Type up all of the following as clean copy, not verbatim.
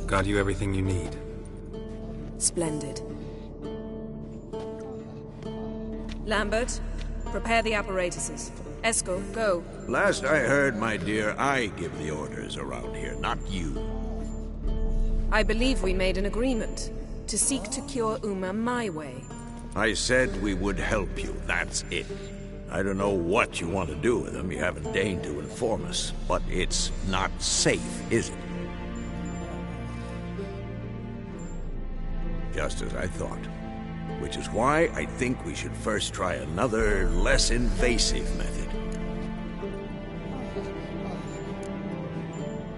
Got you everything you need. Splendid. Lambert, prepare the apparatuses. Eskel, go. Last I heard, my dear, I give the orders around here, not you. I believe we made an agreement to seek to cure Uma my way. I said we would help you, that's it. I don't know what you want to do with them, you haven't deigned to inform us, but it's not safe, is it? Just as I thought. Which is why I think we should first try another, less invasive method.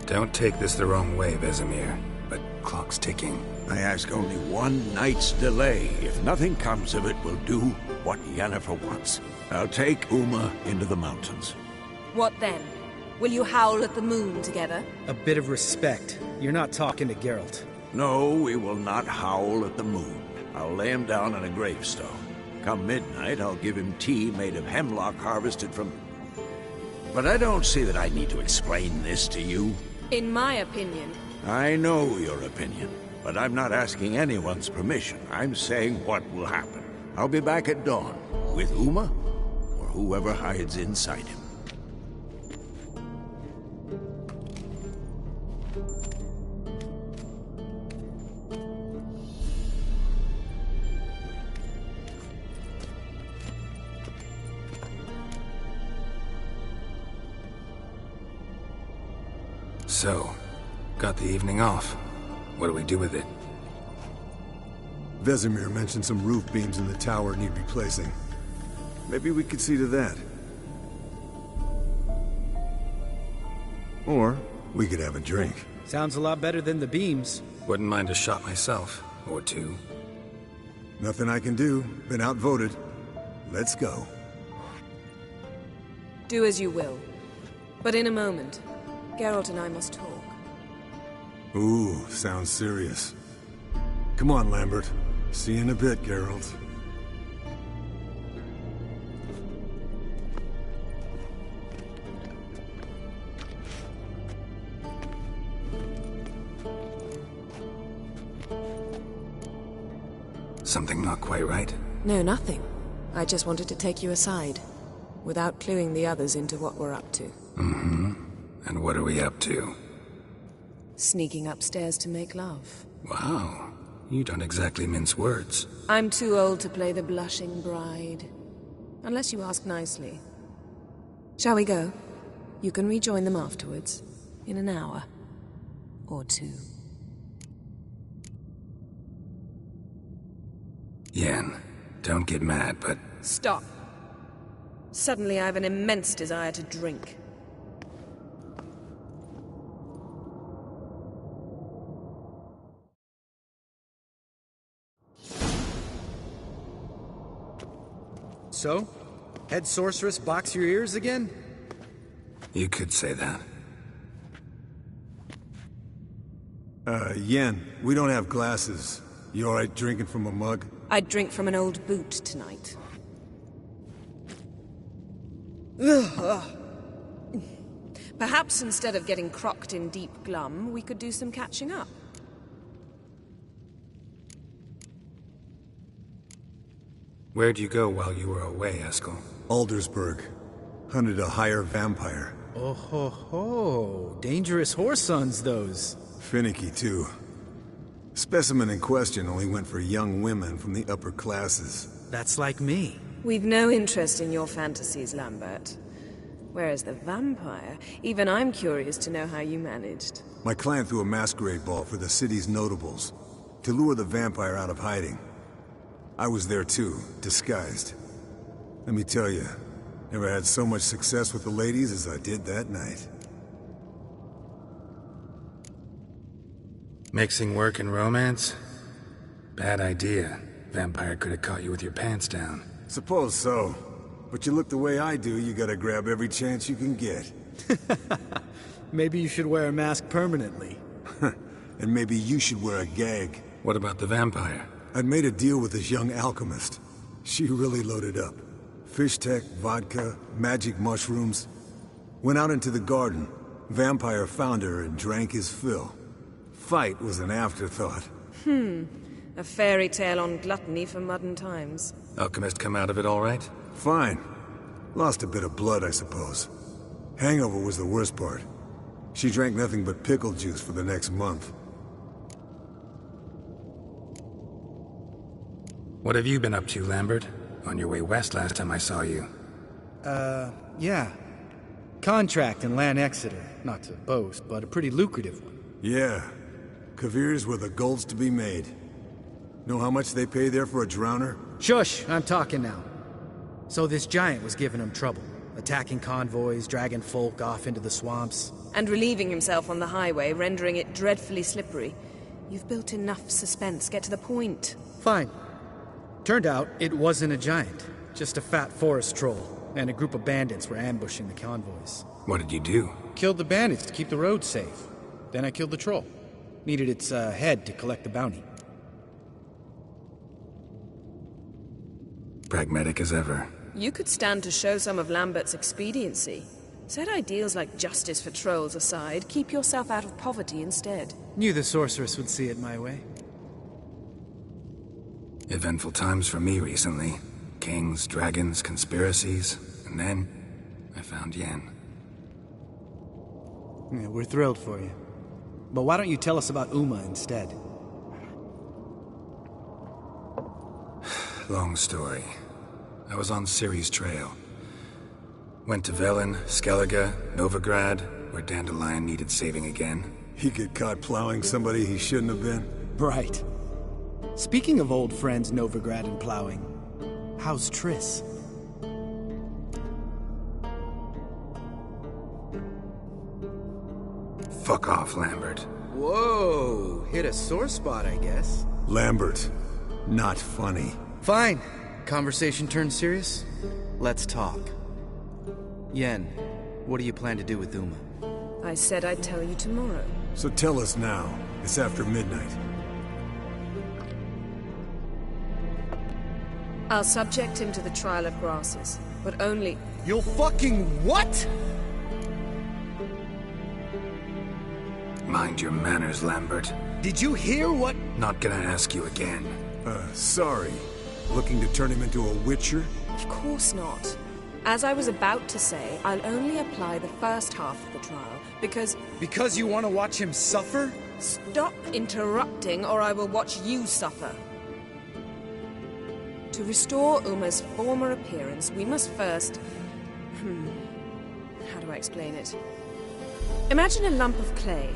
Don't take this the wrong way, Vesemir, but clock's ticking. I ask only one night's delay. If nothing comes of it, we'll do what Yennefer wants. I'll take Uma into the mountains. What then? Will you howl at the moon together? A bit of respect. You're not talking to Geralt. No, we will not howl at the moon. I'll lay him down on a gravestone. Come midnight, I'll give him tea made of hemlock harvested from... But I don't see that I need to explain this to you. In my opinion... I know your opinion, but I'm not asking anyone's permission. I'm saying what will happen. I'll be back at dawn, with Uma, or whoever hides inside him. So, got the evening off. What do we do with it? Vesemir mentioned some roof beams in the tower need replacing. Maybe we could see to that. Or we could have a drink. Sounds a lot better than the beams. Wouldn't mind a shot myself, or two. Nothing I can do. Been outvoted. Let's go. Do as you will. But in a moment, Geralt and I must talk. Ooh, sounds serious. Come on, Lambert. See you in a bit, Geralt. Something not quite right? No, nothing. I just wanted to take you aside, without cluing the others into what we're up to. Mm-hmm. And what are we up to? Sneaking upstairs to make love. Wow. You don't exactly mince words. I'm too old to play the blushing bride. Unless you ask nicely. Shall we go? You can rejoin them afterwards. In an hour. Or two. Yen, don't get mad, but... Stop. Suddenly I have an immense desire to drink. So? Head sorceress box your ears again? You could say that. Yen, we don't have glasses. You alright drinking from a mug? I'd drink from an old boot tonight. Perhaps instead of getting crocked in deep glum, we could do some catching up. Where'd you go while you were away, Eskel? Aldersburg. Hunted a higher vampire. Oh ho ho. Dangerous horse sons, those. Finicky, too. Specimen in question only went for young women from the upper classes. That's like me. We've no interest in your fantasies, Lambert. Whereas the vampire, even I'm curious to know how you managed. My clan threw a masquerade ball for the city's notables, to lure the vampire out of hiding. I was there too, disguised. Let me tell you, never had so much success with the ladies as I did that night. Mixing work and romance? Bad idea. Vampire could have caught you with your pants down. Suppose so. But you look the way I do, you gotta grab every chance you can get. Maybe you should wear a mask permanently. And maybe you should wear a gag. What about the vampire? I'd made a deal with this young alchemist. She really loaded up. Fish tech, vodka, magic mushrooms. Went out into the garden. Vampire found her and drank his fill. Fight was an afterthought. A fairy tale on gluttony for modern times. Alchemist come out of it all right? Fine. Lost a bit of blood, I suppose. Hangover was the worst part. She drank nothing but pickle juice for the next month. What have you been up to, Lambert? On your way west last time I saw you. Yeah. Contract in Lan Exeter. Not to boast, but a pretty lucrative one. Yeah. Kavir's were the gold's to be made. Know how much they pay there for a drowner? Shush, I'm talking now. So this giant was giving him trouble. Attacking convoys, dragging folk off into the swamps. And relieving himself on the highway, rendering it dreadfully slippery. You've built enough suspense. Get to the point. Fine. Turned out, it wasn't a giant. Just a fat forest troll. And a group of bandits were ambushing the convoys. What did you do? Killed the bandits to keep the road safe. Then I killed the troll. Needed its head to collect the bounty. Pragmatic as ever. You could stand to show some of Lambert's expediency. Set ideals like justice for trolls aside, keep yourself out of poverty instead. Knew the sorceress would see it my way. Eventful times for me recently. Kings, dragons, conspiracies, and then I found Yen. Yeah, we're thrilled for you. But why don't you tell us about Uma instead? Long story. I was on Ciri's trail. Went to Velen, Skellige, Novigrad, where Dandelion needed saving again. He get caught plowing somebody he shouldn't have been? Right. Speaking of old friends Novigrad and plowing, how's Triss? Fuck off, Lambert. Whoa, hit a sore spot, I guess. Lambert, not funny. Fine. Conversation turned serious? Let's talk. Yen, what do you plan to do with Uma? I said I'd tell you tomorrow. So tell us now. It's after midnight. I'll subject him to the trial of grasses, but only... You'll fucking what? Mind your manners, Lambert. Did you hear what? Not gonna ask you again. Sorry. Looking to turn him into a witcher? Of course not. As I was about to say, I'll only apply the first half of the trial, because... Because you want to watch him suffer? Stop interrupting, or I will watch you suffer. To restore Uma's former appearance, we must first... How do I explain it? Imagine a lump of clay.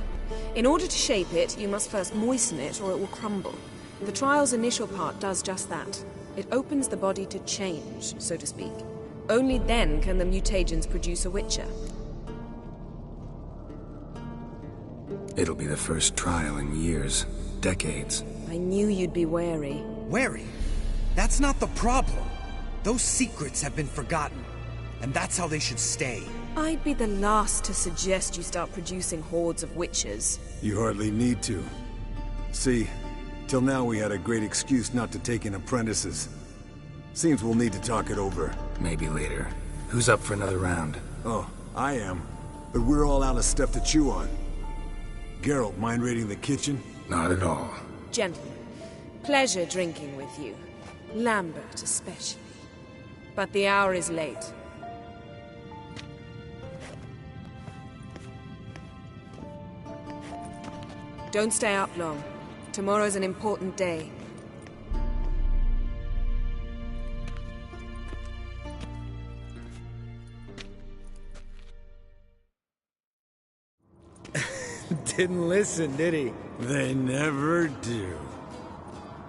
In order to shape it, you must first moisten it, or it will crumble. The trial's initial part does just that. It opens the body to change, so to speak. Only then can the mutagens produce a witcher. It'll be the first trial in years, decades. I knew you'd be wary. Wary? That's not the problem. Those secrets have been forgotten, and that's how they should stay. I'd be the last to suggest you start producing hordes of witches. You hardly need to. See, till now we had a great excuse not to take in apprentices. Seems we'll need to talk it over. Maybe later. Who's up for another round? Oh, I am. But we're all out of stuff to chew on. Geralt, mind raiding the kitchen? Not at all. Gentlemen, pleasure drinking with you. Lambert especially. But the hour is late. Don't stay up long. Tomorrow's an important day. Didn't listen, did he? They never do.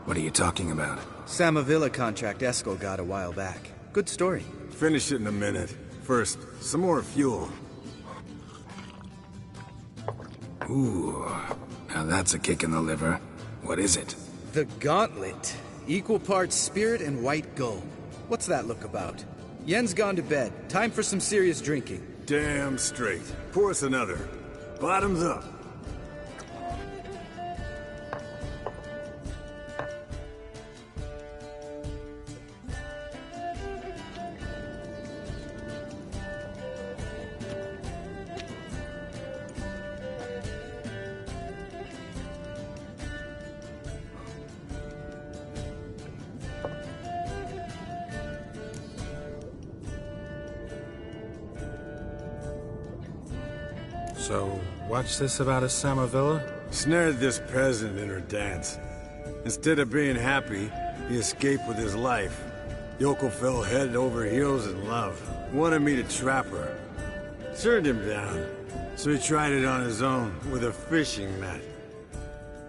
What are you talking about? Samavilla contract Eskel got a while back. Good story. Finish it in a minute. First, some more fuel. Ooh, now that's a kick in the liver. What is it? The Gauntlet. Equal parts spirit and white gold. What's that look about? Yen's gone to bed. Time for some serious drinking. Damn straight. Pour us another. Bottoms up. So, what's this about a Samavilla? Snared this peasant in her dance. Instead of being happy, he escaped with his life. Yoko fell head over heels in love. Wanted me to trap her. Turned him down. So he tried it on his own, with a fishing net.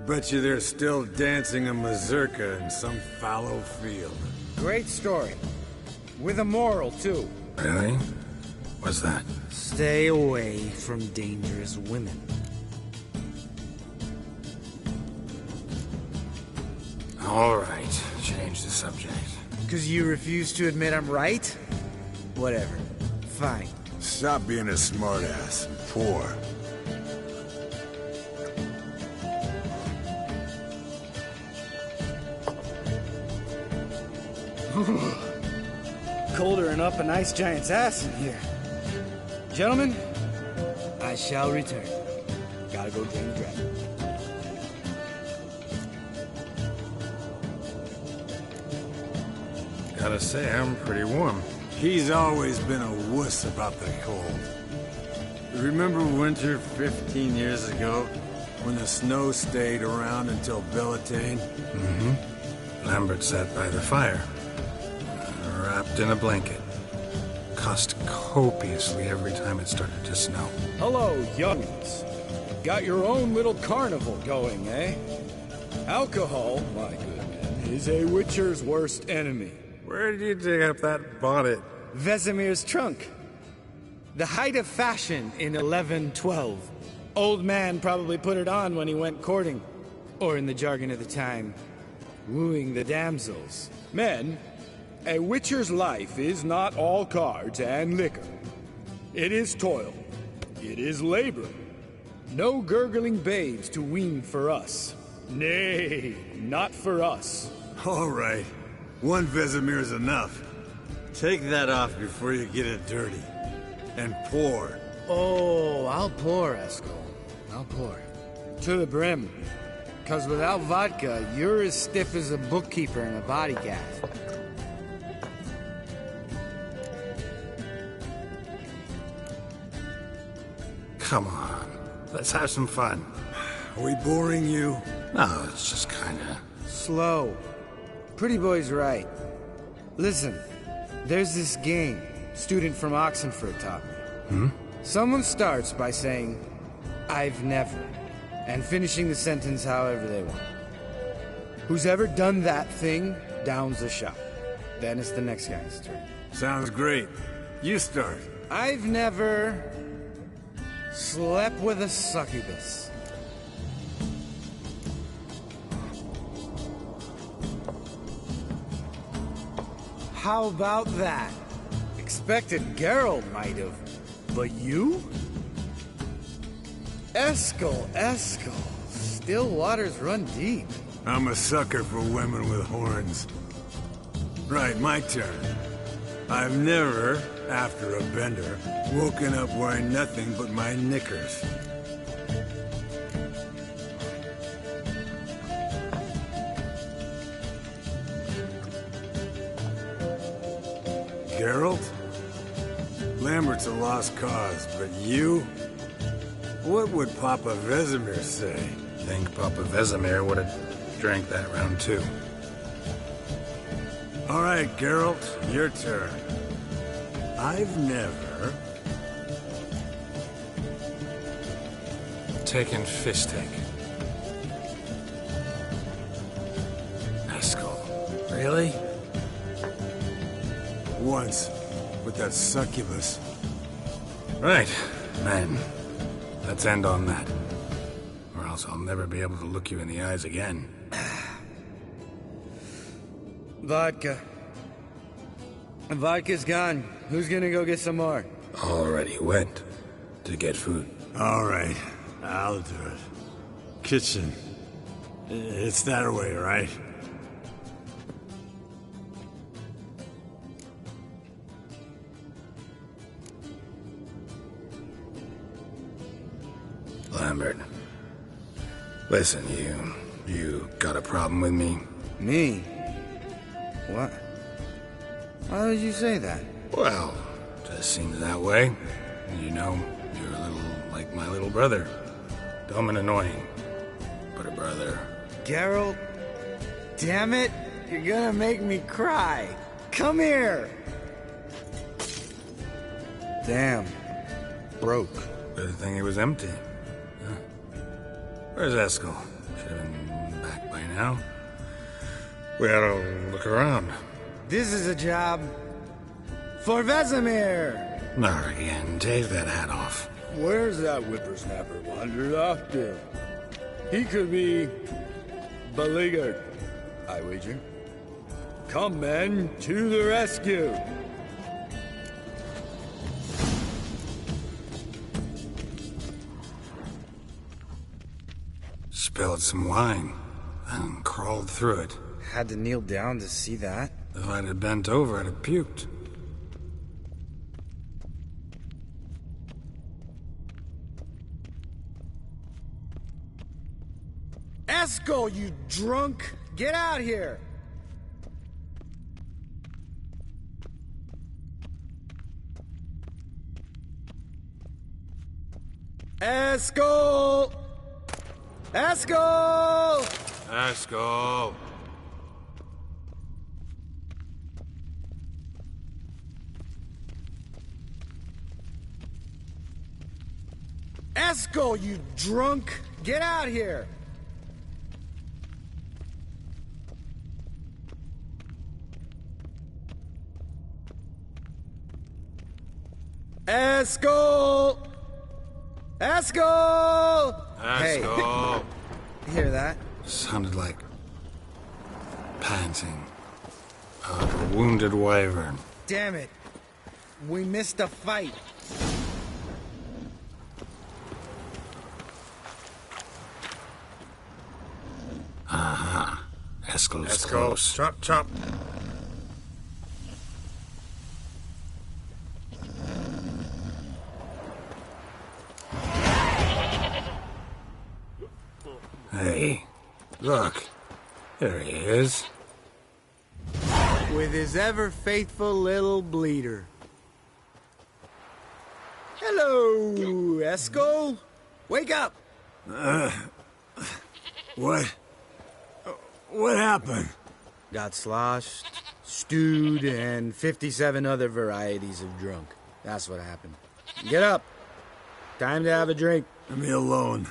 Bet you they're still dancing a mazurka in some fallow field. Great story. With a moral, too. Really? What's that? Stay away from dangerous women. All right, change the subject. Because you refuse to admit I'm right? Whatever. Fine. Stop being a smartass and pour. Colder and up a nice giant's ass in here. Gentlemen, I shall return. Gotta go drain the dragon. Gotta say, I'm pretty warm. He's always been a wuss about the cold. Remember winter 15 years ago, when the snow stayed around until Bellatane? Mm-hmm. Lambert sat by the fire, wrapped in a blanket. Cussed copiously every time it started to snow. Hello, young'uns. Got your own little carnival going, eh? Alcohol, my good man, is a witcher's worst enemy. Where did you dig up that bonnet? Vesemir's trunk. The height of fashion in 1112. Old man probably put it on when he went courting. Or in the jargon of the time, wooing the damsels. Men, a witcher's life is not all cards and liquor. It is toil. It is labor. No gurgling babes to wean for us. Nay, not for us. All right. One Vesemir's enough. Take that off before you get it dirty. And pour. Oh, I'll pour, Eskel. I'll pour. To the brim. 'Cause without vodka, you're as stiff as a bookkeeper in a body cast. Come on, let's have some fun. Are we boring you? No, it's just kinda... Slow. Pretty boy's right. Listen, there's this game student from Oxenford taught me. Someone starts by saying, I've never, and finishing the sentence however they want. Who's ever done that thing downs the shot. Then it's the next guy's turn. Sounds great. You start. I've never slept with a succubus. How about that? Expected Geralt might have, but you? Eskel. Still waters run deep. I'm a sucker for women with horns. Right, my turn. I've never, after a bender, woken up wearing nothing but my knickers. Geralt? Lambert's a lost cause, but you? What would Papa Vesemir say? Think Papa Vesemir would have drank that round too. All right, Geralt, your turn. I've never... taken Fishtech. Eskel. Really? Once, with that succubus. Right. Man, let's end on that. Or else I'll never be able to look you in the eyes again. Vodka. Vodka's gone. Who's gonna go get some more? Already went to get food. All right, I'll do it. Kitchen. It's that way, right? Lambert. Listen, you got a problem with me? Me? What? Why would you say that? Well, just seems that way. You know, you're a little like my little brother. Dumb and annoying, but a brother. Geralt, damn it, you're gonna make me cry. Come here. Damn, broke. Good thing it was empty. Huh? Where's Eskel? Should have been back by now. We ought to look around. This is a job for Vesemir. Not again. Take that hat off. Where's that whippersnapper wandered off to? He could be beleaguered, I wager. Come, men, to the rescue! Spilled some wine and crawled through it. Had to kneel down to see that. If I'd have bent over, I'd have puked. Eskel, you drunk! Get out here! Eskel! Eskel! Eskel! Eskel, you drunk! Get out here! Eskel! Eskel! Eskel! Hey, hear that? Sounded like panting of a wounded wyvern. Damn it. We missed a fight. Aha. Eskel's close. Chop, chop. Hey, look. There he is. With his ever-faithful little bleeder. Hello, Eskel. Wake up! What? What happened? Got sloshed, stewed, and 57 other varieties of drunk. That's what happened. Get up. Time to have a drink. Leave me alone.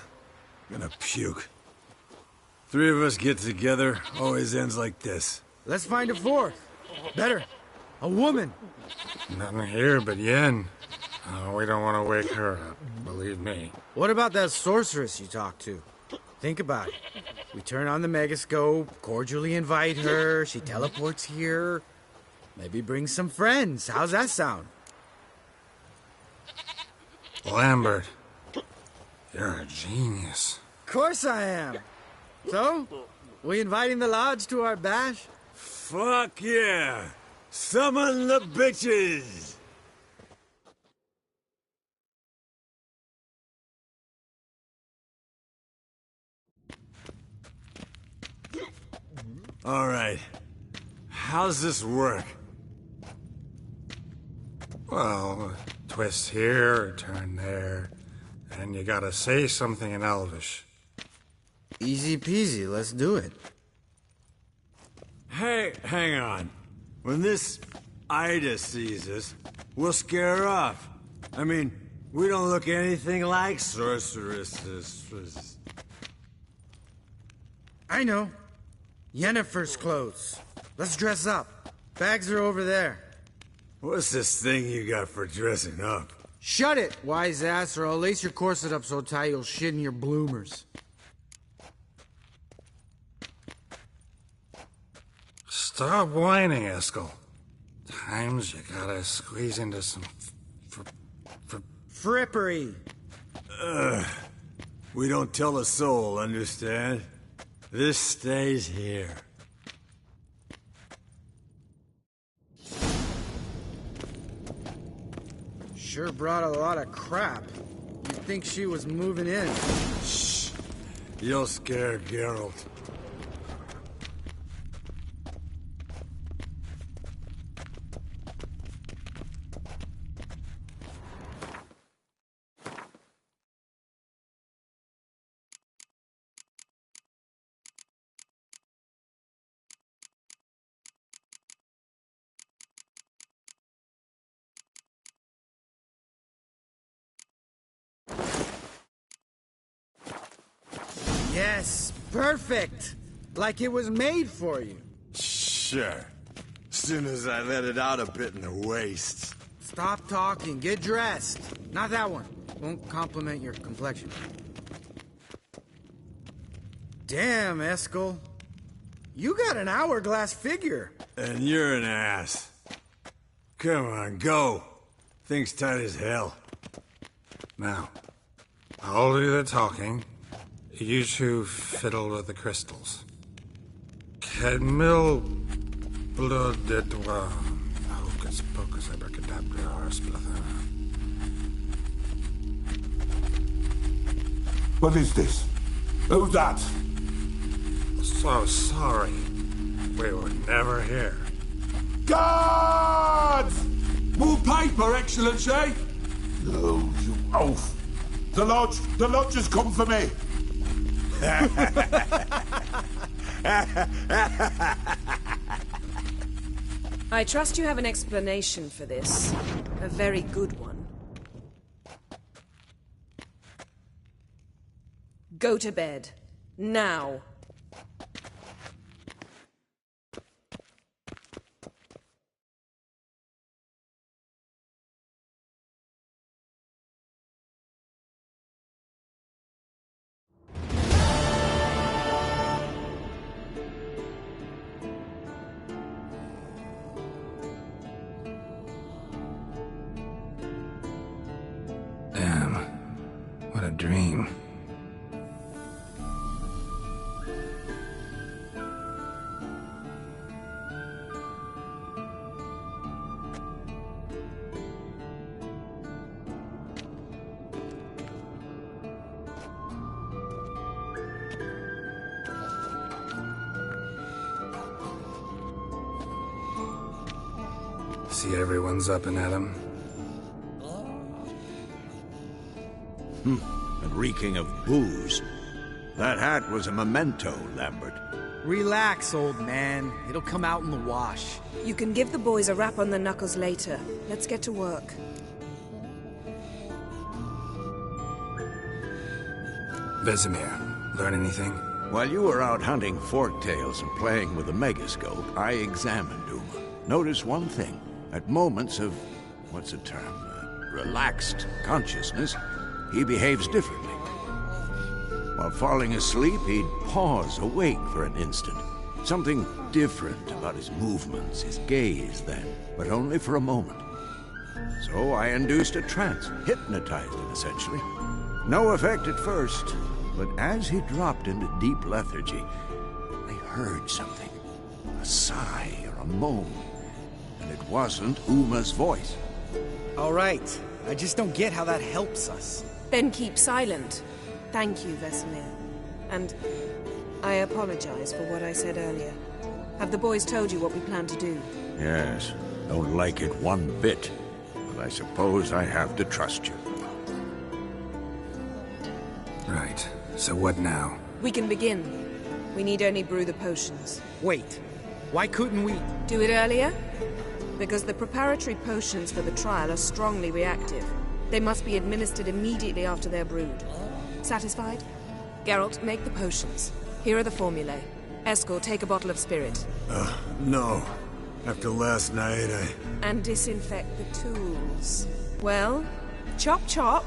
I'm gonna puke. Three of us get together, always ends like this. Let's find a fourth. Better. A woman. Nothing here but Yen. Oh, we don't want to wake her up, believe me. What about that sorceress you talked to? Think about it. We turn on the megascope, cordially invite her, she teleports here. Maybe bring some friends. How's that sound? Lambert, you're a genius. Of course I am. So, we inviting the lodge to our bash? Fuck yeah! Summon the bitches! All right. How's this work? Well, twist here, turn there, and you gotta say something in Elvish. Easy peasy, let's do it. Hey, hang on. When this Ida sees us, we'll scare her off. I mean, we don't look anything like sorceresses. I know. Yennefer's clothes. Let's dress up. Bags are over there. What's this thing you got for dressing up? Shut it, wise ass, or I'll lace your corset up so tight you'll shit in your bloomers. Stop whining, Eskel. Times you gotta squeeze into some Frippery. We don't tell a soul, understand? This stays here. Sure brought a lot of crap. You'd think she was moving in. Shh. You'll scare Geralt. Yes, perfect. Like it was made for you. Sure. Soon as I let it out a bit in the waist. Stop talking, get dressed. Not that one. Won't compliment your complexion. Damn, Eskel. You got an hourglass figure. And you're an ass. Come on, go. Thing's tight as hell. Now, I'll do the talking. You two fiddle with the crystals. Cadmil blood de doigt. Hocus pocus abracadabra horseblother. What is this? Who's that? So sorry. We were never here. Guards! More paper, Excellency! No, you oaf! The lodge has come for me! I trust you have an explanation for this. A very good one. Go to bed. Now. Damn. What a dream. See everyone's up and at 'em. And reeking of booze. That hat was a memento, Lambert. Relax, old man. It'll come out in the wash. You can give the boys a rap on the knuckles later. Let's get to work. Vesemir, learn anything? While you were out hunting forktails and playing with a megascope, I examined Uma. Notice one thing. At moments of, what's the term, relaxed consciousness, he behaves differently. While falling asleep, he'd pause awake for an instant. Something different about his movements, his gaze then, but only for a moment. So I induced a trance, hypnotized him essentially. No effect at first, but as he dropped into deep lethargy, I heard something. A sigh or a moan. And it wasn't Uma's voice. All right. I just don't get how that helps us. Then keep silent. Thank you, Vesemir. And I apologize for what I said earlier. Have the boys told you what we plan to do? Yes, don't like it one bit. Well, I suppose I have to trust you. Right. So what now? We can begin. We need only brew the potions. Wait, why couldn't we? Do it earlier? Because the preparatory potions for the trial are strongly reactive. They must be administered immediately after they're brewed. Satisfied? Geralt, make the potions. Here are the formulae. Eskel, take a bottle of spirit. No. After last night, And disinfect the tools. Well, chop chop.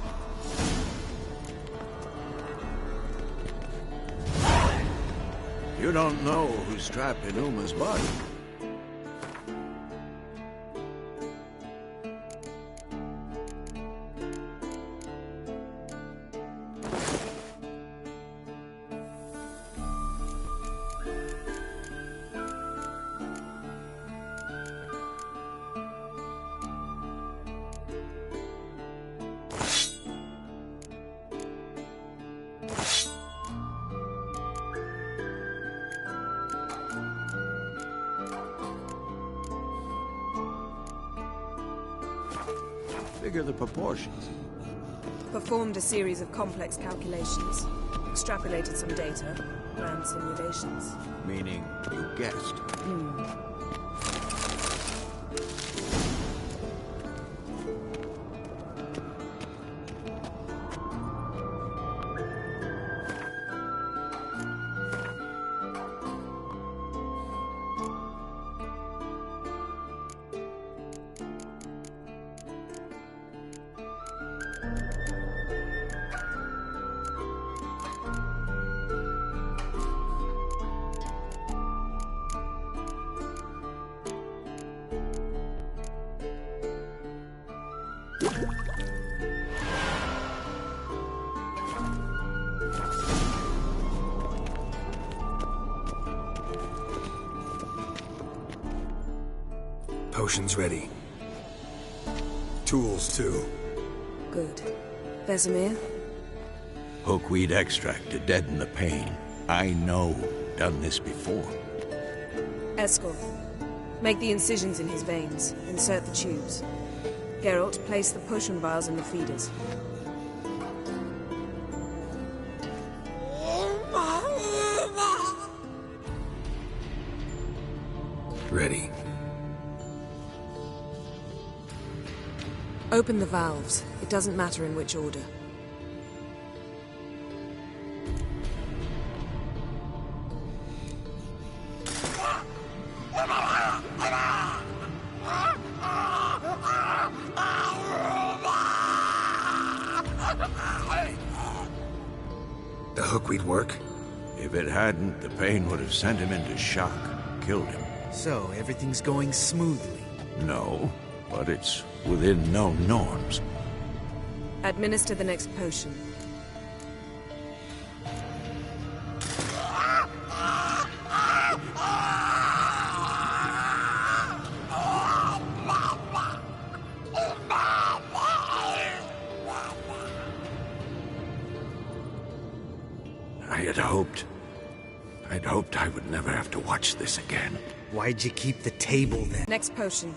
You don't know who's trapped in Uma's body. Figure the proportions. Performed a series of complex calculations. Extrapolated some data. Ran simulations. Meaning, you guessed. Potions ready. tools too. Good. Vesemir? Hookweed extract to deaden the pain. I know. Done this before. Eskel, make the incisions in his veins. Insert the tubes. Geralt, place the potion vials in the feeders. Ready. Open the valves. It doesn't matter in which order. The hookweed work? If it hadn't, the pain would have sent him into shock. Killed him. So, everything's going smoothly. No, but it's within known norms. Administer the next potion. I'd hoped I would never have to watch this again. Why'd you keep the table then? Next potion.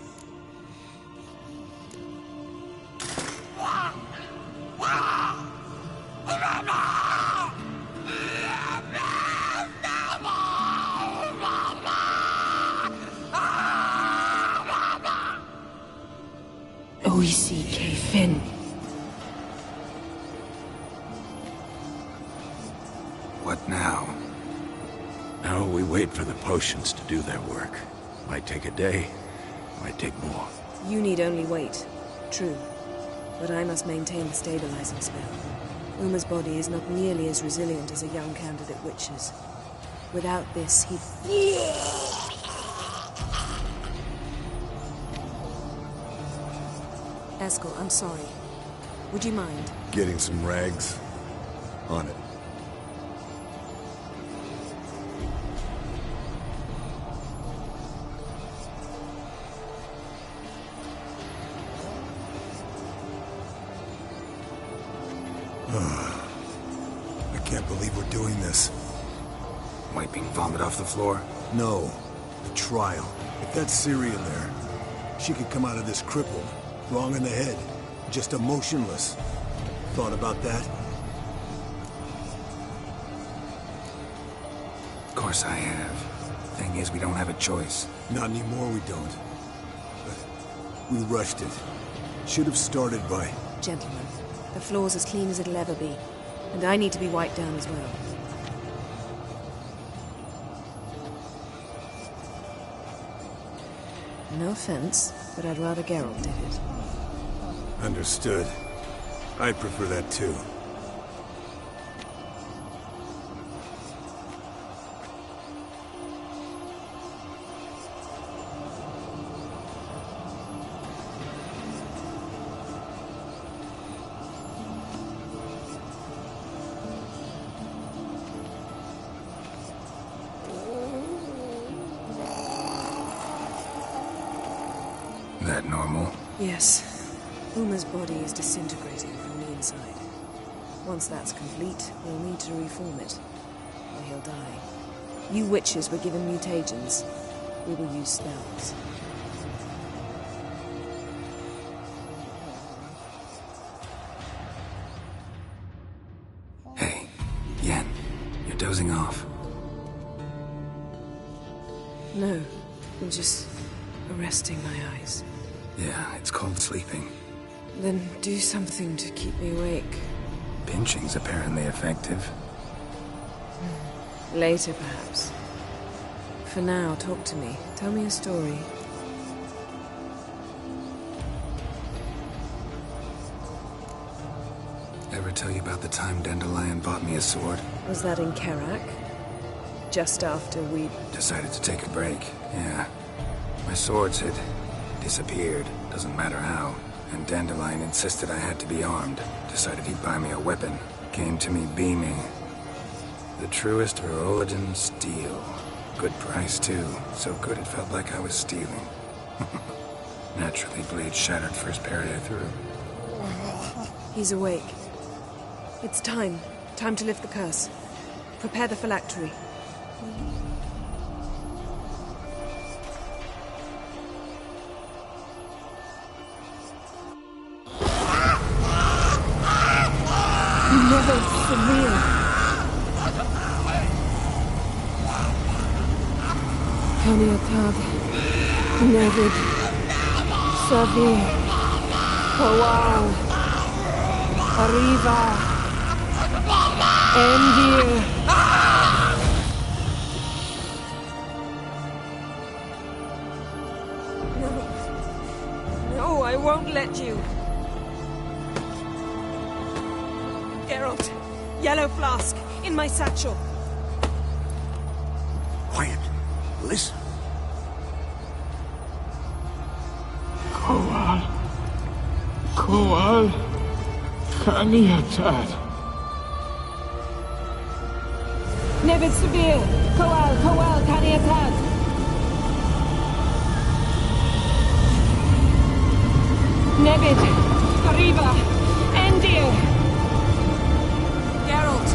Oici Finn. What now? Now we wait for the potions to do their work. Might take a day, might take more. You need only wait. True. But I must maintain the stabilizing spell. Uma's body is not nearly as resilient as a young candidate witch's. Without this, he... Eskel, I'm sorry. Would you mind? Getting some rags? On it. I can't believe we're doing this. Wiping vomit off the floor? No. The trial. If that's Ciri in there, she could come out of this crippled. Wrong in the head. Just emotionless. Thought about that? Of course I have. Thing is, we don't have a choice. Not anymore, we don't. But we rushed it. Should have started by... Gentlemen, the floor's as clean as it'll ever be. And I need to be wiped down as well. No offense, but I'd rather Geralt did it. Understood. I'd prefer that too. That normal? Yes. Uma's body is disintegrating from the inside. Once that's complete, we'll need to reform it, or he'll die. You witches were given mutagens. We will use spells. Hey, Yen, you're dozing off. No, I'm just arresting my eyes. Yeah, it's called sleeping. Then do something to keep me awake. Pinching's apparently effective. Later, perhaps. For now, talk to me. Tell me a story. Ever tell you about the time Dandelion bought me a sword? Was that in Karak? Just after we... Decided to take a break, yeah. My swords had disappeared, doesn't matter how. And Dandelion insisted I had to be armed. Decided he'd buy me a weapon. Came to me beaming. The truest Erolidan steel. Good price, too. So good it felt like I was stealing. Naturally, blade shattered first parry I threw. He's awake. It's time. Time to lift the curse. Prepare the phylactery. Never severe. Kaniatad, Nevid, Savi, Kowal, Arriva, Endir. No, I won't let you. Geralt, yellow flask, in my satchel. Quiet. Listen. Kowal, Kaniatad. Nevid Severe, Kowal, Kaniatad. Nevid, Arriva, Endir. Geralt,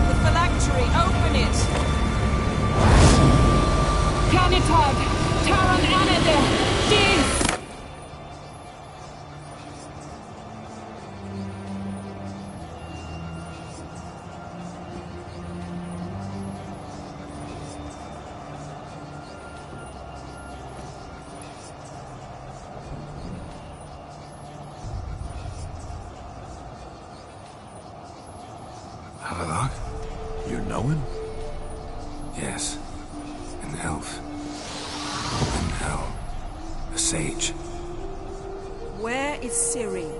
the phylactery, open it. Canitad, Taran Anadir, Dis. Havelock? You know him? Yes. An elf. In hell. A sage. Where is Ciri?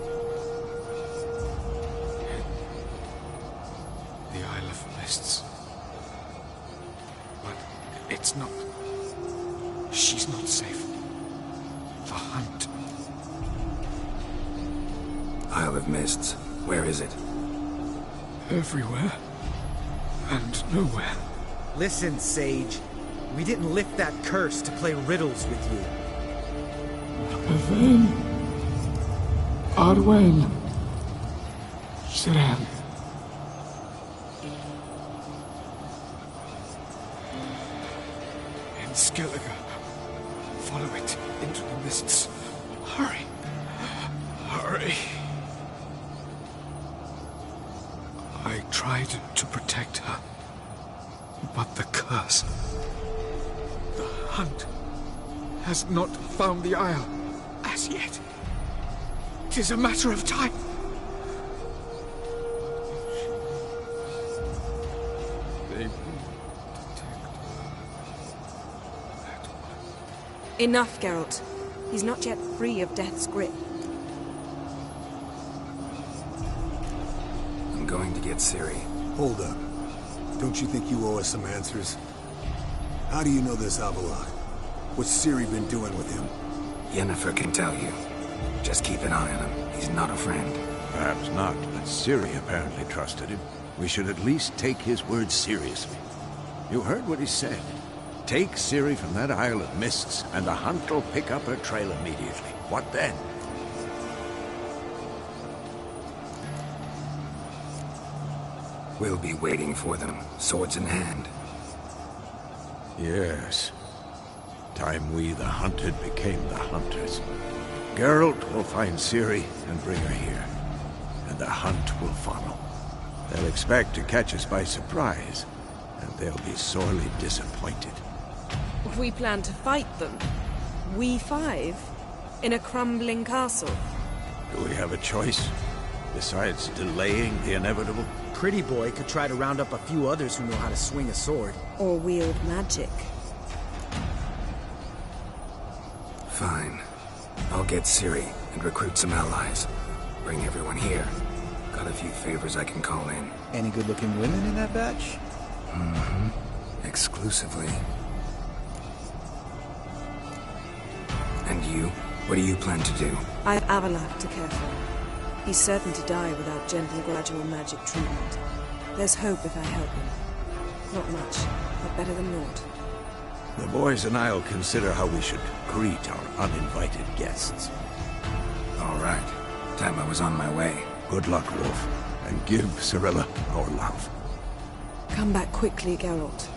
The Isle of Mists. But it's not... She's not safe. The hunt. Isle of Mists. Where is it? Everywhere. And nowhere. Listen, Sage. We didn't lift that curse to play riddles with you. Yvain. Arwen. Siren. In Skellige. Follow it into the mists. Hurry. sorry. I tried to protect her, but the curse... The hunt has not found the Isle as yet. It is a matter of time. They will detect that one. Enough, Geralt. He's not yet free of death's grip. I'm going to get Ciri. Hold up. Don't you think you owe us some answers? How do you know this Avallac'h? What's Ciri been doing with him? Yennefer can tell you. Just keep an eye on him. He's not a friend. Perhaps not, but Ciri apparently trusted him. We should at least take his words seriously. You heard what he said. Take Ciri from that Isle of Mists, and the hunt will pick up her trail immediately. What then? We'll be waiting for them, swords in hand. Yes. Time we, the hunted, became the hunters. Geralt will find Ciri and bring her here. And the hunt will follow. They'll expect to catch us by surprise, and they'll be sorely disappointed. We plan to fight them. We five? In a crumbling castle? Do we have a choice? Besides delaying the inevitable? Pretty Boy could try to round up a few others who know how to swing a sword. Or wield magic. Fine. I'll get Ciri and recruit some allies. Bring everyone here. Got a few favors I can call in. Any good-looking women in that batch? Mm-hmm. Exclusively. And you? What do you plan to do? I have Avallac'h to care for. He's certain to die without gentle, gradual magic treatment. There's hope if I help him. Not much, but better than naught. The boys and I'll consider how we should greet our uninvited guests. All right. Time I was on my way. Good luck, Wolf. And give Cirilla our love. Come back quickly, Geralt.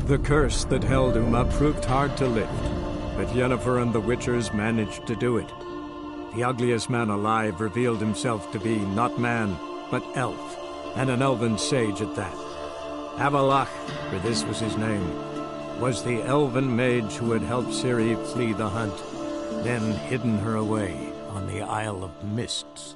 The curse that held Uma proved hard to lift, but Yennefer and the Witchers managed to do it. The ugliest man alive revealed himself to be not man, but elf, and an elven sage at that. Avallac'h, for this was his name, was the elven mage who had helped Ciri flee the hunt, then hidden her away on the Isle of Mists.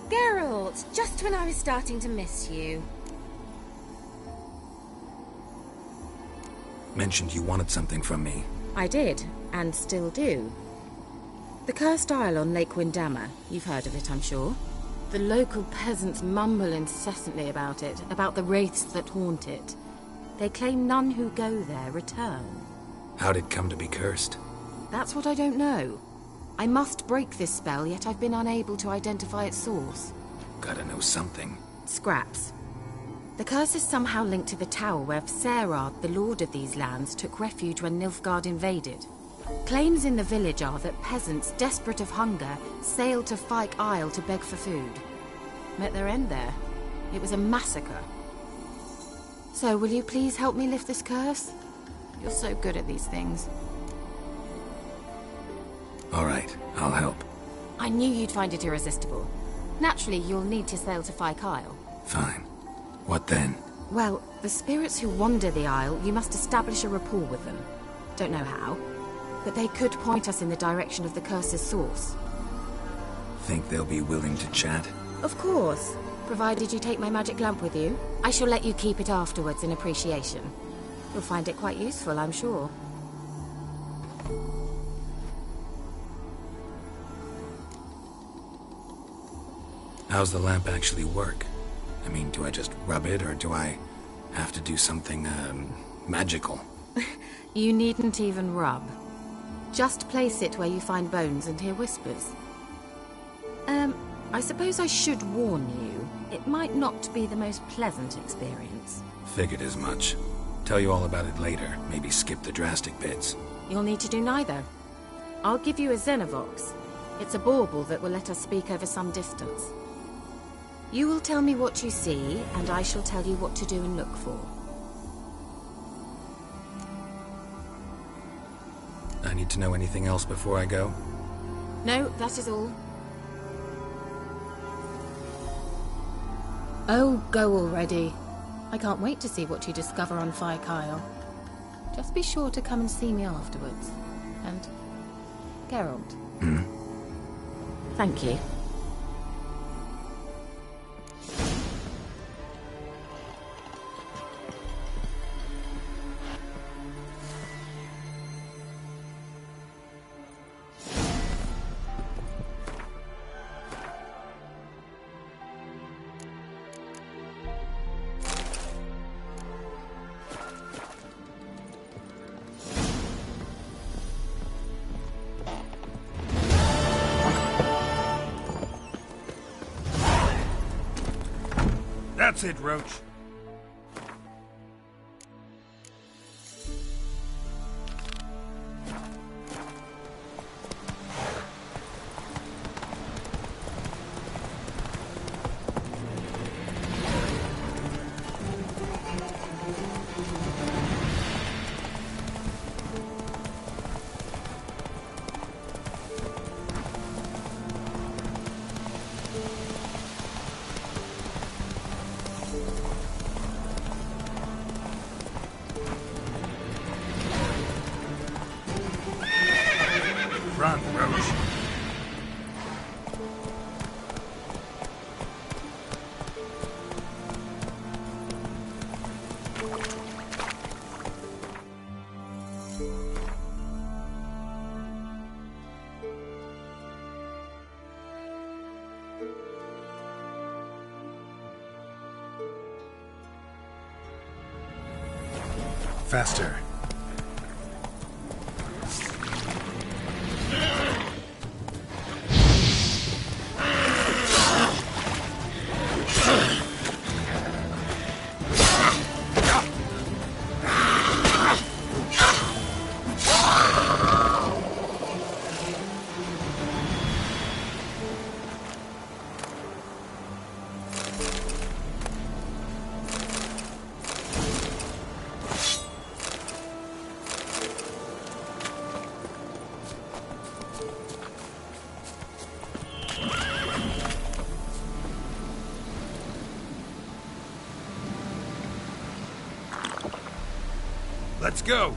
Geralt, just when I was starting to miss you. Mentioned you wanted something from me. I did, and still do. The Cursed Isle on Lake Windammer. You've heard of it, I'm sure. The local peasants mumble incessantly about it, about the wraiths that haunt it. They claim none who go there return. How'd it come to be cursed? That's what I don't know. I must break this spell, yet I've been unable to identify its source. Gotta know something. Scraps. The curse is somehow linked to the tower where Serad, the lord of these lands, took refuge when Nilfgaard invaded. Claims in the village are that peasants, desperate of hunger, sailed to Fyke Isle to beg for food. Met their end there. It was a massacre. So, will you please help me lift this curse? You're so good at these things. All right, I'll help. I knew you'd find it irresistible. Naturally, you'll need to sail to Fyke Isle. Fine. What then? Well, the spirits who wander the Isle, you must establish a rapport with them. Don't know how, but they could point us in the direction of the curse's source. Think they'll be willing to chat? Of course. Provided you take my magic lamp with you. I shall let you keep it afterwards in appreciation. You'll find it quite useful, I'm sure. How's the lamp actually work? I mean, do I just rub it, or do I have to do something, magical? You needn't even rub. Just place it where you find bones and hear whispers. I suppose I should warn you. It might not be the most pleasant experience. Figured as much. Tell you all about it later. Maybe skip the drastic bits. You'll need to do neither. I'll give you a Xenovox. It's a bauble that will let us speak over some distance. You will tell me what you see, and I shall tell you what to do and look for. I need to know anything else before I go? No, that is all. Oh, go already. I can't wait to see what you discover on Fyke Isle. Just be sure to come and see me afterwards. And... Geralt. Thank you. That's it, Roach. Run, Roach. Faster. Let's go!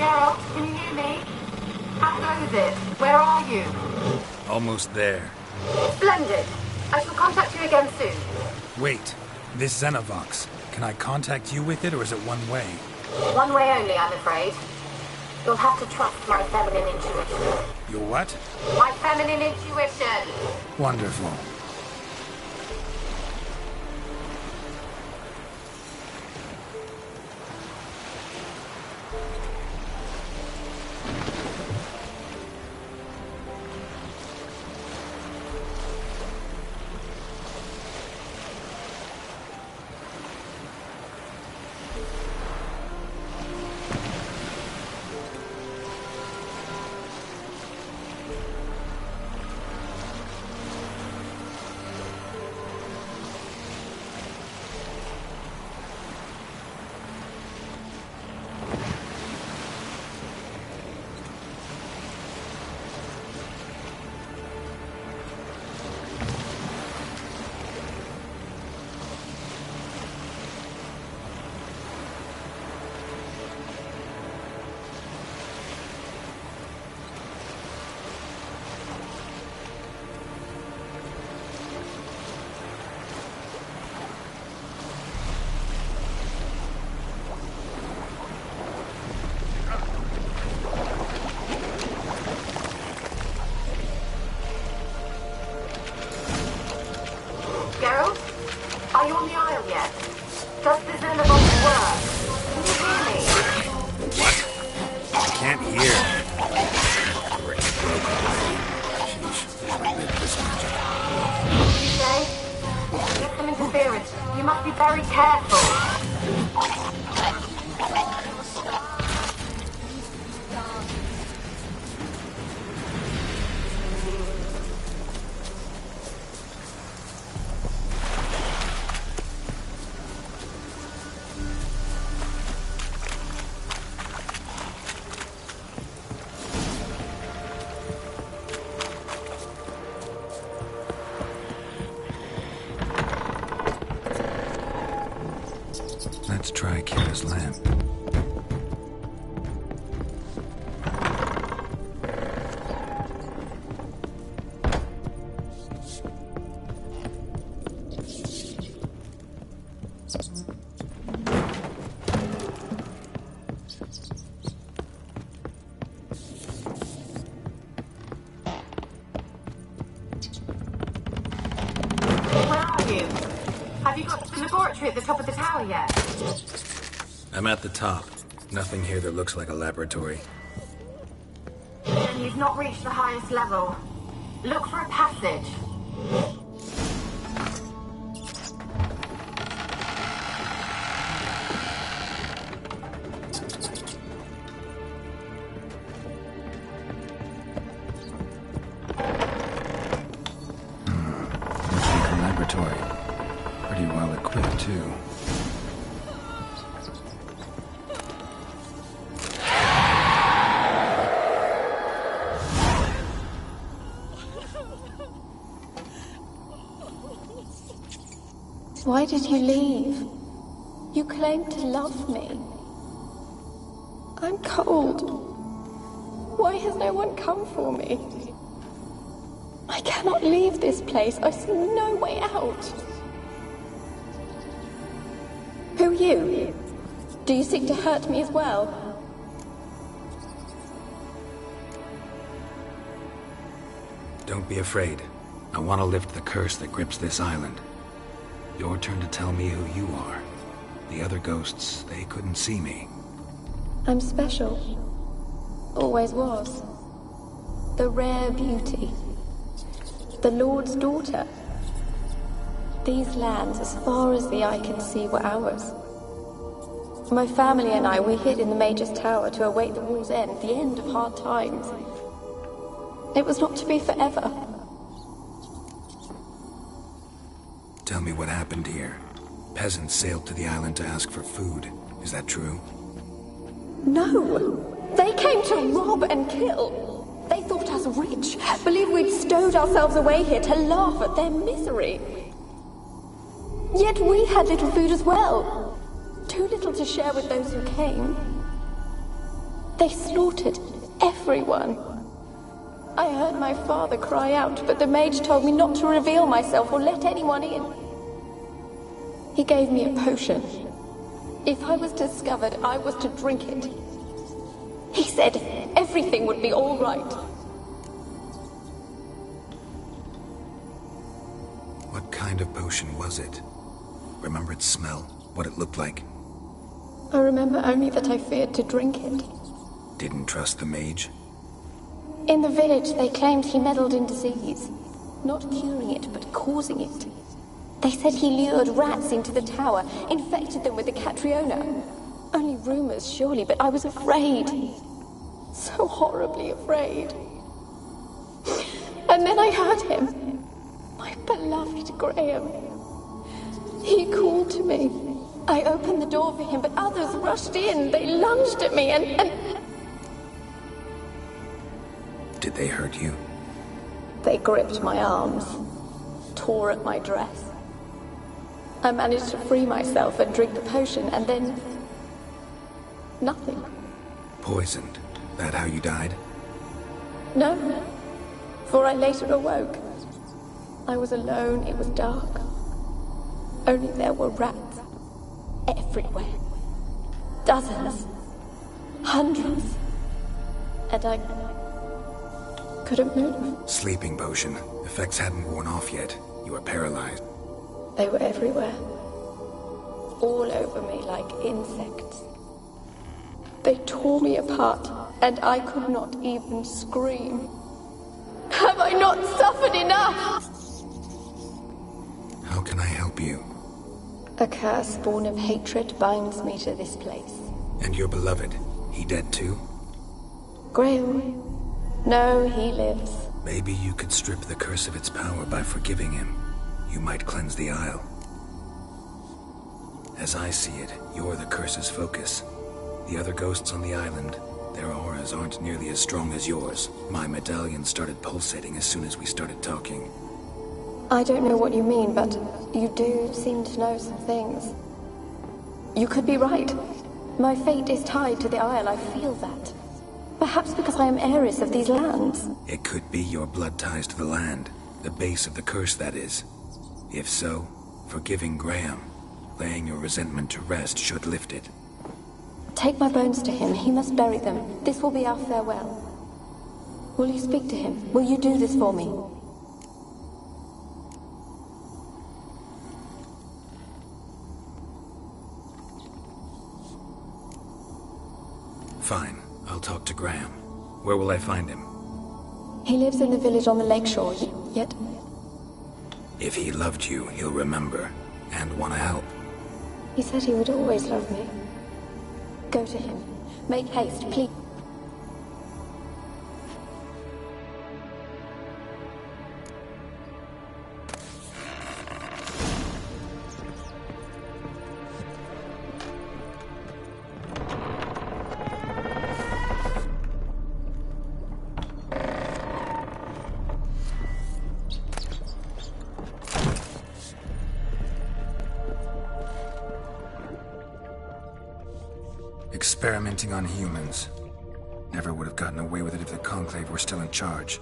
Geralt, can you hear me? How goes it? Where are you? Almost there. Splendid. I shall contact you again soon. Wait, this Xenovox. Can I contact you with it, or is it one way? One way only, I'm afraid. You'll have to trust my feminine intuition. Your what? My feminine intuition! Wonderful. Geralt? Are you on the Isle yet? Does the Xenovox work? Can you hear me? What? I can't hear. You say? There's some interference. You must be very careful. Let's try Kira's lamp. Where are you? Have you got to the laboratory at the top of the tower yet? I'm at the top. Nothing here that looks like a laboratory. Then you've not reached the highest level. Look for a passage. Looks like a laboratory. Pretty well equipped, too. Why did you leave? You claimed to love me. I'm cold. Why has no one come for me? I cannot leave this place. I see no way out. Who are you? Do you seek to hurt me as well? Don't be afraid. I want to lift the curse that grips this island. Your turn to tell me who you are. The other ghosts, they couldn't see me. I'm special. Always was. The rare beauty. The Lord's daughter. These lands, as far as the eye can see, were ours. My family and I, we hid in the Mage's Tower to await the war's end, the end of hard times. It was not to be forever. Tell me what happened here. Peasants sailed to the island to ask for food. Is that true? No! They came to rob and kill. They thought us rich, believed we'd stowed ourselves away here to laugh at their misery. Yet we had little food as well. Too little to share with those who came. They slaughtered everyone. I heard my father cry out, but the mage told me not to reveal myself or let anyone in. He gave me a potion. If I was discovered, I was to drink it. He said everything would be all right. What kind of potion was it? Remember its smell? What it looked like? I remember only that I feared to drink it. Didn't trust the mage? In the village, they claimed he meddled in disease. Not curing it, but causing it. They said he lured rats into the tower, infected them with the Catriona. Only rumors, surely, but I was afraid. So horribly afraid. And then I heard him. My beloved Graham. He called to me. I opened the door for him, but others rushed in. They lunged at me and... Did they hurt you? They gripped my arms, tore at my dress. I managed to free myself and drink the potion, and then... nothing. Poisoned? That how you died? No, for I later awoke. I was alone, it was dark. Only there were rats. Everywhere. Dozens. Hundreds. And I... couldn't move. Sleeping potion. Effects hadn't worn off yet. You were paralyzed. They were everywhere. All over me like insects. They tore me apart, and I could not even scream. Have I not suffered enough? How can I help you? A curse born of hatred binds me to this place. And your beloved, he dead too? Graham? No, he lives. Maybe you could strip the curse of its power by forgiving him. You might cleanse the Isle. As I see it, you're the curse's focus. The other ghosts on the island, their auras aren't nearly as strong as yours. My medallion started pulsating as soon as we started talking. I don't know what you mean, but you do seem to know some things. You could be right. My fate is tied to the Isle, I feel that. Perhaps because I am heiress of these lands. It could be your blood ties to the land. The base of the curse, that is. If so, forgiving Graham, laying your resentment to rest should lift it. Take my bones to him. He must bury them. This will be our farewell. Will you speak to him? Will you do this for me? Fine. I'll talk to Graham. Where will I find him? He lives in the village on the lakeshore, yet... If he loved you, he'll remember, and want to help. He said he would always love me. Go to him. Make haste, please. Experimenting on humans. Never would have gotten away with it if the Conclave were still in charge.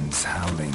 winds howling.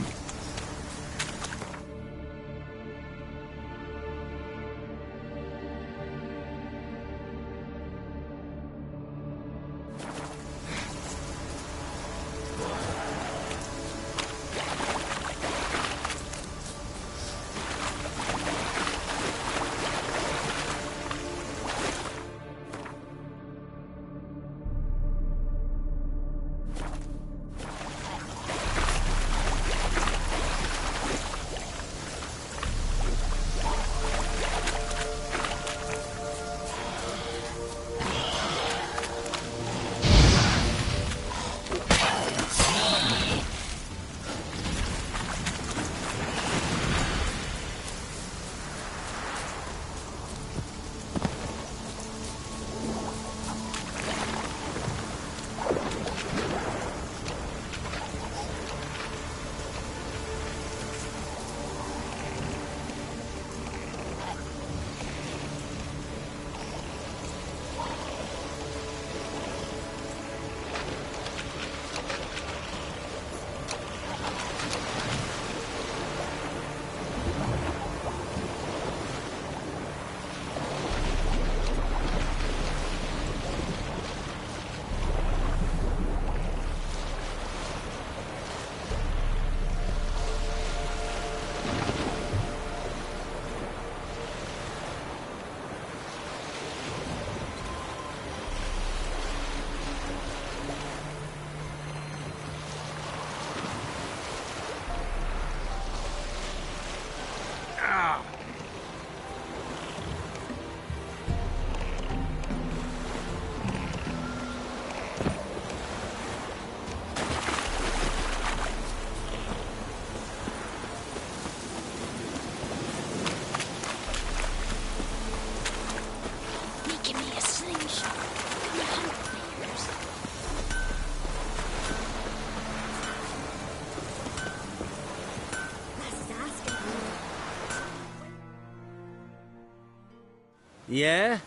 Yeah?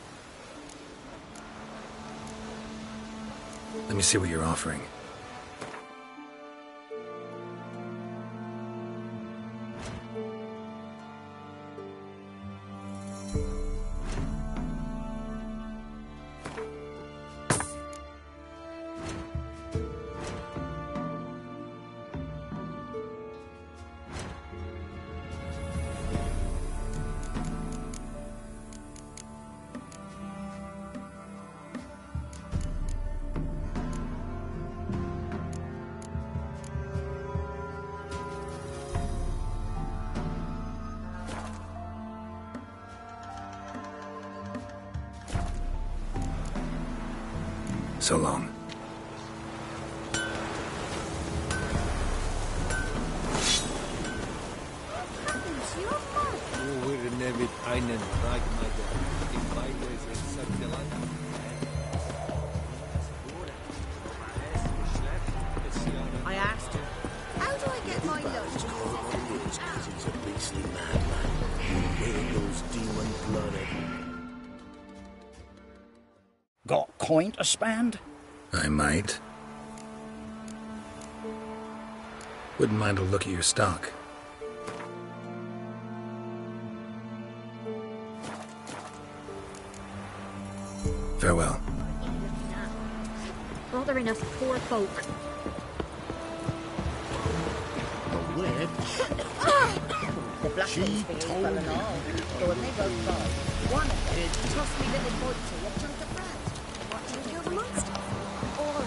Let me see what you're offering. So long. I asked her, how do I get my lunch? He's a beastly madman. Where goes demon blooded? Got coin to spend? I might. Wouldn't mind a look at your stock. Farewell. Bothering us poor folk. The witch? The black ones for you fell and all. So when they rode by, one of them tossed me little Moitsy a chunk of bread. What, do you kill the monster? Or...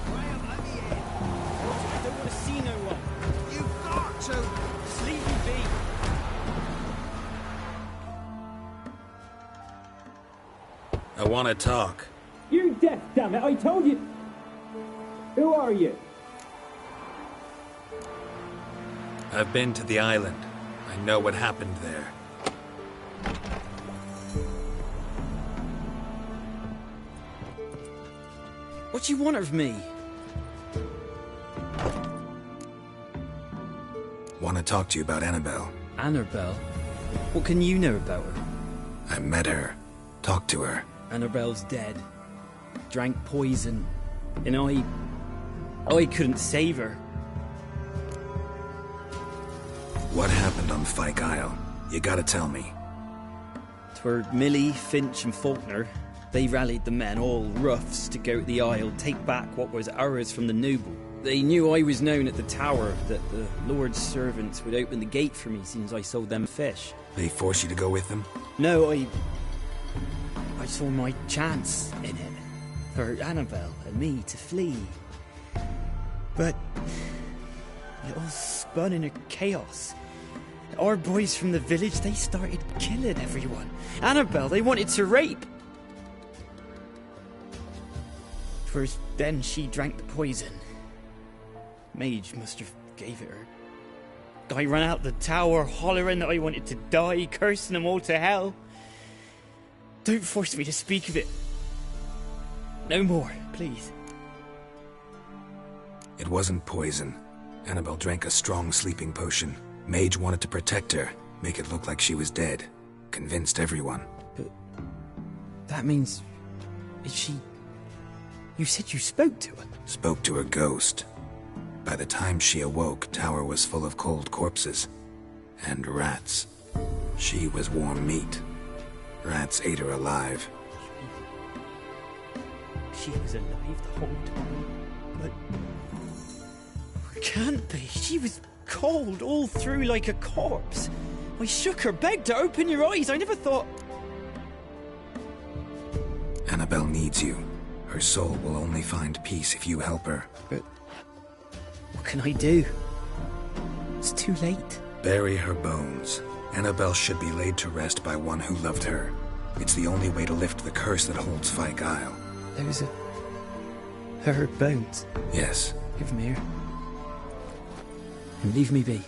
Graham, let me in. I don't want to see no one. You've got to. Just leave me be. I want to talk. You're deaf, damn it! I told you. Who are you? I've been to the island. I know what happened there. What do you want of me? Want to talk to you about Annabelle. Annabelle? What can you know about her? I met her. Talked to her. Annabelle's dead. Drank poison. And I couldn't save her. What happened on Fyke Isle? You gotta tell me. 'Twere Millie, Finch and Faulkner. They rallied the men, all roughs, to go to the Isle, take back what was ours from the noble. They knew I was known at the tower, that the Lord's servants would open the gate for me since I sold them fish. They forced you to go with them? No, I saw my chance in it. For Annabelle and me to flee. But it all spun in a chaos. Our boys from the village, they started killing everyone. Annabelle, they wanted to rape. First, then she drank the poison. Mage must have gave it her. I ran out the tower, hollering that I wanted to die, cursing them all to hell. Don't force me to speak of it. No more, please. It wasn't poison. Annabelle drank a strong sleeping potion. Mage wanted to protect her, make it look like she was dead. Convinced everyone. But that means... is she... You said you spoke to her? Spoke to her ghost. By the time she awoke, Tower was full of cold corpses. And rats. She was warm meat. Rats ate her alive. She was alive the whole time. But... it can't be. She was cold all through like a corpse. I shook her, begged her, open your eyes. I never thought... Annabelle needs you. Her soul will only find peace if you help her. But... what can I do? It's too late. Bury her bones. Annabelle should be laid to rest by one who loved her. It's the only way to lift the curse that holds Fyke Isle. There's her bones? Yes. Give them here. And leave me be.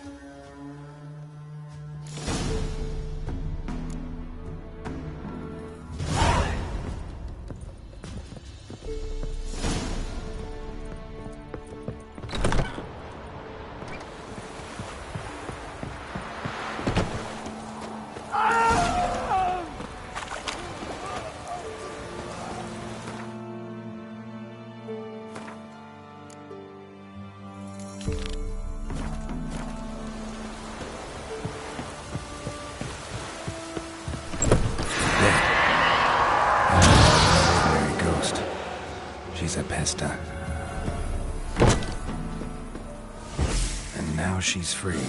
And now she's free.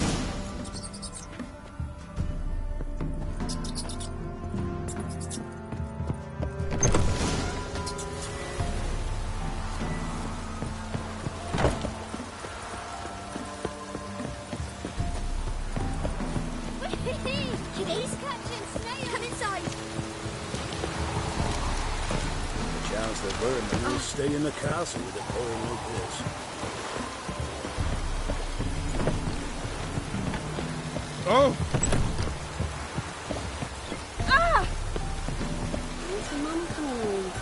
He's catching snails. Come inside. The chance that Vernon will stay in the castle with a boy like this. Oh! Ah! Where's your mum coming?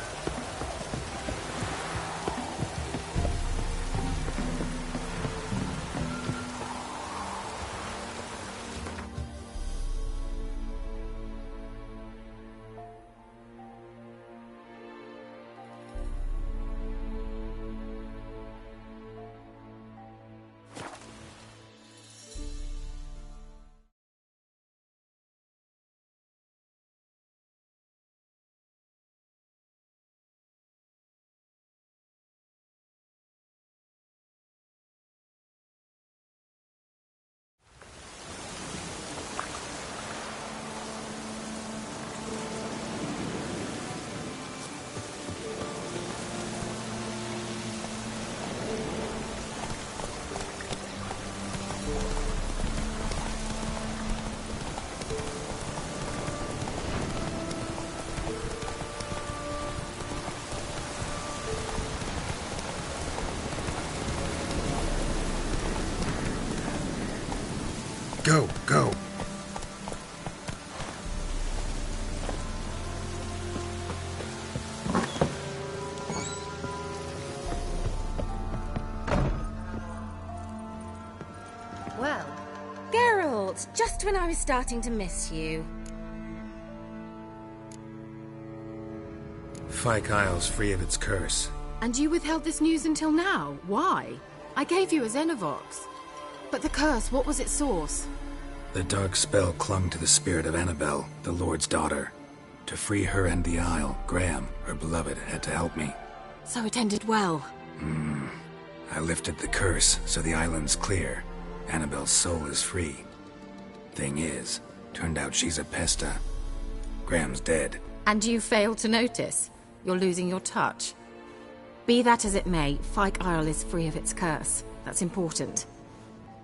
Go, go. Well, Geralt, just when I was starting to miss you. Fyke Isle's free of its curse. And you withheld this news until now? Why? I gave you a Xenovox. But the curse, what was its source? The dark spell clung to the spirit of Annabelle, the Lord's daughter. To free her and the Isle, Graham, her beloved, had to help me. So it ended well. I lifted the curse, so the island's clear. Annabelle's soul is free. Thing is, turned out she's a Pesta. Graham's dead. And you failed to notice? You're losing your touch. Be that as it may, Fyke Isle is free of its curse. That's important.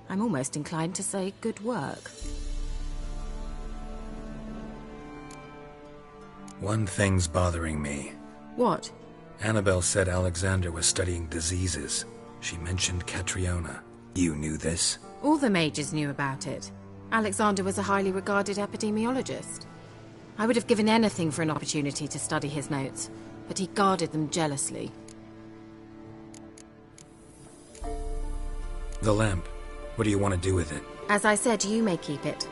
I'm almost inclined to say good work. One thing's bothering me. What? Annabelle said Alexander was studying diseases. She mentioned Catriona. You knew this? All the mages knew about it. Alexander was a highly regarded epidemiologist. I would have given anything for an opportunity to study his notes, but he guarded them jealously. The lamp. What do you want to do with it? As I said, you may keep it.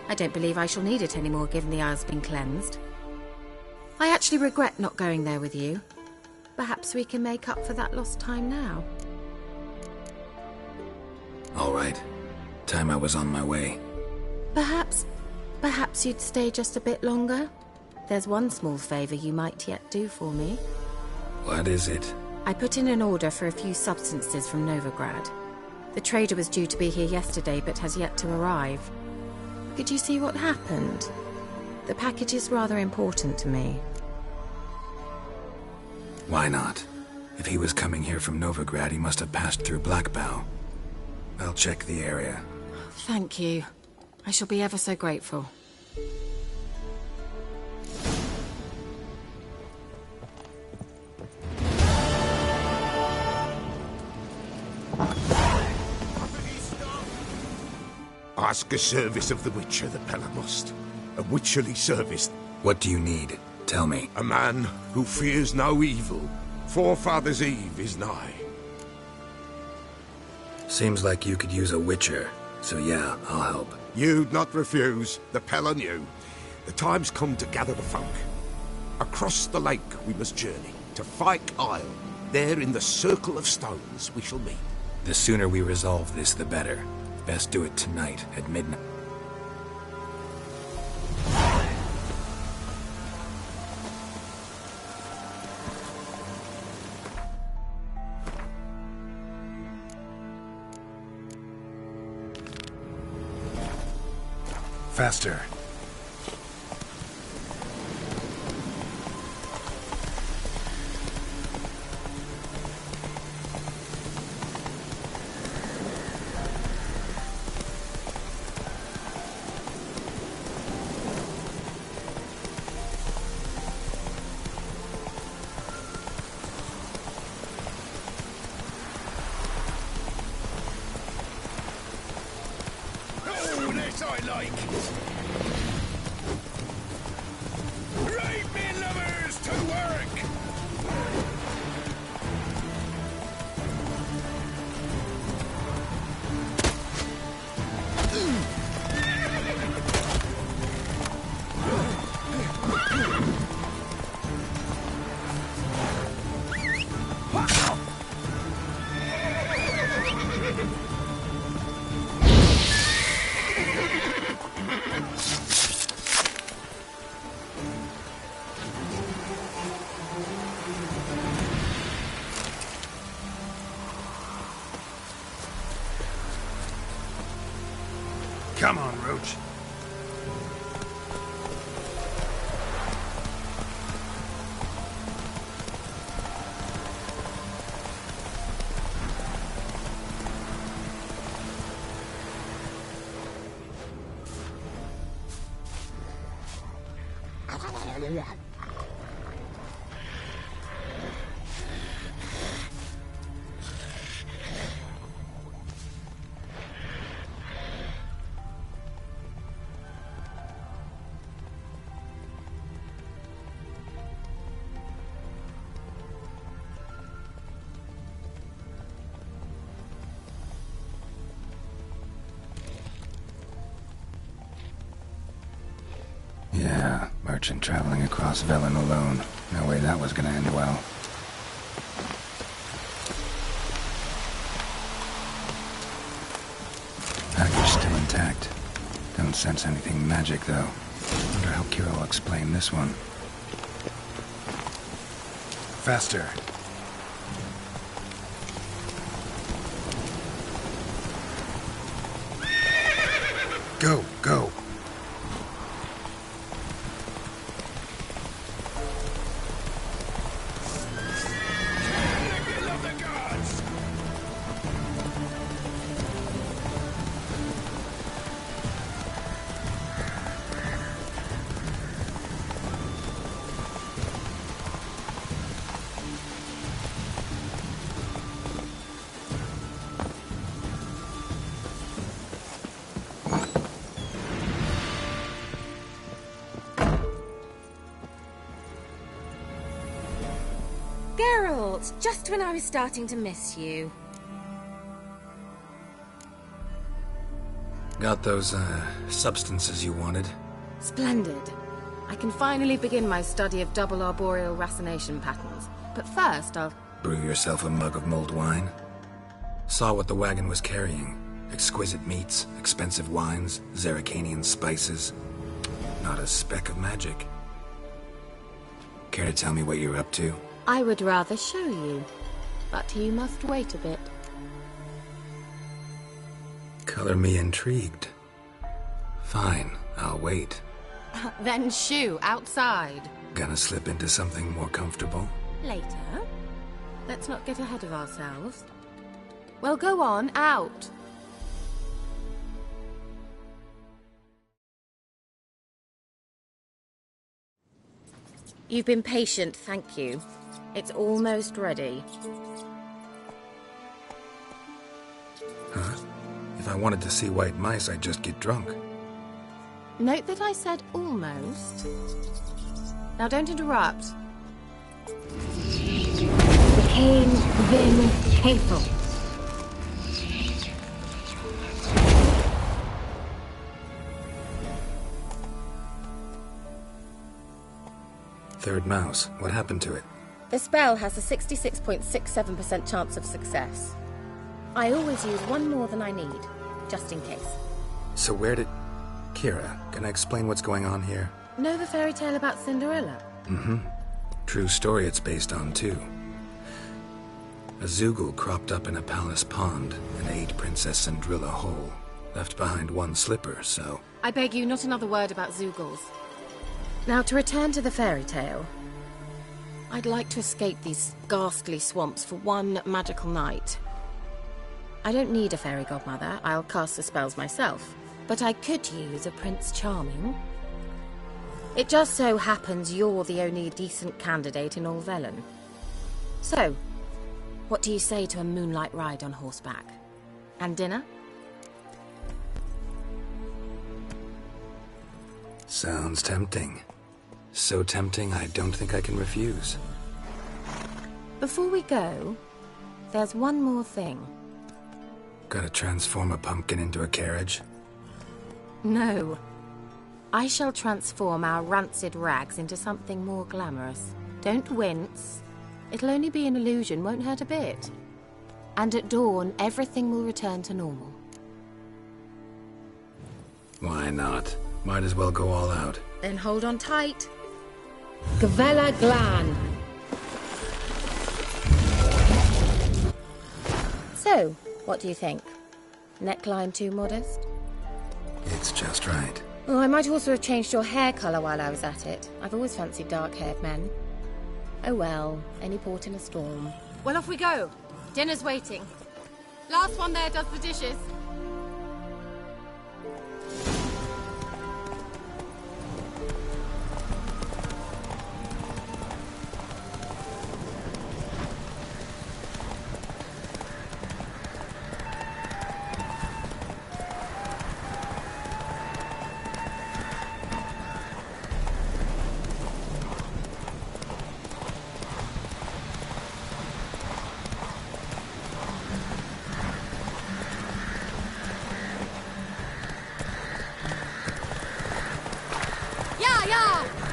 I don't believe I shall need it anymore, given the Isle's been cleansed. I actually regret not going there with you. Perhaps we can make up for that lost time now. All right. Time I was on my way. Perhaps you'd stay just a bit longer? There's one small favor you might yet do for me. What is it? I put in an order for a few substances from Novigrad. The trader was due to be here yesterday, but has yet to arrive. Could you see what happened? The package is rather important to me. Why not? If he was coming here from Novigrad, he must have passed through Blackbough. I'll check the area. Thank you. I shall be ever so grateful. Ask a service of the Witcher, the Pella must. A witcherly service. What do you need? Tell me. A man who fears no evil. Forefather's Eve is nigh. Seems like you could use a witcher. So yeah, I'll help. You'd not refuse. The Pella knew. The time's come to gather the folk. Across the lake we must journey. To Fyke Isle. There in the circle of stones we shall meet. The sooner we resolve this, the better. Best do it tonight, at midnight. Faster. Come on, Roach. Yeah, merchant traveling across Velen alone. No way that was gonna end well. sense anything magic, though. Wonder how Kira will explain this one. Faster. Go, go. Geralt, just when I was starting to miss you. Got those, substances you wanted? Splendid. I can finally begin my study of double arboreal racination patterns. But first, I'll... Brew yourself a mug of mulled wine? Saw what the wagon was carrying. Exquisite meats, expensive wines, Zerrikanian spices. Not a speck of magic. Care to tell me what you're up to? I would rather show you, but you must wait a bit. Color me intrigued. Fine, I'll wait. Then shoo, outside. Gonna slip into something more comfortable? Later. Let's not get ahead of ourselves. Well, go on, out. You've been patient, thank you. It's almost ready. Huh? If I wanted to see white mice, I'd just get drunk. Note that I said almost. Now don't interrupt. Became Vin Hateful. Third mouse. What happened to it? The spell has a 66.67% chance of success. I always use one more than I need, just in case. So where did... Kira, can I explain what's going on here? Know the fairy tale about Cinderella? Mm-hmm. True story it's based on, too. A Zoogle cropped up in a palace pond and ate Princess Cinderella whole. Left behind one slipper, so... I beg you, not another word about Zoogles. Now, to return to the fairy tale. I'd like to escape these ghastly swamps for one magical night. I don't need a fairy godmother, I'll cast the spells myself. But I could use a Prince Charming. It just so happens you're the only decent candidate in all Velen. So, what do you say to a moonlight ride on horseback? And dinner? Sounds tempting. So tempting, I don't think I can refuse. Before we go, there's one more thing. Gotta transform a pumpkin into a carriage? No. I shall transform our rancid rags into something more glamorous. Don't wince. It'll only be an illusion, won't hurt a bit. And at dawn, everything will return to normal. Why not? Might as well go all out. Then hold on tight. Gavella Glan. So, what do you think? Neckline too modest? It's just right. Oh, I might also have changed your hair colour while I was at it. I've always fancied dark-haired men. Oh well, any port in a storm. Well, off we go. Dinner's waiting. Last one there does the dishes.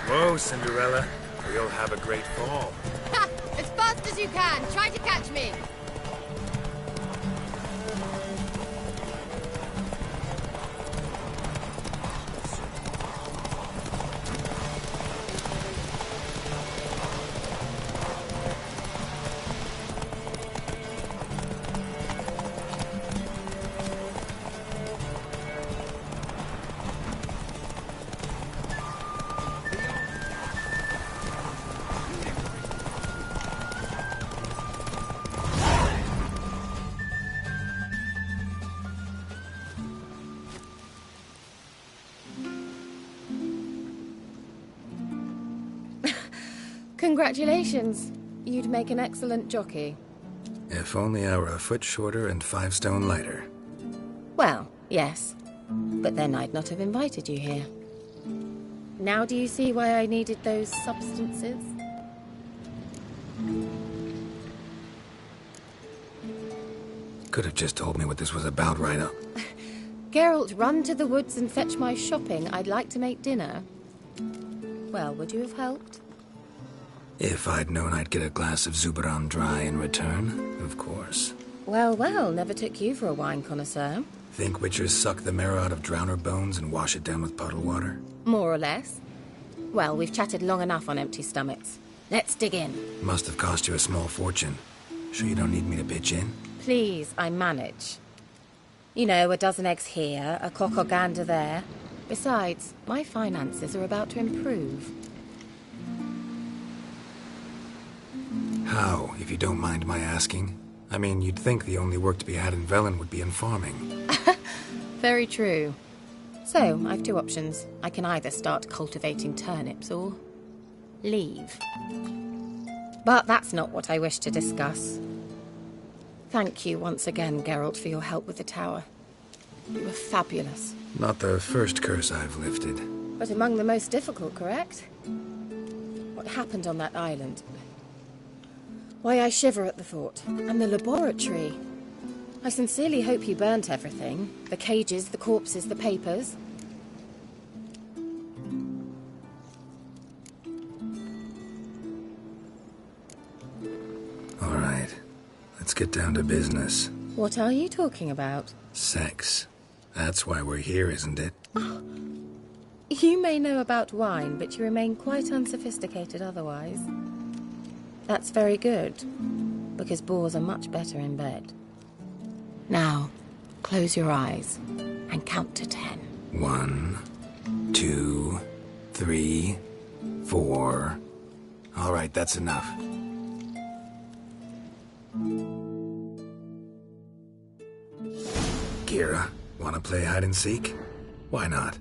Whoa, Cinderella. We'll have a great fall. Ha! As fast as you can. Try to catch me. Congratulations. You'd make an excellent jockey. If only I were a foot shorter and 5 stone lighter. Well, yes. But then I'd not have invited you here. Now do you see why I needed those substances? Could have just told me what this was about right up. Geralt, run to the woods and fetch my shopping. I'd like to make dinner. Well, would you have helped? If I'd known I'd get a glass of Zubaram dry in return, of course. Well, well, never took you for a wine connoisseur. Think witchers suck the marrow out of drowner bones and wash it down with puddled water? More or less. Well, we've chatted long enough on empty stomachs. Let's dig in. Must have cost you a small fortune. Sure you don't need me to pitch in? Please, I manage. You know, a dozen eggs here, a cock or gander there. Besides, my finances are about to improve. How, if you don't mind my asking? I mean, you'd think the only work to be had in Velen would be in farming. Very true. So, I've 2 options. I can either start cultivating turnips or leave. But that's not what I wish to discuss. Thank you once again, Geralt, for your help with the tower. You were fabulous. Not the first curse I've lifted. But among the most difficult, correct? What happened on that island? Why, I shiver at the thought. And the laboratory. I sincerely hope you burnt everything. The cages, the corpses, the papers. All right. Let's get down to business. What are you talking about? Sex. That's why we're here, isn't it? You may know about wine, but you remain quite unsophisticated otherwise. That's very good, because boars are much better in bed. Now, close your eyes and count to 10. 1, 2, 3, 4. All right, that's enough. Kira, wanna play hide and seek? Why not?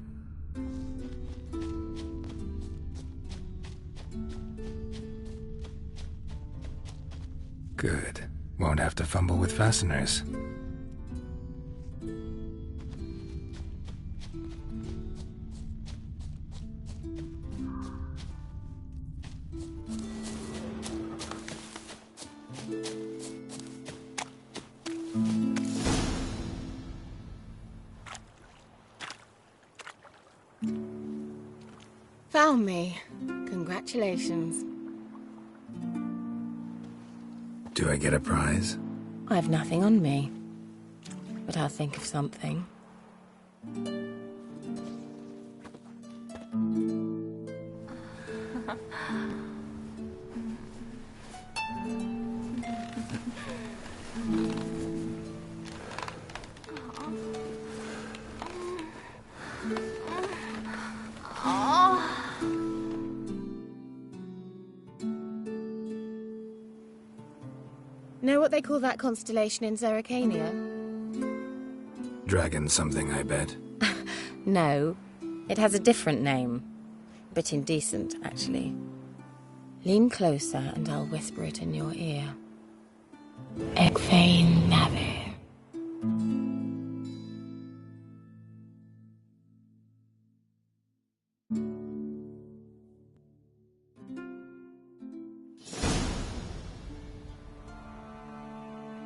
Good. Won't have to fumble with fasteners. Found me. Congratulations. Do I get a prize? I have nothing on me, but I'll think of something. Know what they call that constellation in Zerrikania? Dragon something, I bet. No, it has a different name. A bit indecent, actually. Lean closer and I'll whisper it in your ear. Ecvain Navir.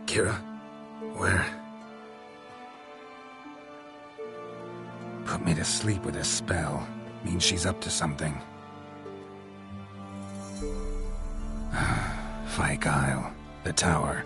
Kira? Where? Put me to sleep with a spell. Means she's up to something. Fyke Isle. The tower.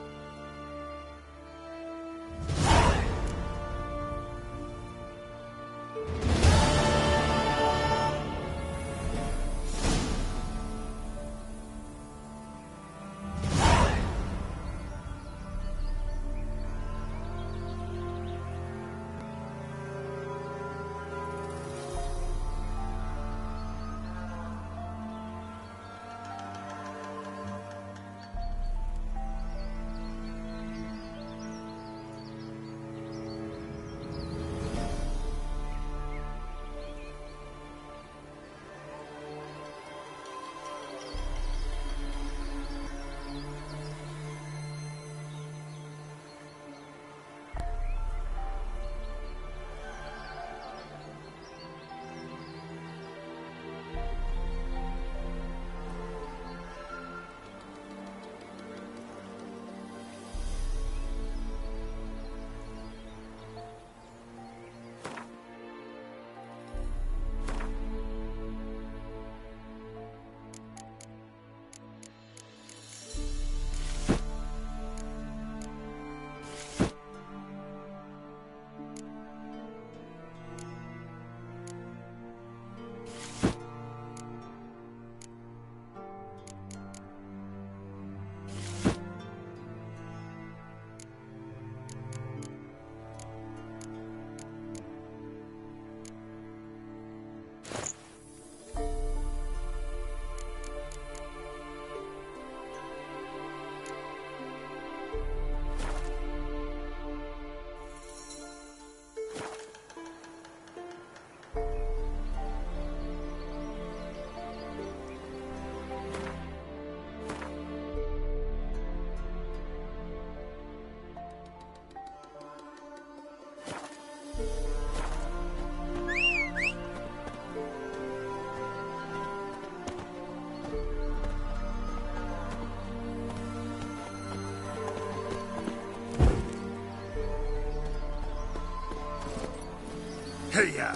to ya!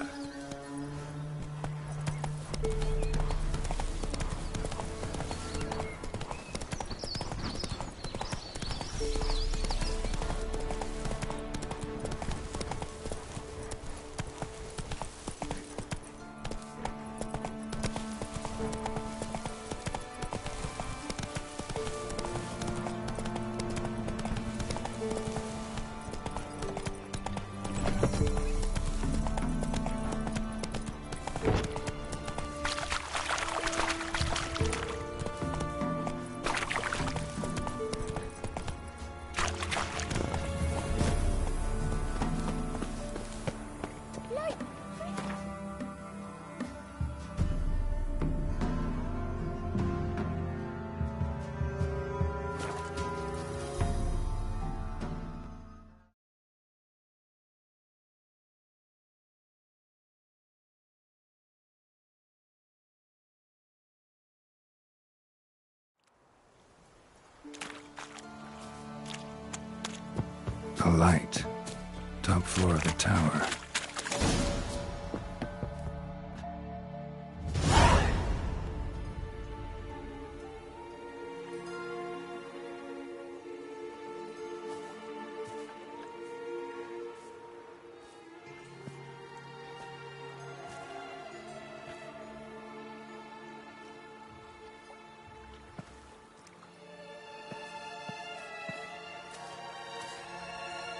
A light. Top floor of the tower.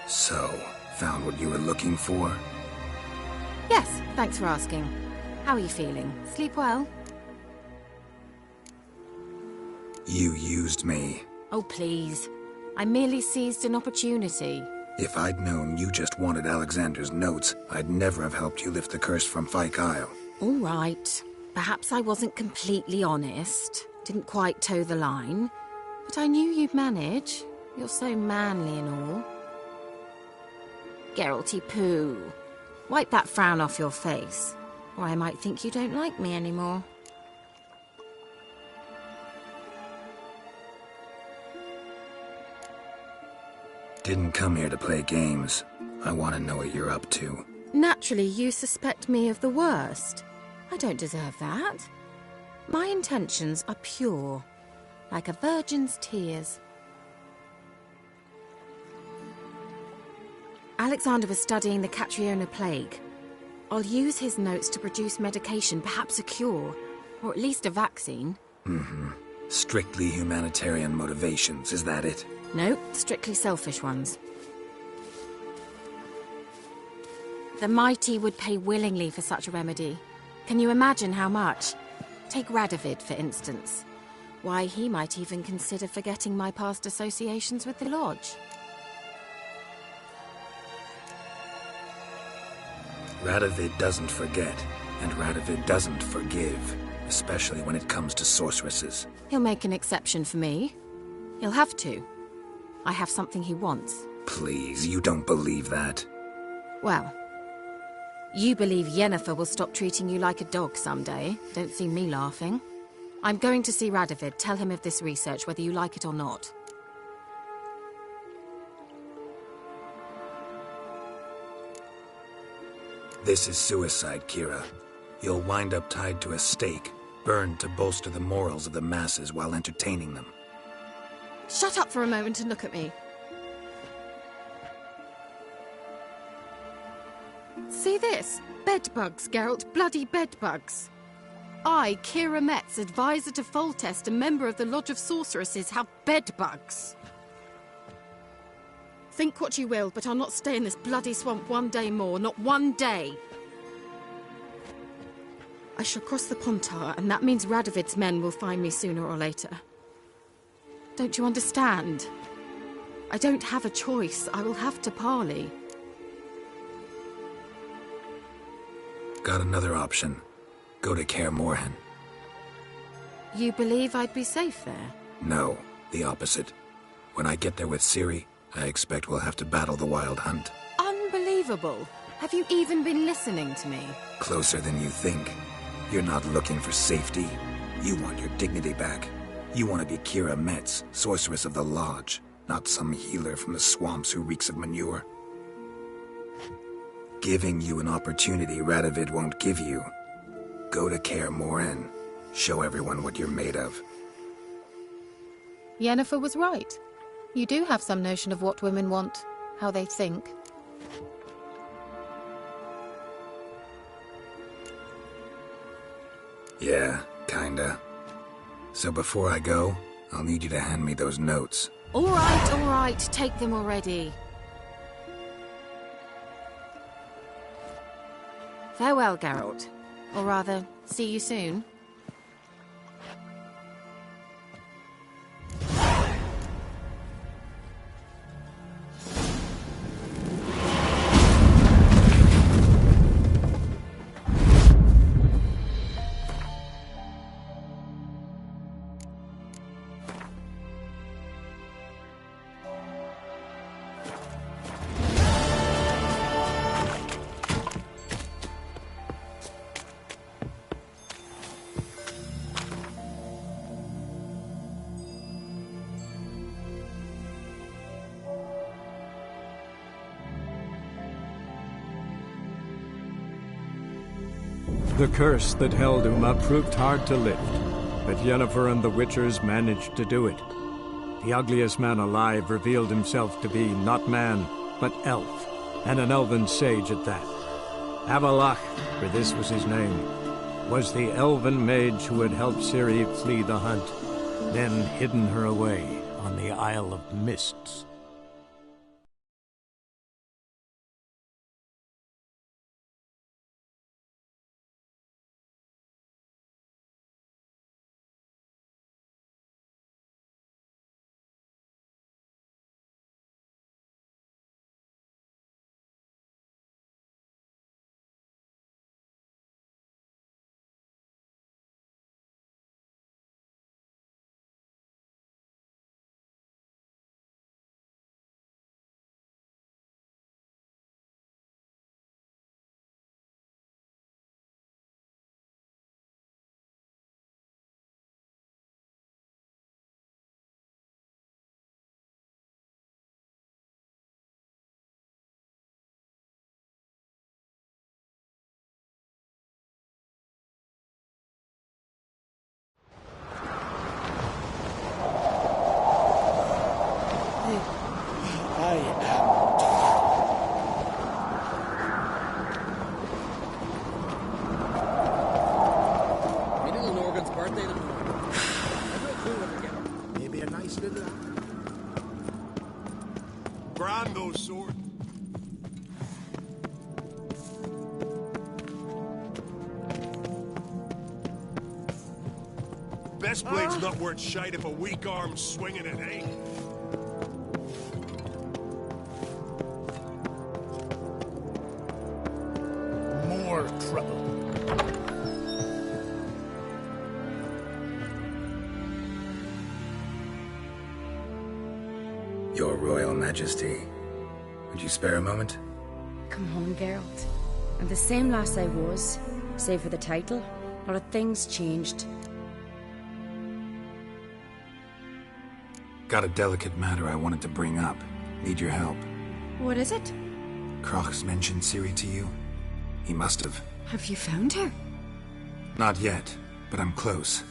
So, found what you were looking for? Yes, thanks for asking. How are you feeling? Sleep well? You used me. Oh, please. I merely seized an opportunity. If I'd known you just wanted Alexander's notes, I'd never have helped you lift the curse from Fyke Isle. All right. Perhaps I wasn't completely honest. Didn't quite toe the line. But I knew you'd manage. You're so manly and all. Geralty poo. Wipe that frown off your face, or I might think you don't like me anymore. Didn't come here to play games. I want to know what you're up to. Naturally, you suspect me of the worst. I don't deserve that. My intentions are pure, like a virgin's tears. Alexander was studying the Catriona plague. I'll use his notes to produce medication, perhaps a cure, or at least a vaccine. Mm-hmm. Strictly humanitarian motivations, is that it? No, strictly selfish ones. The mighty would pay willingly for such a remedy. Can you imagine how much? Take Radovid, for instance. Why, he might even consider forgetting my past associations with the Lodge. Radovid doesn't forget, and Radovid doesn't forgive, especially when it comes to sorceresses. He'll make an exception for me. He'll have to. I have something he wants. Please, you don't believe that. Well, you believe Yennefer will stop treating you like a dog someday. Don't see me laughing. I'm going to see Radovid, tell him of this research, whether you like it or not. This is suicide, Kira. You'll wind up tied to a stake, burned to bolster the morals of the masses while entertaining them. Shut up for a moment and look at me. See this? Bedbugs, Geralt. Bloody bedbugs. I, Kira Metz, advisor to Foltest and member of the Lodge of Sorceresses, have bedbugs. Think what you will, but I'll not stay in this bloody swamp one day more. Not one day. I shall cross the Pontar, and that means Radovid's men will find me sooner or later. Don't you understand? I don't have a choice. I will have to parley. Got another option. Go to Kaer Morhen. You believe I'd be safe there? No, the opposite. When I get there with Ciri, I expect we'll have to battle the Wild Hunt. Unbelievable. Have you even been listening to me? Closer than you think. You're not looking for safety. You want your dignity back. You want to be Kira Metz, sorceress of the Lodge, not some healer from the swamps who reeks of manure. giving you an opportunity Radovid won't give you. Go to Kaer Morhen. Show everyone what you're made of. Yennefer was right. You do have some notion of what women want, how they think. Yeah, kinda. So before I go, I'll need you to hand me those notes. All right, take them already. Farewell, Geralt. Or rather, see you soon. The curse that held Uma proved hard to lift, but Yennefer and the Witchers managed to do it. The ugliest man alive revealed himself to be not man, but elf, and an elven sage at that. Avallac'h, for this was his name, was the elven mage who had helped Ciri flee the hunt, then hidden her away on the Isle of Mists. Brando's sword. Best blade's not worth shite if a weak arm's swinging it, eh? More trouble. Your Royal Majesty, would you spare a moment? Come home, Geralt. I'm the same lass I was, save for the title. A lot of things changed. Got a delicate matter I wanted to bring up. Need your help. What is it? Crach's mentioned Ciri to you? He must have. Have you found her? Not yet, but I'm close.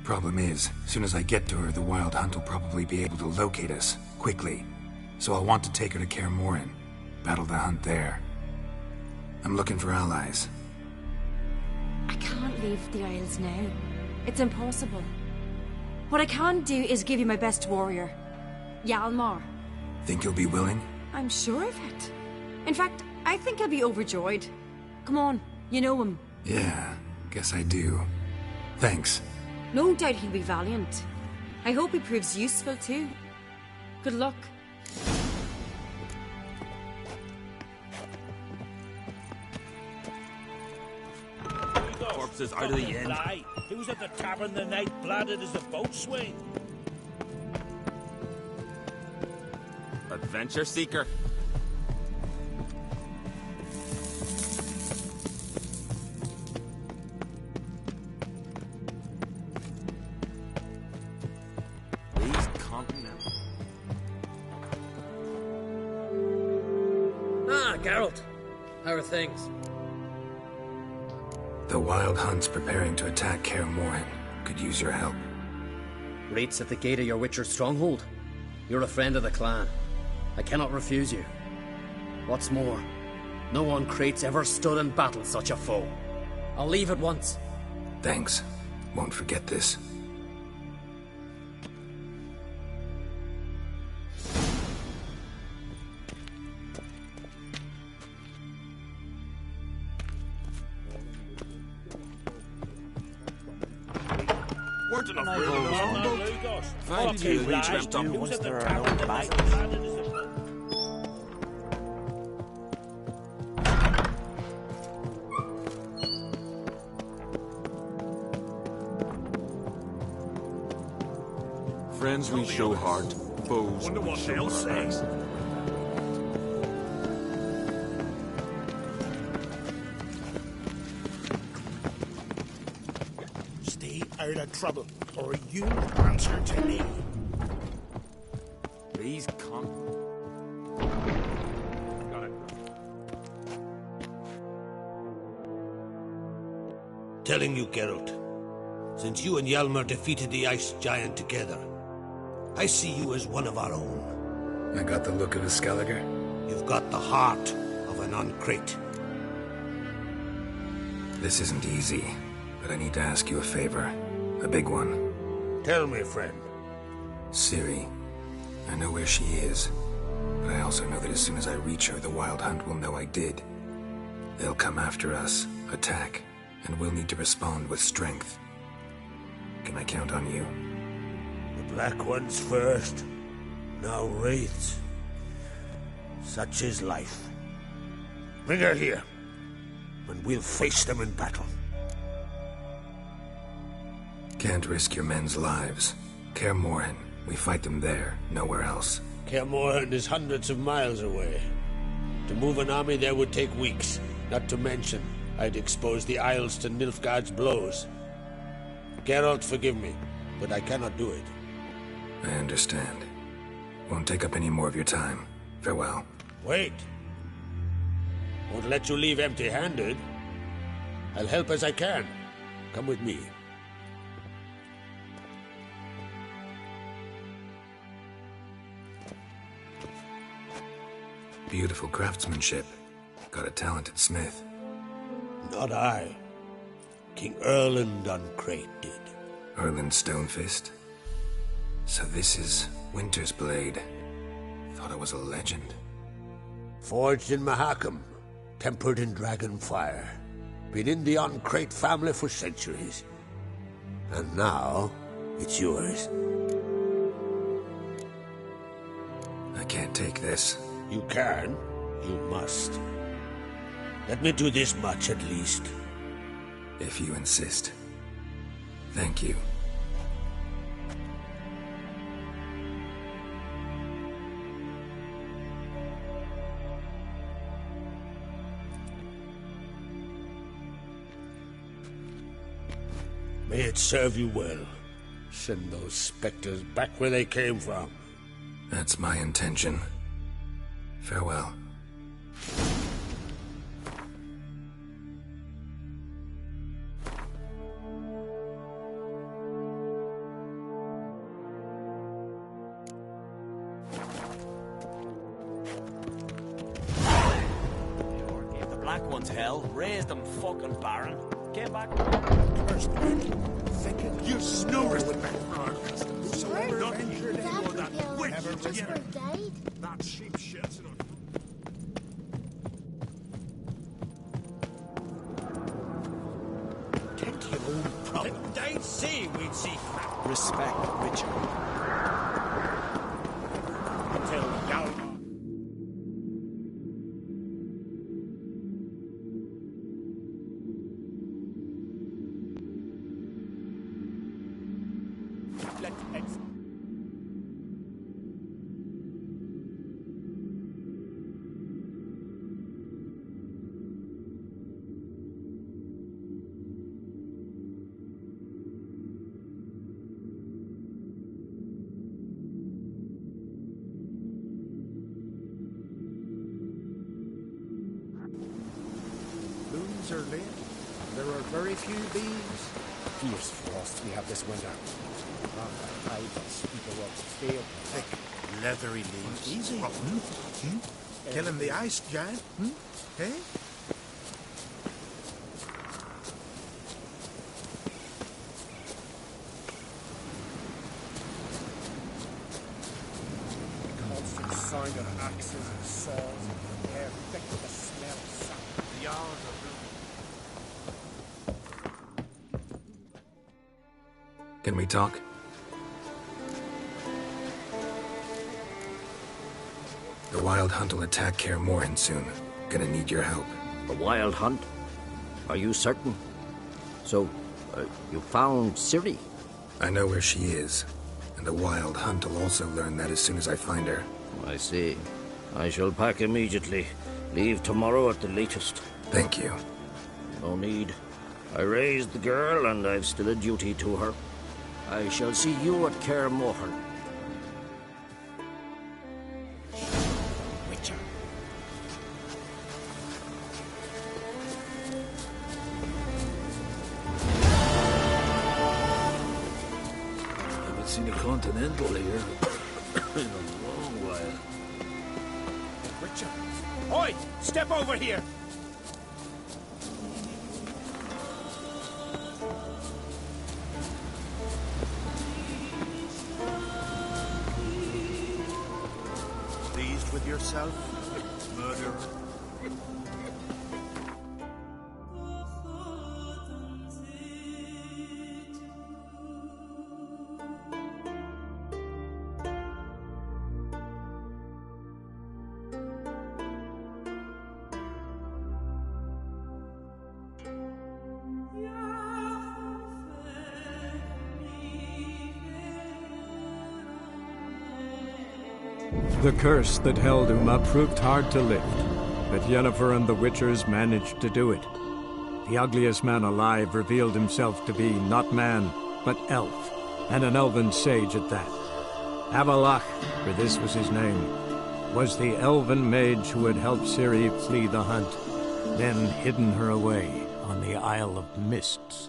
Problem is, soon as I get to her, the Wild Hunt will probably be able to locate us, quickly. So I'll want to take her to Kaer Morhen, battle the hunt there. I'm looking for allies. I can't leave the Isles now. It's impossible. What I can do is give you my best warrior, Hjalmar. Think you'll be willing? I'm sure of it. In fact, I think he'll be overjoyed. Come on, you know him. Yeah, guess I do. Thanks. No doubt he'll be valiant. I hope he proves useful too. Good luck. Corpses out of the inn. He was at the tavern the night bladdered as the boat swing. Adventure seeker. These continents. Ah, Geralt. How are things? The Wild Hunt's preparing to attack Kaer Morhen. Could use your help. Rates at the gate of your Witcher stronghold? You're a friend of the clan. I cannot refuse you. What's more, no one Crate's ever stood in battle such a foe. I'll leave at once. Thanks. Won't forget this. Friends we show heart, foes Wonder we what show they'll our say. eyes. Stay out of trouble, or you answer to me. Please come. Got it. Telling you, Geralt, since you and Hjalmar defeated the Ice Giant together, I see you as one of our own. I got the look of a Skelliger. You've got the heart of an Uncrate. This isn't easy, but I need to ask you a favor. A big one. Tell me, friend. Ciri. I know where she is, but I also know that as soon as I reach her, the Wild Hunt will know I did. They'll come after us, attack, and we'll need to respond with strength. Can I count on you? The Black Ones first, now Wraiths. Such is life. Bring her here, and we'll face them in battle. Can't risk your men's lives. Kaer Morhen, we fight them there, nowhere else. Kaer Morhen is hundreds of miles away. To move an army there would take weeks, not to mention I'd expose the Isles to Nilfgaard's blows. Geralt, forgive me, but I cannot do it. I understand. Won't take up any more of your time. Farewell. Wait. Won't let you leave empty-handed. I'll help as I can. Come with me. Beautiful craftsmanship. Got a talented smith. Not I. King Erland Uncrate did. Erland Stonefist? So this is Winter's Blade. Thought I was a legend. Forged in Mahakam, tempered in dragon fire. Been in the Uncrate family for centuries. And now, it's yours. I can't take this. You can. You must. Let me do this much at least. If you insist. Thank you. May it serve you well. Send those specters back where they came from. That's my intention. Farewell. Gave the Black Ones hell, raised them fucking barren, came back. Cursed men, thicken. You snore with back for our customs. So we're not injured anymore that witch together. That sheep shits in Tend to your own problem. They'd see we'd see. Respect, Witcher. Until Hjalmar. Very few bees. Fierce frost we have this winter. Rock hide and speaker up stale. Thick, leathery leaves. Easy. Rotten. Killing the ice giant. Hey? Constant sound of axes and saws. Hair thick with the smell of sap. The hours are Can we talk? The Wild Hunt will attack Kaer Morhen soon. Gonna need your help. The Wild Hunt? Are you certain? So, you found Ciri? I know where she is, and the Wild Hunt will also learn that as soon as I find her. I see. I shall pack immediately. Leave tomorrow at the latest. Thank you. No need. I raised the girl, and I've still a duty to her. I shall see you at Kaer Morhen. Witcher. Haven't seen a Continental here in a long while. Witcher. Oi! Step over here! pleased with yourself, murderer. The curse that held Uma proved hard to lift, but Yennefer and the Witchers managed to do it. The ugliest man alive revealed himself to be not man, but elf, and an elven sage at that. Avallac'h, for this was his name, was the elven mage who had helped Ciri flee the hunt, then hidden her away on the Isle of Mists.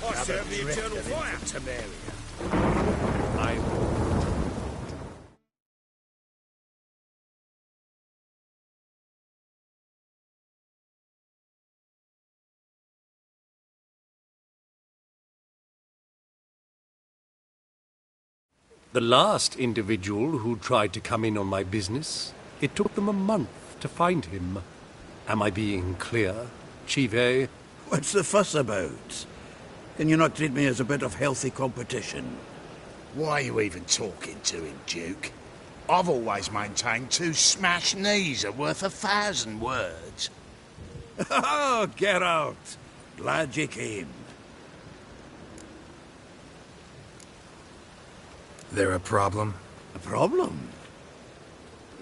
I serve the eternal fire, Temeria. The last individual who tried to come in on my business, it took them a month to find him. Am I being clear, Chive? What's the fuss about? Can you not treat me as a bit of healthy competition? Why are you even talking to him, Duke? I've always maintained 2 smashed knees are worth 1,000 words. Oh, Geralt. Glad you came. There a problem? A problem?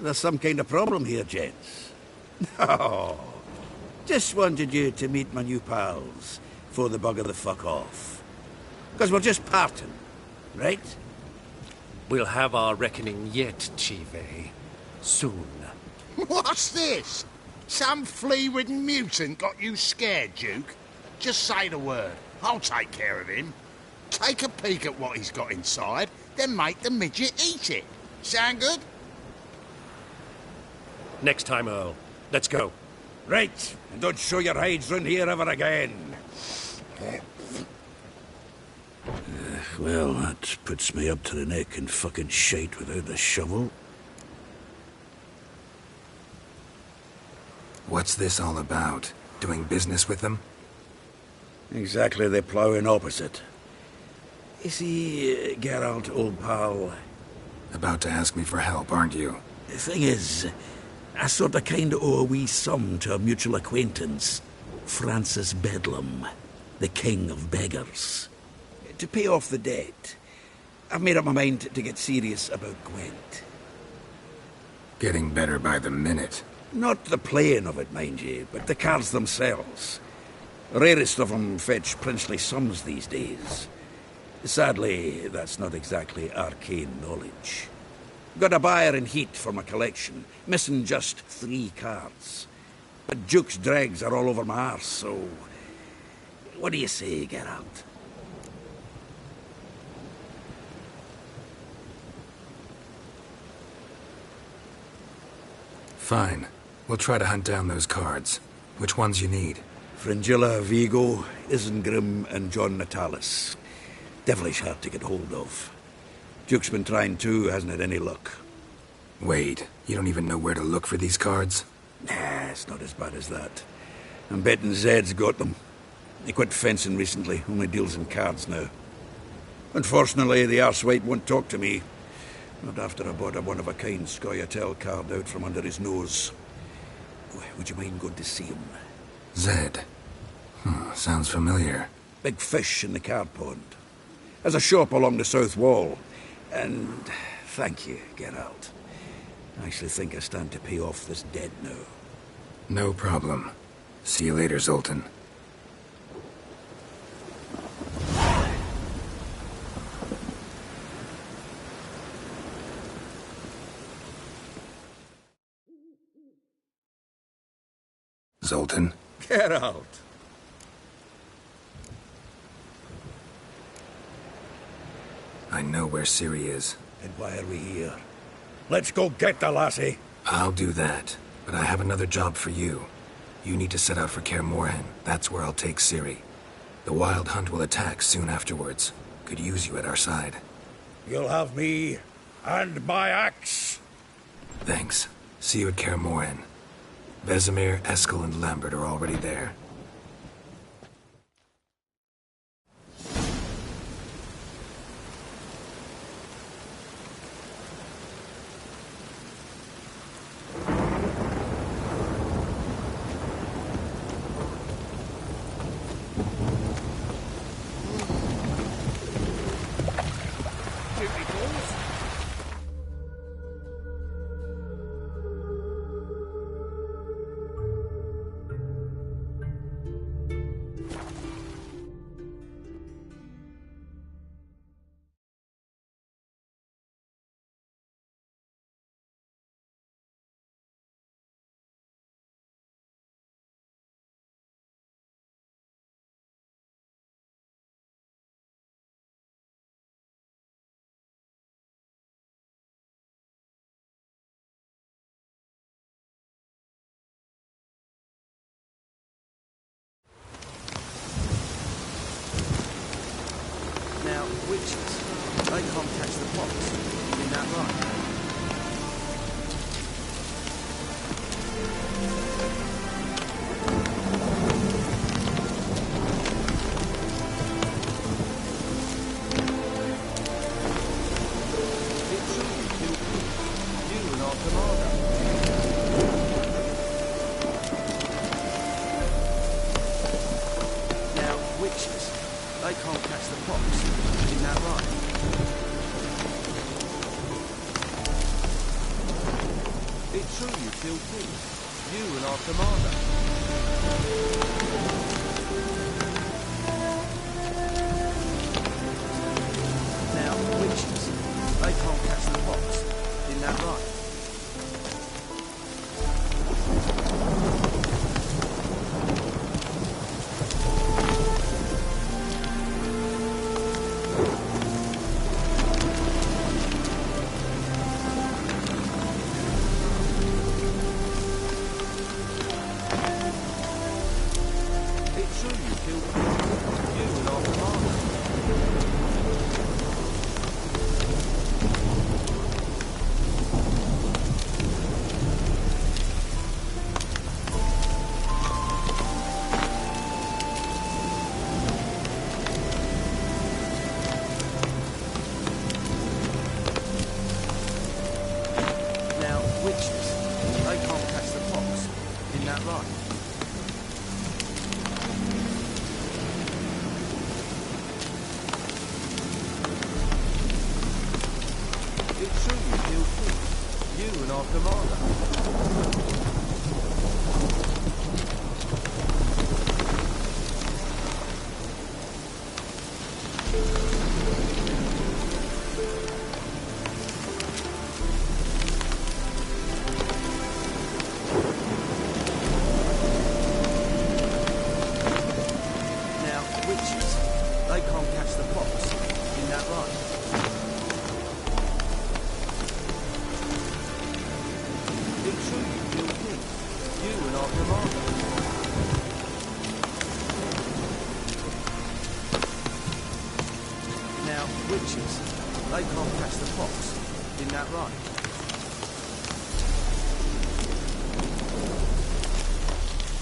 There's some kind of problem here, gents. Oh, just wanted you to meet my new pals before they bugger the fuck off. Because we're just parting, right? We'll have our reckoning yet, Chive. Soon. What's this? Some flea-ridden mutant got you scared, Duke? Just say the word. I'll take care of him. Take a peek at what he's got inside, then make the midget eat it. Sound good? Next time, Earl. Let's go. Right, and don't show your hides round here ever again. Well, that puts me up to the neck in fucking shite without the shovel. What's this all about? Doing business with them? Exactly the ploughing opposite. You see, Geralt, old pal... About to ask me for help, aren't you? The thing is, I sort of kind of owe a wee sum to a mutual acquaintance. Francis Bedlam, the king of beggars. To pay off the debt, I've made up my mind to get serious about Gwent. Getting better by the minute. Not the playing of it, mind you, but the cards themselves. The rarest of them fetch princely sums these days. Sadly, that's not exactly arcane knowledge. Got a buyer in heat for my collection, missing just 3 cards. But Duke's dregs are all over my arse, so... What do you say, Geralt? Fine. We'll try to hunt down those cards. Which ones you need? Fringilla, Vigo, Isengrim, and John Natalis. Devilish hard to get hold of. Duke's been trying too, hasn't had any luck. Wait, you don't even know where to look for these cards? Nah, it's not as bad as that. I'm betting Zed's got them. He quit fencing recently, only deals in cards now. Unfortunately, the arsewite won't talk to me. Not after I bought a one-of-a-kind Scoia'tael card out from under his nose. Would you mind going to see him? Zed. Sounds familiar. Big fish in the card pond. Has a shop along the south wall. And thank you, Geralt. I actually think I stand to pay off this debt now. No problem. See you later, Zoltan. Zoltan? Geralt! I know where Ciri is. Then why are we here? Let's go get the lassie! I'll do that, but I have another job for you. You need to set out for Kaer Morhen. That's where I'll take Ciri. The Wild Hunt will attack soon afterwards. Could use you at our side. You'll have me, and my axe! Thanks. See you at Kaer Morhen. Vesemir, Eskel, and Lambert are already there. Witches. They can't catch the pox. Isn't that right? kill kings. You and our commander. Now, witches. They can't catch the fox. Isn't that right?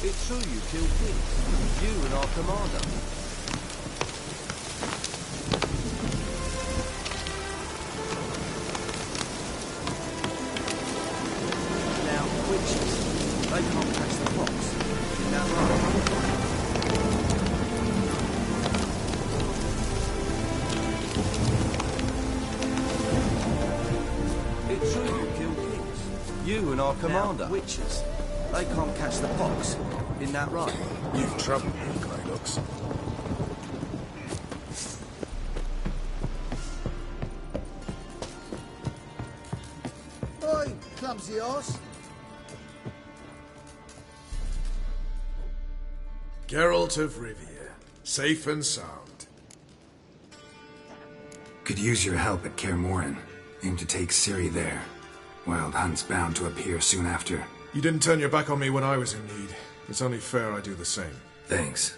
It's true you killed kings. You and our commander. Now, witches, they can't catch the fox. Isn't that right? It's true you killed kings. You and our commander. Now, witches, they can't catch the fox. Isn't that right? You've troubled me, Glydux. Oi, clumsy horse. Geralt of Rivia, safe and sound. Could use your help at Kaer Morhen. Aim to take Ciri there. Wild Hunt's bound to appear soon after. You didn't turn your back on me when I was in need. It's only fair I do the same. Thanks.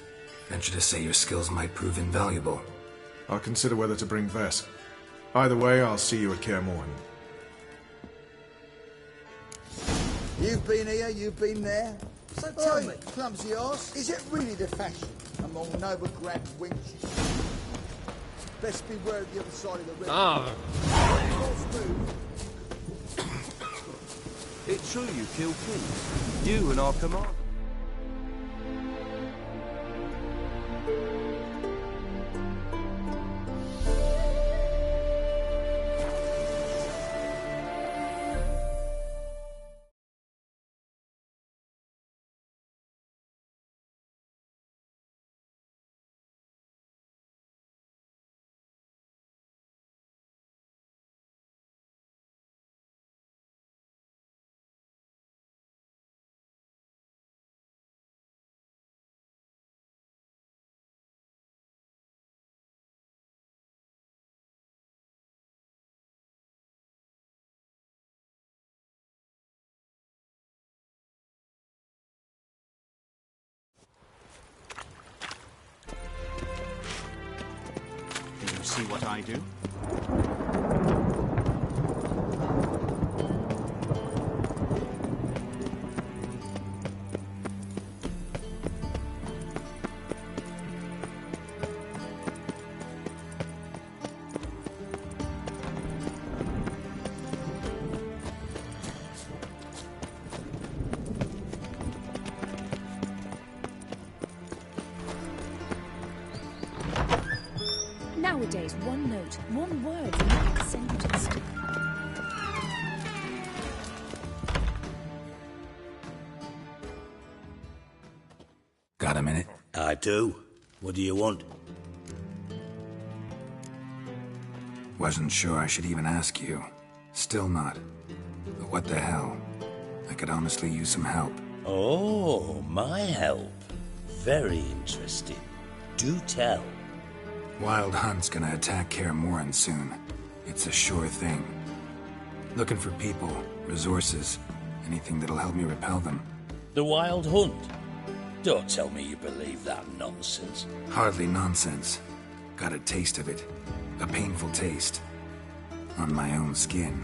Venture to say your skills might prove invaluable. I'll consider whether to bring Vess. Either way, I'll see you at Kaer Morhen. You've been here, you've been there. So tell me, clumsy horse, is it really the fashion among noble grand wenches? Best beware of the other side of the river. It's true you killed kings. You and our commander. See what I do? Nowadays, one note, one word in that sentence. Got a minute? I do. What do you want? Wasn't sure I should even ask you. Still not. But what the hell? I could honestly use some help. Oh, my help. Very interesting. Do tell. Wild Hunt's gonna attack Kaer Morhen soon. It's a sure thing. Looking for people, resources, anything that'll help me repel them. The Wild Hunt? Don't tell me you believe that nonsense. Hardly nonsense. Got a taste of it. A painful taste. On my own skin.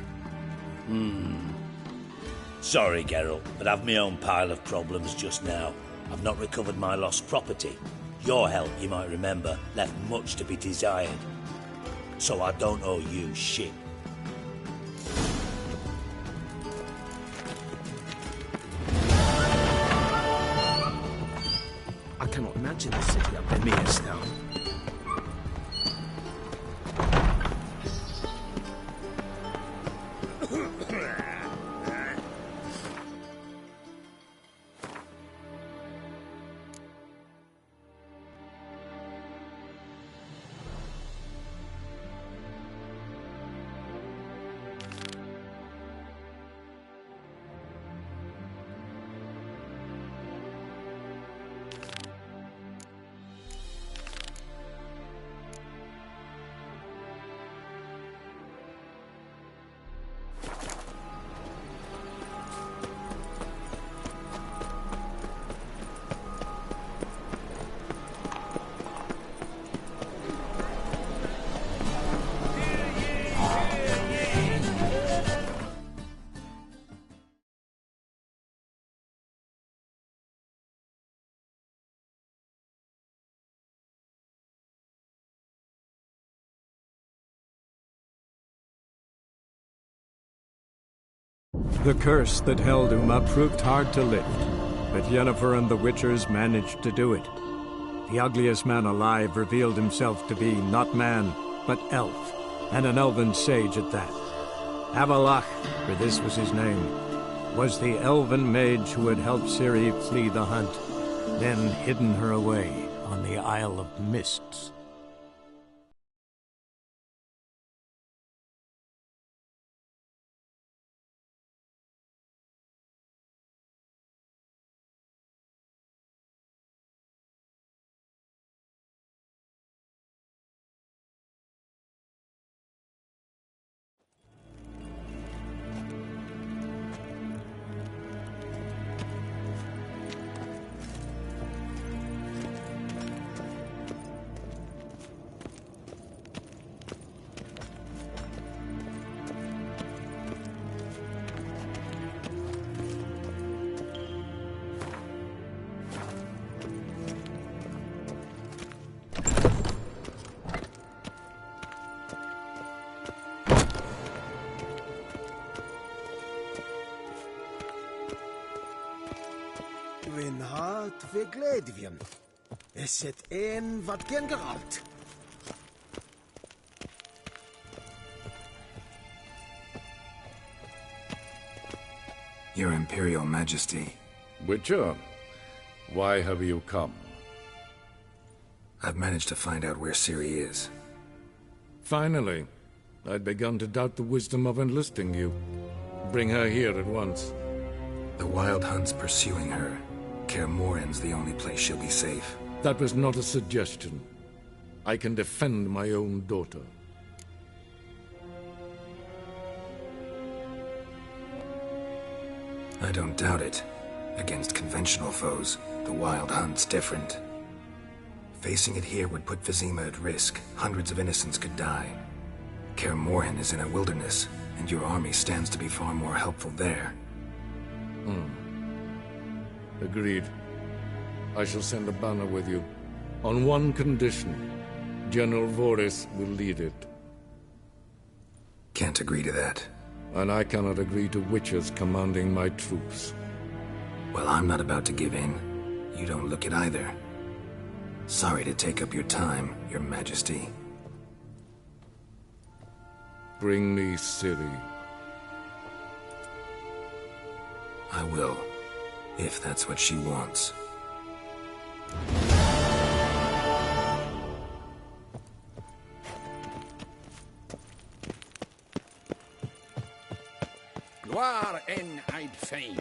Sorry, Geralt, but I've my own pile of problems just now. I've not recovered my lost property. Your help, you might remember, left much to be desired. So I don't owe you shit. I cannot imagine the city under Mia Stone. The curse that held Uma proved hard to lift, but Yennefer and the Witchers managed to do it. The ugliest man alive revealed himself to be not man, but elf, and an elven sage at that. Avallac'h, for this was his name, was the elven mage who had helped Ciri flee the hunt, then hidden her away on the Isle of Mists. Dwi'n hart fi gledfion. Is het een wat gen geralt? Your Imperial Majesty. Witcher, why have you come? I've managed to find out where Ciri is. Finally. I'd begun to doubt the wisdom of enlisting you. Bring her here at once. The Wild Hunt's pursuing her. Kaer Morhen's the only place she'll be safe. That was not a suggestion. I can defend my own daughter. I don't doubt it. Against conventional foes, the Wild Hunt's different. Facing it here would put Vizima at risk. Hundreds of innocents could die. Kaer Morhen is in a wilderness, and your army stands to be far more helpful there. Agreed. I shall send a banner with you. On one condition. General Voris will lead it. Can't agree to that. And I cannot agree to Witchers commanding my troops. Well, I'm not about to give in. You don't look it either. Sorry to take up your time, Your Majesty. Bring me Ciri. I will, if that's what she wants. Gloire en Eid Fein.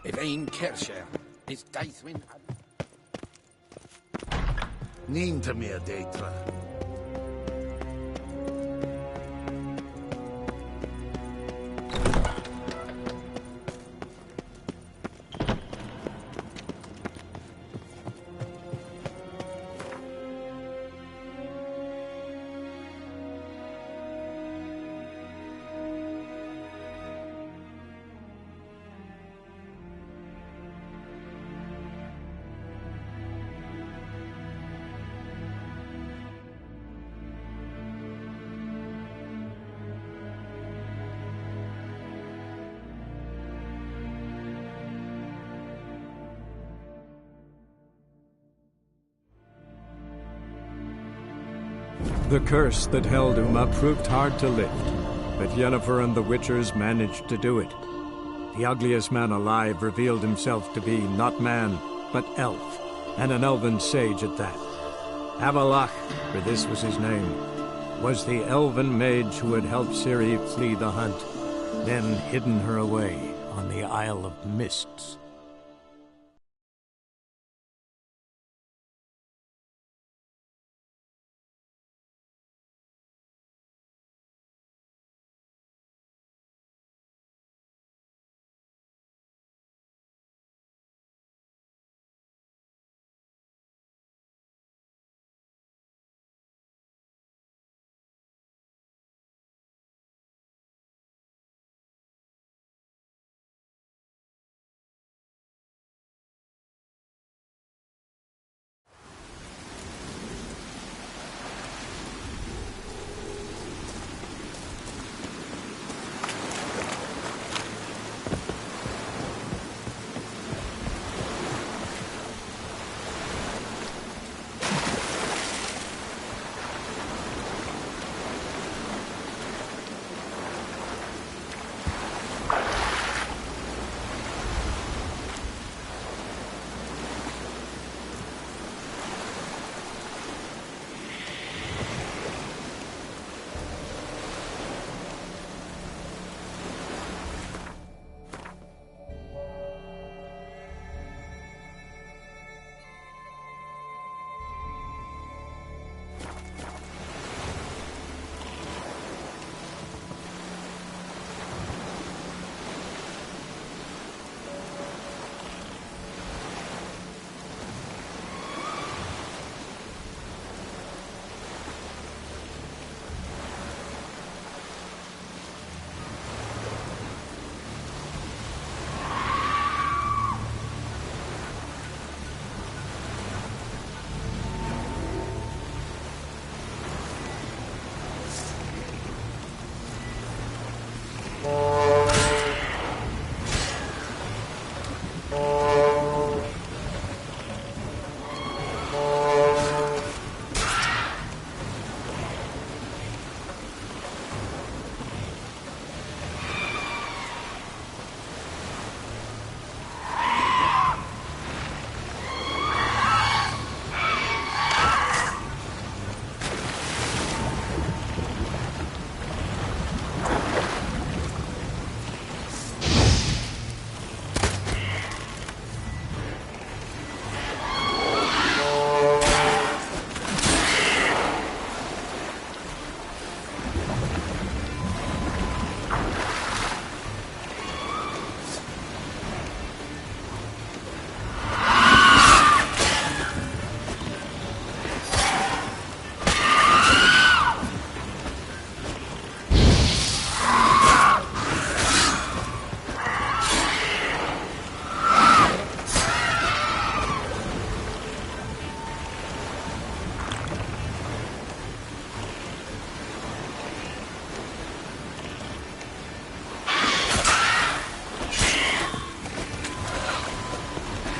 Evain Kersher is Daithwin. Ninta mir deitra. The curse that held Uma proved hard to lift, but Yennefer and the Witchers managed to do it. The ugliest man alive revealed himself to be not man, but elf, and an elven sage at that. Avallac'h, for this was his name, was the elven mage who had helped Ciri flee the hunt, then hidden her away on the Isle of Mists.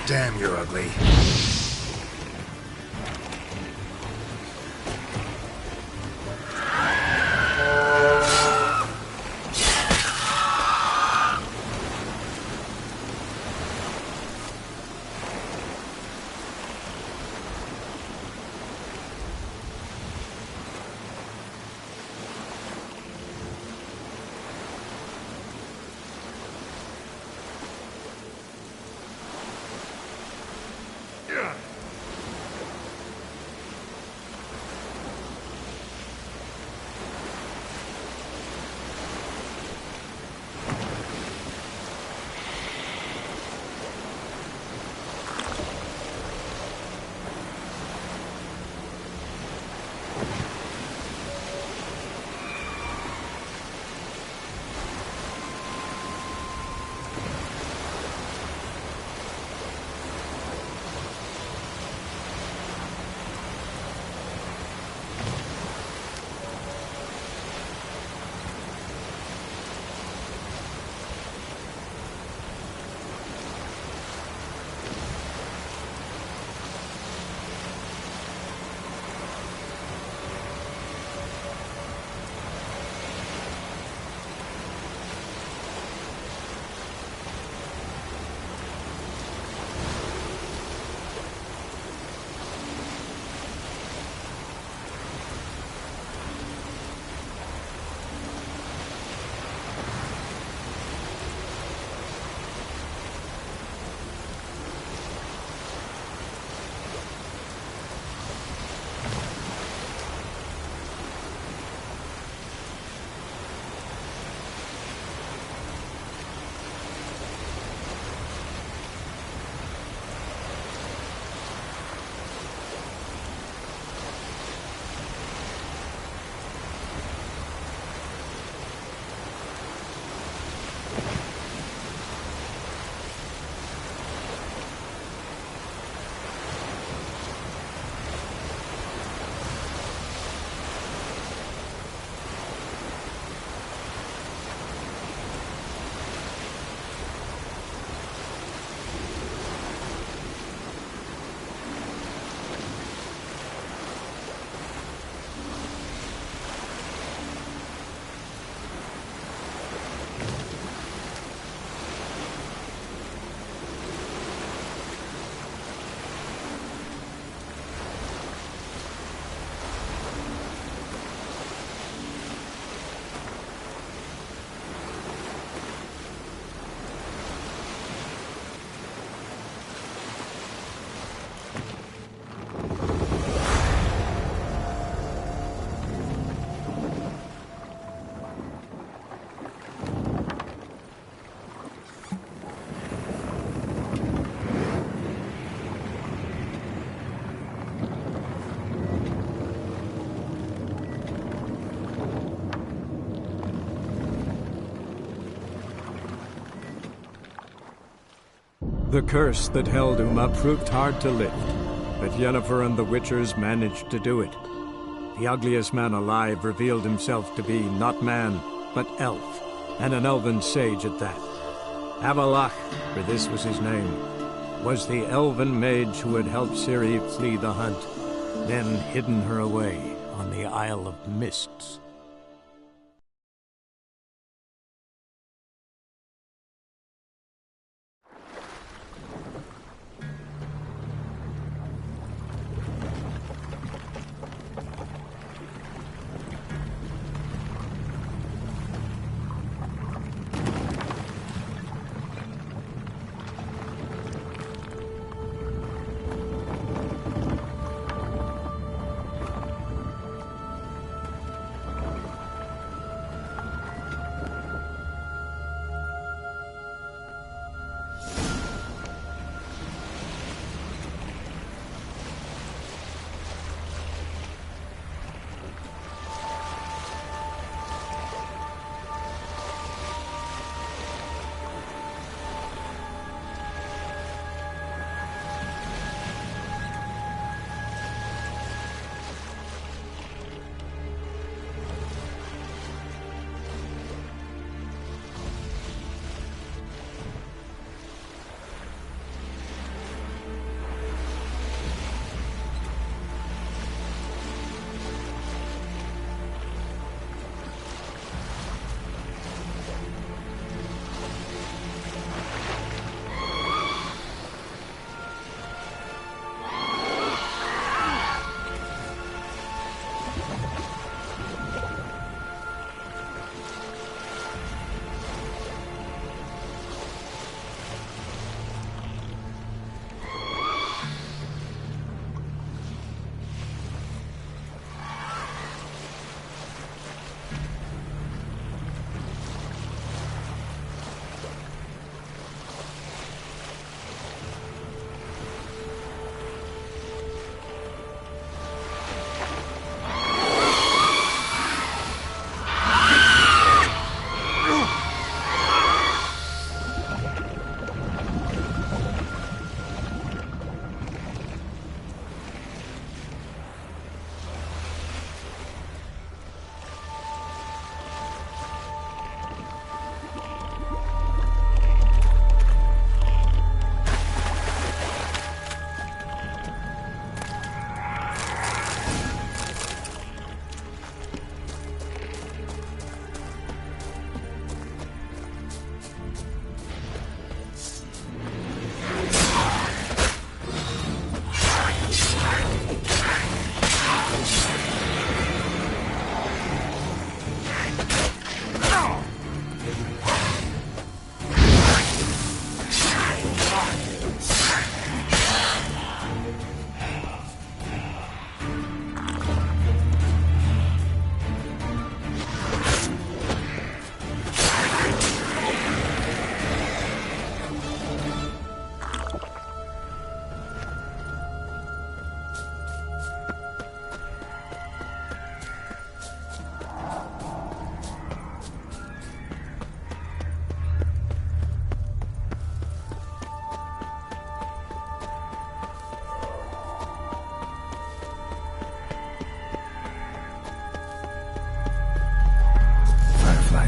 Damn, you're ugly. The curse that held Uma proved hard to lift, but Yennefer and the Witchers managed to do it. The ugliest man alive revealed himself to be not man, but elf, and an elven sage at that. Avallac'h, for this was his name, was the elven mage who had helped Ciri flee the hunt, then hidden her away on the Isle of Mists.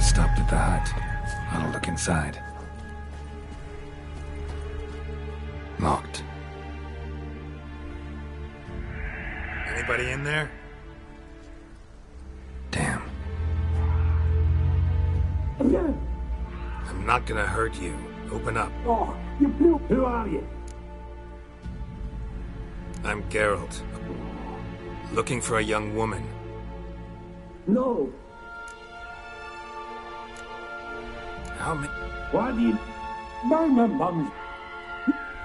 Stopped at the hut. I'll look inside. Locked. Anybody in there? Damn. I'm not gonna hurt you. Open up. Oh, you blew. Who are you? I'm Geralt. Looking for a young woman. No. How many? Why do you... My mum's...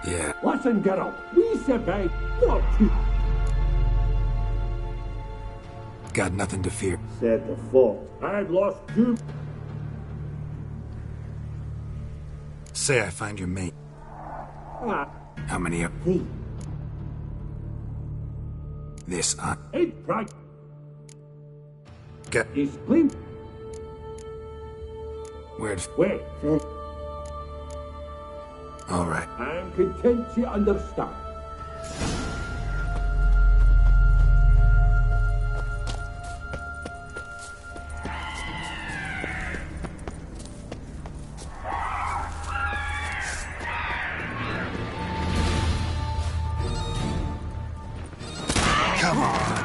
Yeah. Listen, Geralt. We survived. Not you. Got nothing to fear. Said the fault. I've lost two... Say I find your mate. How many of... Hey. This, Hey, right. Get... He's clean. Where'd... Wait. All right. I'm content you understand. Come on.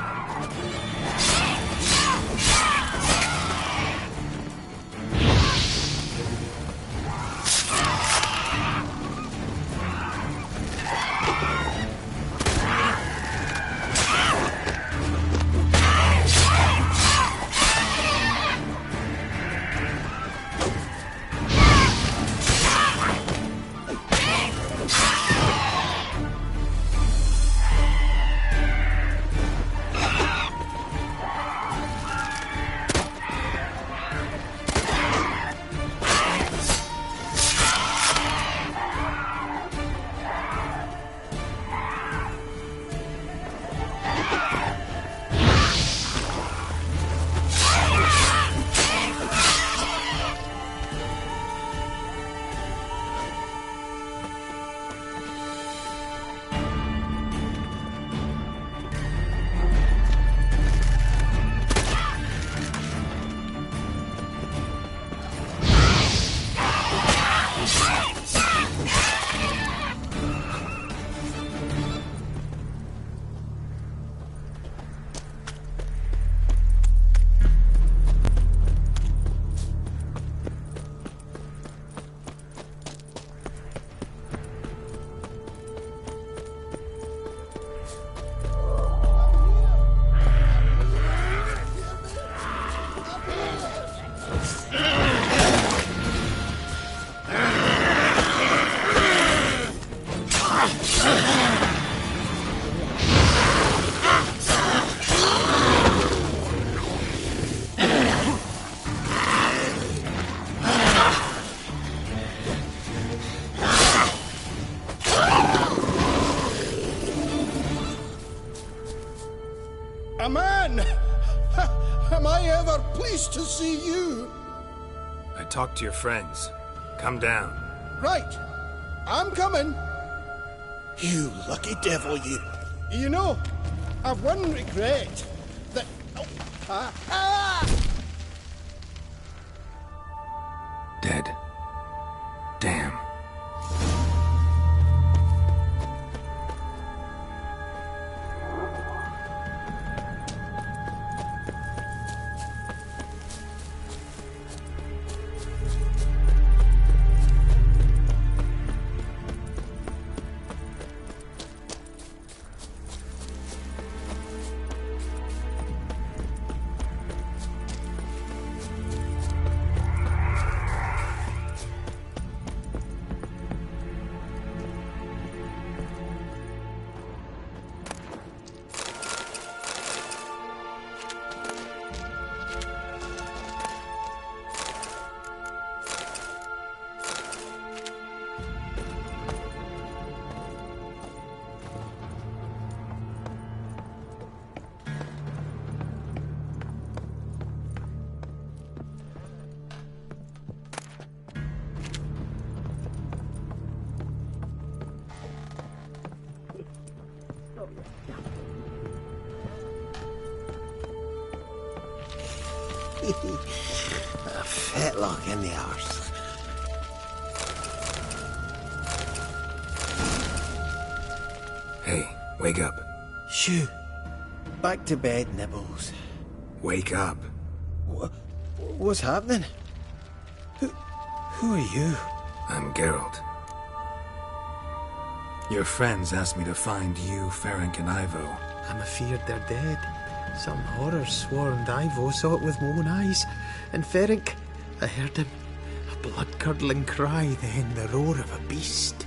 A man! Am I ever pleased to see you? I talked to your friends. Come down. Right. I'm coming. You lucky devil, you. You know, I've one regret. That... Dead. Damn. A fetlock in the arse. Hey, wake up. Shoo. Back to bed, Nibbles. Wake up. What's happening? Who are you? I'm Geralt. Your friends asked me to find you, Ferenc, and Ivo. I'm afeard they're dead. Some horror swarmed Ivo, saw it with my own eyes. And Ferenc, I heard him. A blood-curdling cry, then the roar of a beast.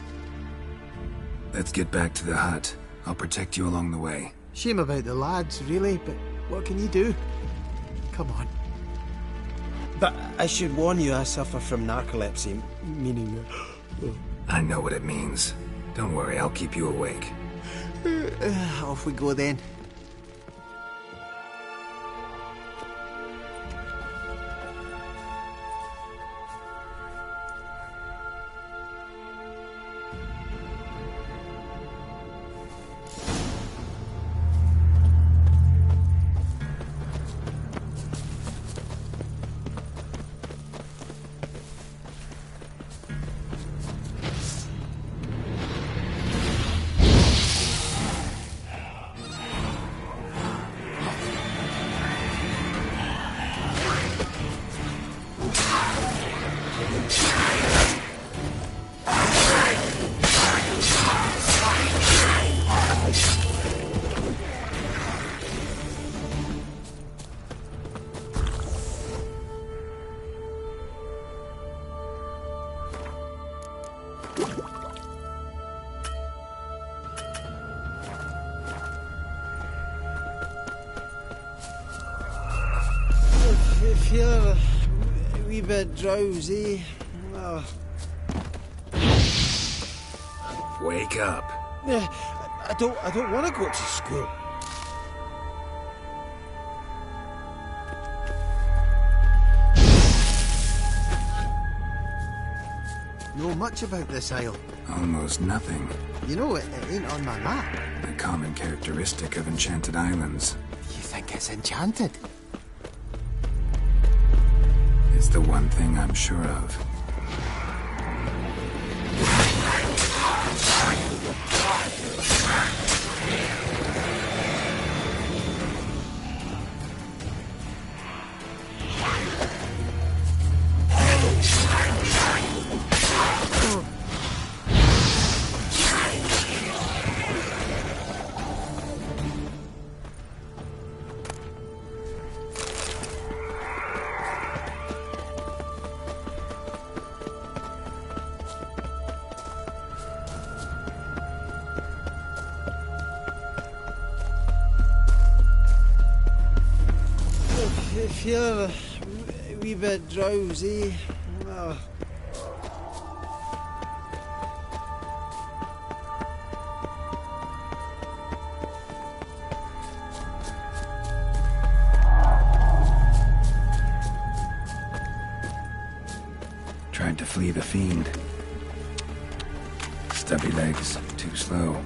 Let's get back to the hut. I'll protect you along the way. Shame about the lads, really, but what can you do? Come on. But I should warn you, I suffer from narcolepsy, meaning... I know what it means. Don't worry, I'll keep you awake. Off we go then. feel a wee bit drowsy. Oh. Wake up. I don't want to go to school. Know much about this isle? Almost nothing. You know, it ain't on my map. A common characteristic of enchanted islands. You think it's enchanted? It's the one thing I'm sure of. I feel a wee bit drowsy. Oh. Tried to flee the fiend. Stubby legs, too slow.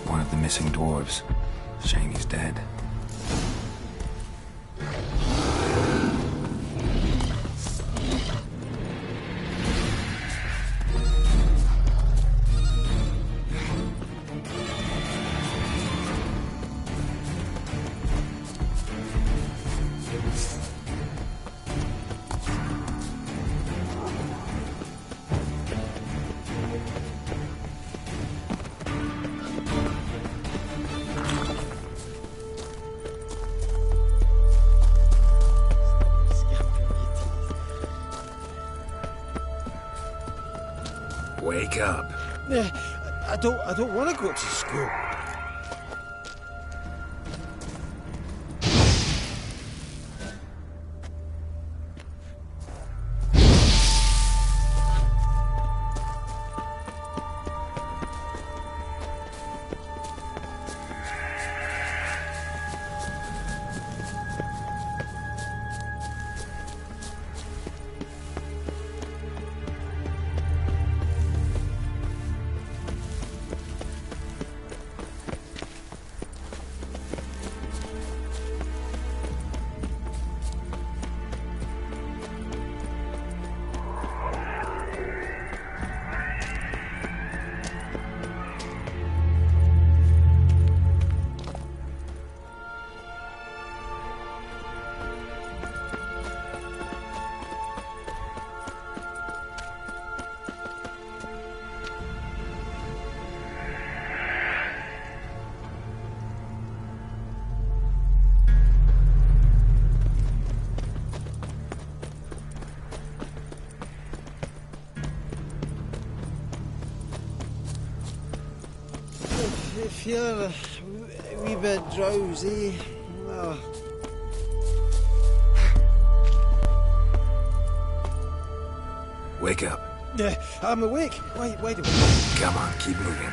One of the missing dwarves. Shame he's dead. Wake up. I don't want to go to school. I feel a wee bit drowsy. Oh. Wake up. I'm awake. Wait a minute. Come on, keep moving.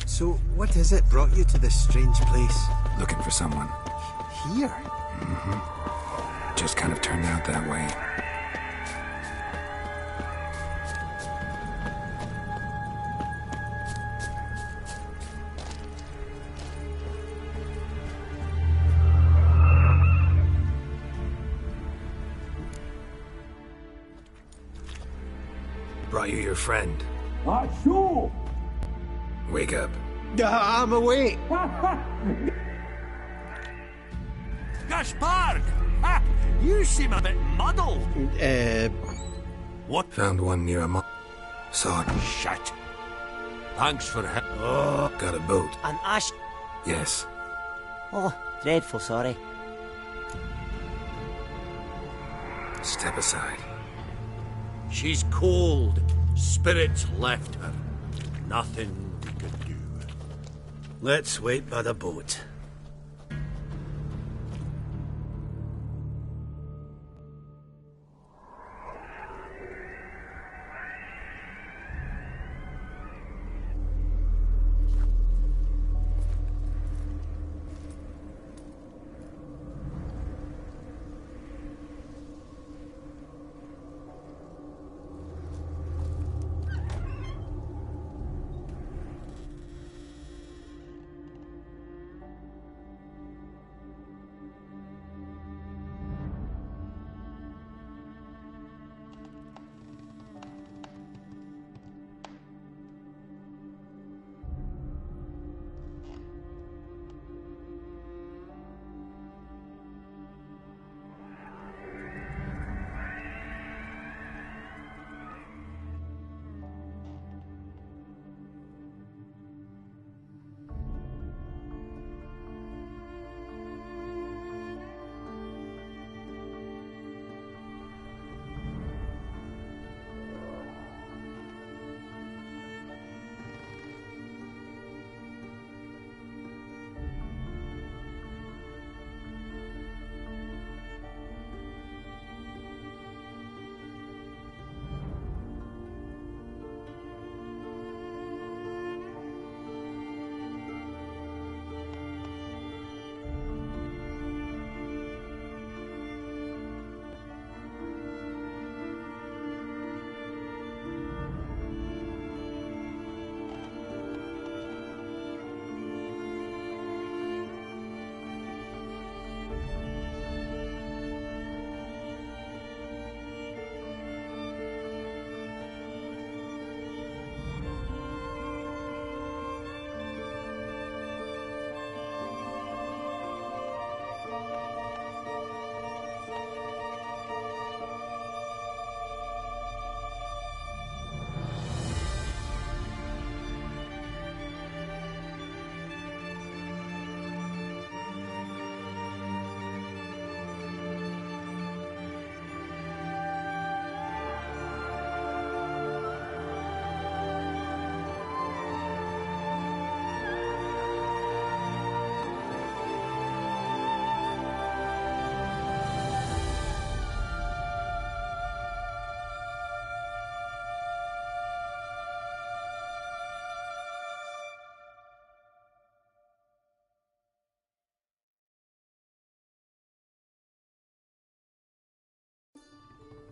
So, what is it brought you to this strange place? Looking for someone. Here? Mm-hmm. Just kind of turned out that way. Brought you your friend. Sure. Wake up. I'm awake. Gaspard! Ha! You seem a bit muddled. What? Found one near a Saw it. Shit. Thanks for help. Oh. Got a boat. An ash. Yes. Oh, dreadful sorry. Step aside. She's cold. Spirits left her. Nothing we could do. Let's wait by the boat.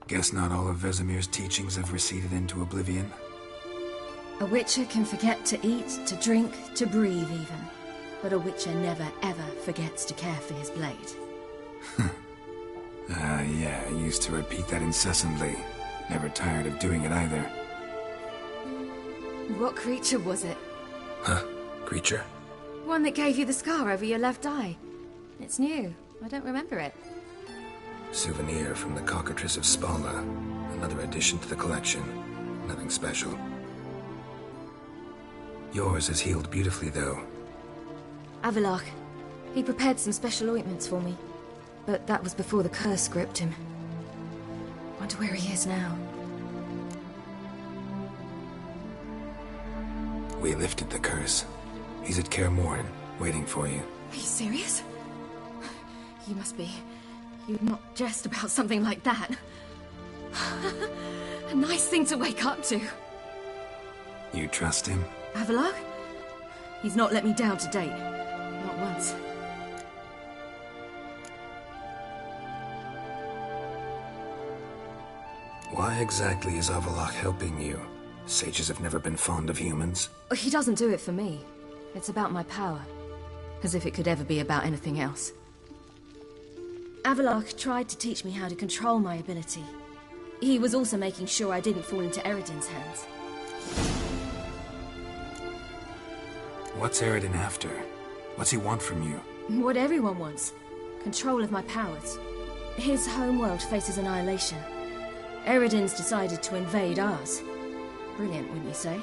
Guess not all of Vesemir's teachings have receded into oblivion. A witcher can forget to eat, to drink, to breathe even. But a witcher never ever forgets to care for his blade. Yeah, I used to repeat that incessantly. Never tired of doing it either. What creature was it? Huh? Creature? One that gave you the scar over your left eye. It's new. I don't remember it. Souvenir from the Cockatrice of Spala. Another addition to the collection. Nothing special. Yours is healed beautifully, though. Avallac'h. He prepared some special ointments for me. But that was before the curse gripped him. Wonder where he is now. We lifted the curse. He's at Kaer Morhen, waiting for you. Are you serious? You must be. You'd not jest about something like that. A nice thing to wake up to. You trust him? Avallac'h? He's not let me down to date. Not once. Why exactly is Avallac'h helping you? Sages have never been fond of humans. He doesn't do it for me. It's about my power. As if it could ever be about anything else. Avallac'h tried to teach me how to control my ability. He was also making sure I didn't fall into Eredin's hands. What's Eredin after? What's he want from you? What everyone wants. Control of my powers. His homeworld faces annihilation. Eredin's decided to invade ours. Brilliant, wouldn't you say?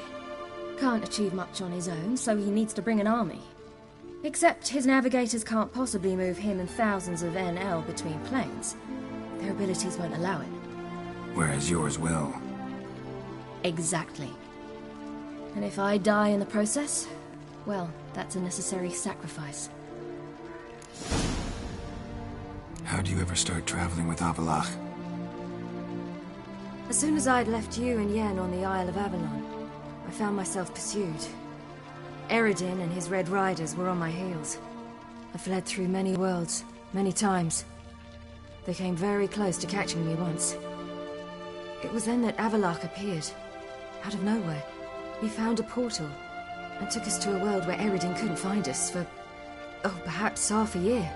Can't achieve much on his own, so he needs to bring an army. Except his navigators can't possibly move him and thousands of NL between planes. Their abilities won't allow it. Whereas yours will. Exactly. And if I die in the process, well, that's a necessary sacrifice. How'd you ever start traveling with Avallac'h? As soon as I'd left you and Yen on the Isle of Avalon, I found myself pursued. Eredin and his Red Riders were on my heels. I fled through many worlds, many times. They came very close to catching me once. It was then that Avallac'h appeared, out of nowhere. He found a portal, and took us to a world where Eredin couldn't find us for, perhaps half a year.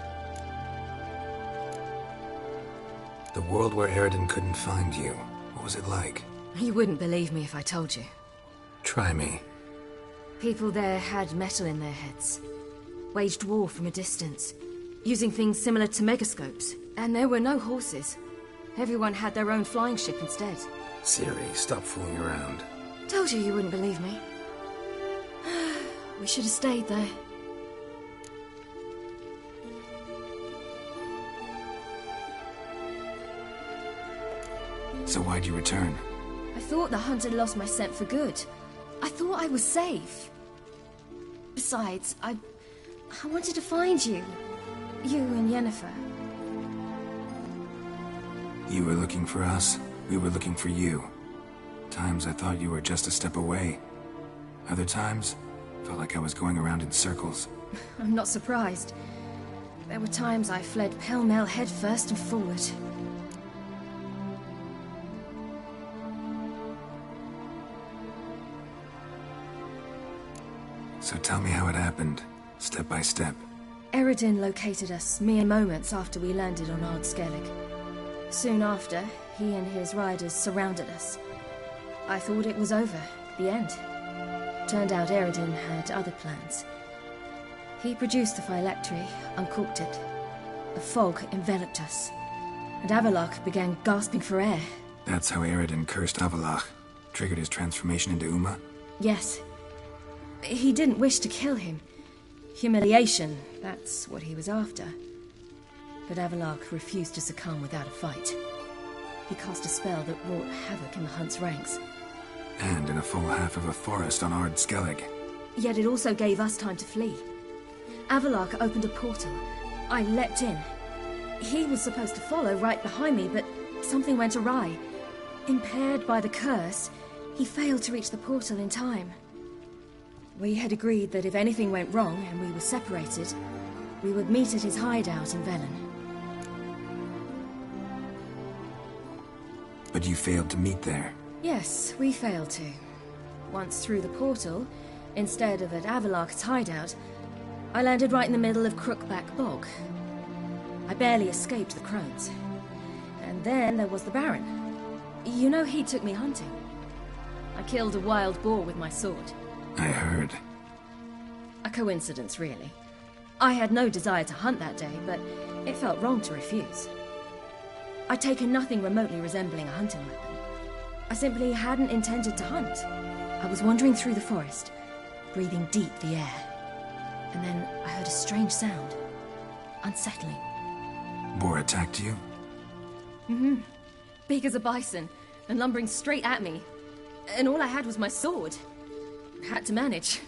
The world where Eredin couldn't find you. What was it like? You wouldn't believe me if I told you. Try me. People there had metal in their heads. Waged war from a distance, using things similar to megascopes. And there were no horses. Everyone had their own flying ship instead. Ciri, stop fooling around. Told you wouldn't believe me. We should have stayed there. So why'd you return? I thought the hunt had lost my scent for good. I thought I was safe. Besides, I wanted to find you. You and Yennefer. You were looking for us, we were looking for you. Times I thought you were just a step away. Other times, felt like I was going around in circles. I'm not surprised. There were times I fled pell-mell headfirst and forward. So tell me how it happened, step by step. Eredin located us mere moments after we landed on Ard Skellig. Soon after, he and his riders surrounded us. I thought it was over, the end. Turned out Eredin had other plans. He produced the phylactery, uncorked it. A fog enveloped us, and Avallac'h began gasping for air. That's how Eredin cursed Avallac'h, triggered his transformation into Uma? Yes. He didn't wish to kill him. Humiliation, that's what he was after. But Avallac'h refused to succumb without a fight. He cast a spell that wrought havoc in the Hunt's ranks. And in a full half of a forest on Ard Skellig. Yet it also gave us time to flee. Avallac'h opened a portal. I leapt in. He was supposed to follow right behind me, but something went awry. Impaired by the curse, he failed to reach the portal in time. We had agreed that if anything went wrong and we were separated, we would meet at his hideout in Velen. But you failed to meet there. Yes, we failed to. Once through the portal, instead of at Avallac'h's hideout, I landed right in the middle of Crookback Bog. I barely escaped the crones. And then there was the Baron. You know, he took me hunting. I killed a wild boar with my sword. I heard. A coincidence, really. I had no desire to hunt that day, but it felt wrong to refuse. I'd taken nothing remotely resembling a hunting weapon. I simply hadn't intended to hunt. I was wandering through the forest, breathing deep the air. And then I heard a strange sound. Unsettling. Boar attacked you? Mm-hmm. Big as a bison, and lumbering straight at me. And all I had was my sword. Had to manage.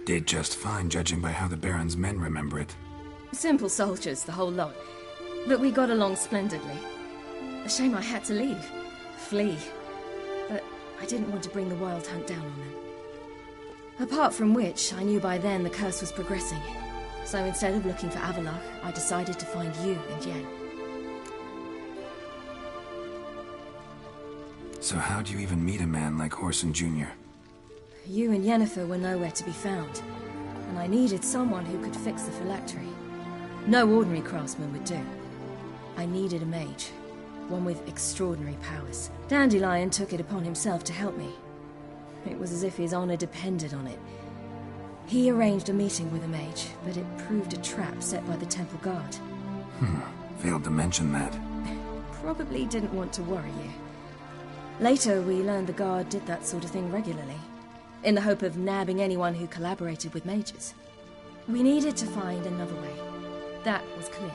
Did just fine, judging by how the Baron's men remember it. Simple soldiers, the whole lot. But we got along splendidly. A shame I had to leave. Flee. But I didn't want to bring the Wild Hunt down on them. Apart from which, I knew by then the curse was progressing. So instead of looking for Avallac'h, I decided to find you and Yen. So how'd you even meet a man like Whoreson Jr.? You and Yennefer were nowhere to be found, and I needed someone who could fix the phylactery. No ordinary craftsman would do. I needed a mage, one with extraordinary powers. Dandelion took it upon himself to help me. It was as if his honor depended on it. He arranged a meeting with a mage, but it proved a trap set by the temple guard. Failed to mention that. Probably didn't want to worry you. Later, we learned the guard did that sort of thing regularly, in the hope of nabbing anyone who collaborated with mages. We needed to find another way. That was clear.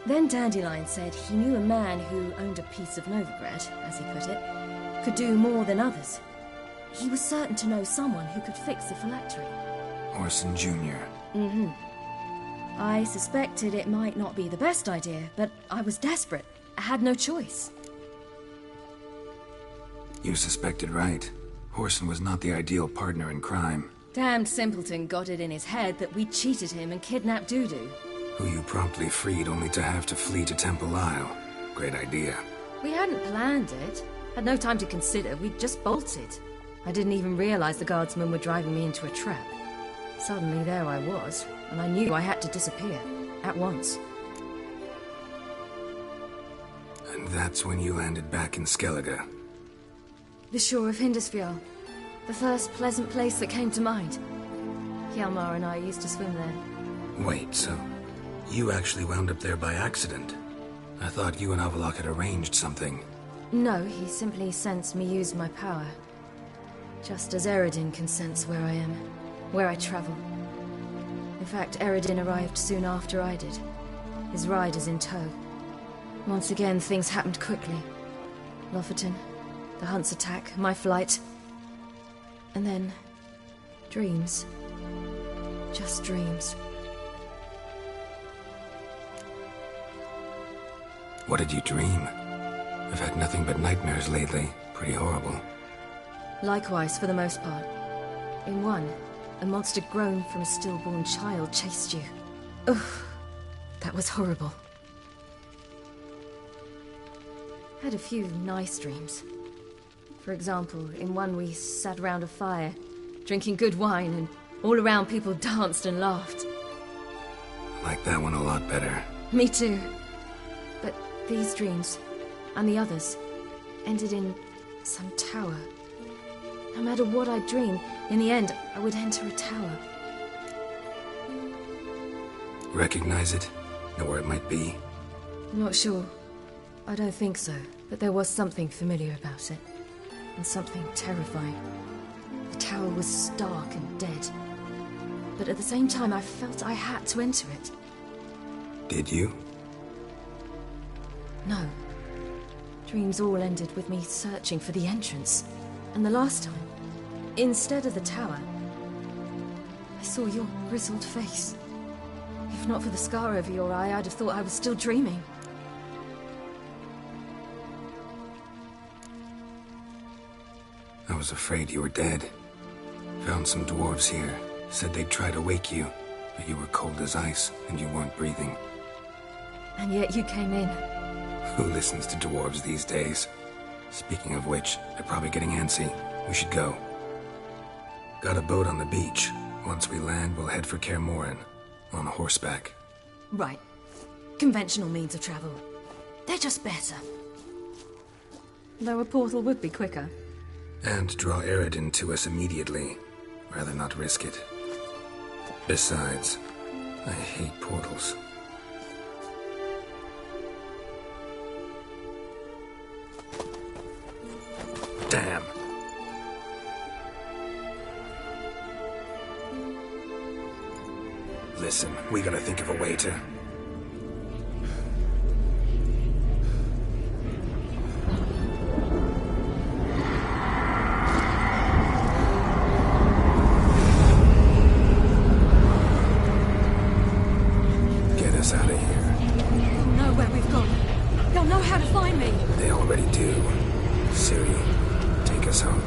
Then Dandelion said he knew a man who owned a piece of Novigrad, as he put it, could do more than others. He was certain to know someone who could fix the phylactery. Orson Jr. I suspected it might not be the best idea, but I was desperate. I had no choice. You suspected right. Orson was not the ideal partner in crime. Damned simpleton got it in his head that we cheated him and kidnapped Dudu. Who you promptly freed only to have to flee to Temple Isle. Great idea. We hadn't planned it. Had no time to consider. We'd just bolted. I didn't even realize the guardsmen were driving me into a trap. Suddenly there I was, and I knew I had to disappear. At once. And that's when you landed back in Skellige. The shore of Hindisfjall. The first pleasant place that came to mind. Hjalmar and I used to swim there. Wait, so you actually wound up there by accident? I thought you and Avallac'h had arranged something. No, he simply sensed me use my power. Just as Eredin can sense where I am, where I travel. In fact, Eredin arrived soon after I did. His riders in tow. Once again, things happened quickly. Lofoten, the Hunt's attack, my flight. And then, dreams. Just dreams. What did you dream? I've had nothing but nightmares lately. Pretty horrible. Likewise, for the most part. In one, a monster grown from a stillborn child chased you. Ugh, that was horrible. Had a few nice dreams. For example, in one we sat around a fire, drinking good wine, and all around people danced and laughed. I like that one a lot better. Me too. But these dreams, and the others, ended in some tower. No matter what I dreamed, in the end, I would enter a tower. Recognize it? Know where it might be? Not sure. I don't think so, but there was something familiar about it. And something terrifying. The tower was stark and dead. But at the same time, I felt I had to enter it. Did you? No. Dreams all ended with me searching for the entrance. And the last time, instead of the tower, I saw your grizzled face. If not for the scar over your eye, I'd have thought I was still dreaming. I was afraid you were dead. Found some dwarves here. Said they'd try to wake you, but you were cold as ice and you weren't breathing. And yet you came in. Who listens to dwarves these days? Speaking of which, they're probably getting antsy. We should go. Got a boat on the beach. Once we land, we'll head for Kaer Morhen. On horseback. Right. Conventional means of travel. They're just better. Though a portal would be quicker. And draw Eredin to us immediately. Rather not risk it. Besides, I hate portals. Damn. Listen, we gotta think of a way to... Get us out of here. They'll know where we've gone. They'll know how to find me. They already do. Ciri, take us home.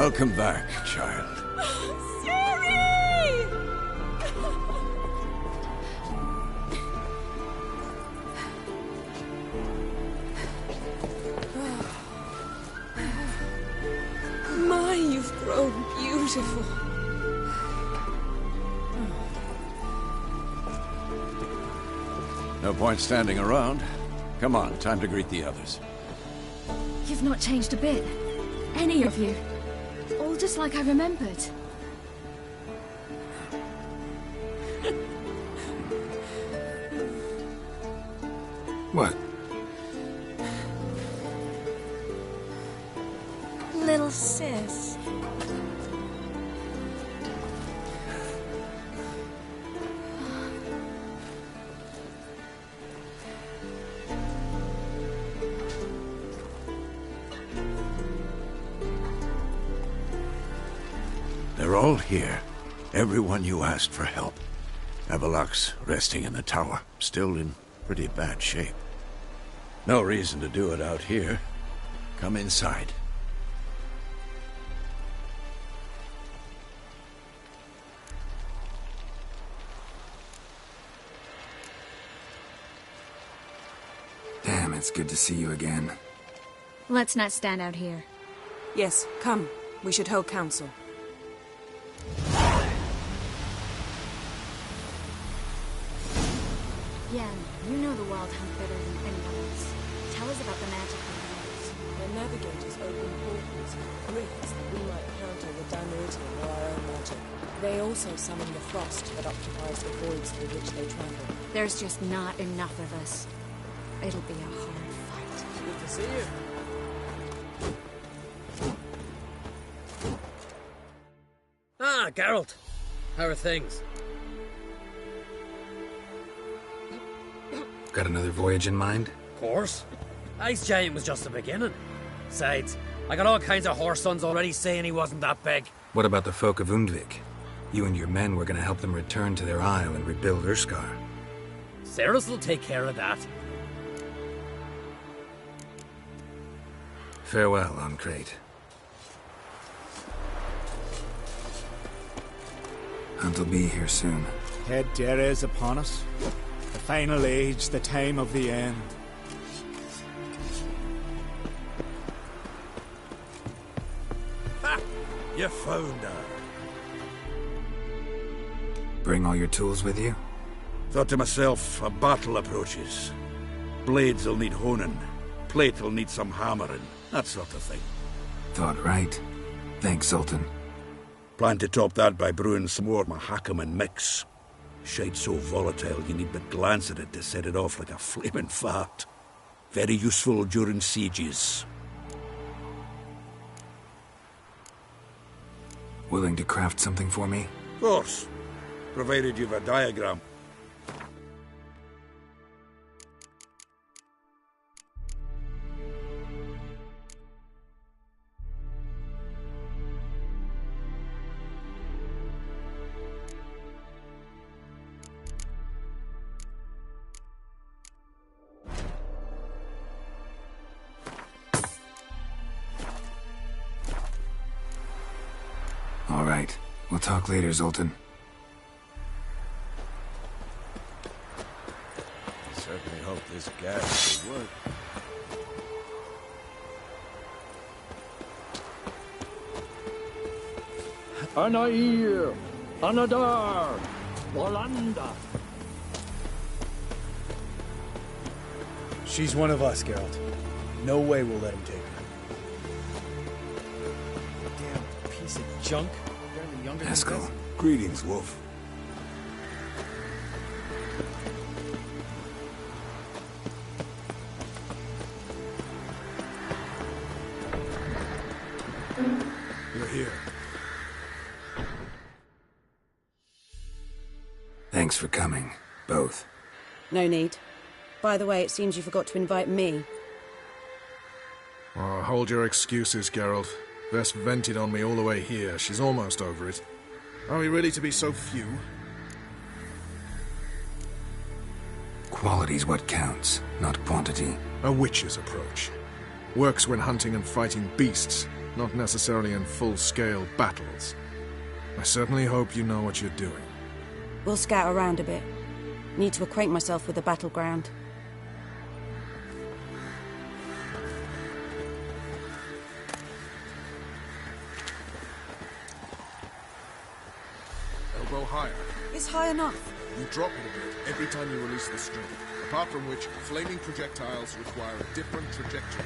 Welcome back, child. My, you've grown beautiful. No point standing around. Come on, time to greet the others. You've not changed a bit. Any of you. All just like I remembered. What? Little sis. They're all here. Everyone you asked for help. Avallac'h's resting in the tower, still in pretty bad shape. No reason to do it out here. Come inside. Damn, it's good to see you again. Let's not stand out here. Yes, come. We should hold council. Yen, you know the Wild Hunt better than anyone else. Tell us about the magic of the walls. The navigators open portals, rifts that we might counter with Dimeritium or our own magic. They also summon the frost that occupies the voids through which they travel. There's just not enough of us. It'll be a hard fight. Good to see you. Ah, Geralt. How are things? Got another voyage in mind? Of course. Ice Giant was just the beginning. Besides, I got all kinds of horse sons already saying he wasn't that big. What about the folk of Undvik? You and your men were gonna help them return to their isle and rebuild Urskar. Cerys will take care of that. Farewell, Ancrate. Hunt'll be here soon. Head Dere is upon us. The final age, the time of the end. Ha! You found her. Bring all your tools with you? Thought to myself, a battle approaches. Blades will need honing. Plate will need some hammering. That sort of thing. Thought right. Thanks, Sultan. Plan to top that by brewing some more Mahakaman mix. Shite so volatile you need but glance at it to set it off like a flaming fart. Very useful during sieges. Willing to craft something for me? Of course. Provided you've a diagram. All right. We'll talk later, Zoltan. I certainly hope this gas will work. Anair! Anadar! Walanda! She's one of us, Geralt. No way we'll let him take her. Damn piece of junk. Barely younger than Eskel. us. Greetings, Wolf. You're here. Thanks for coming, both. No need. By the way, it seems you forgot to invite me. Oh, hold your excuses, Geralt. Vess vented on me all the way here. She's almost over it. Are we really to be so few? Quality's what counts, not quantity. A witch's approach. Works when hunting and fighting beasts. not necessarily in full-scale battles. I certainly hope you know what you're doing. We'll scout around a bit. Need to acquaint myself with the battleground. Elbow higher. It's high enough. You drop it a bit every time you release the string, apart from which flaming projectiles require a different trajectory.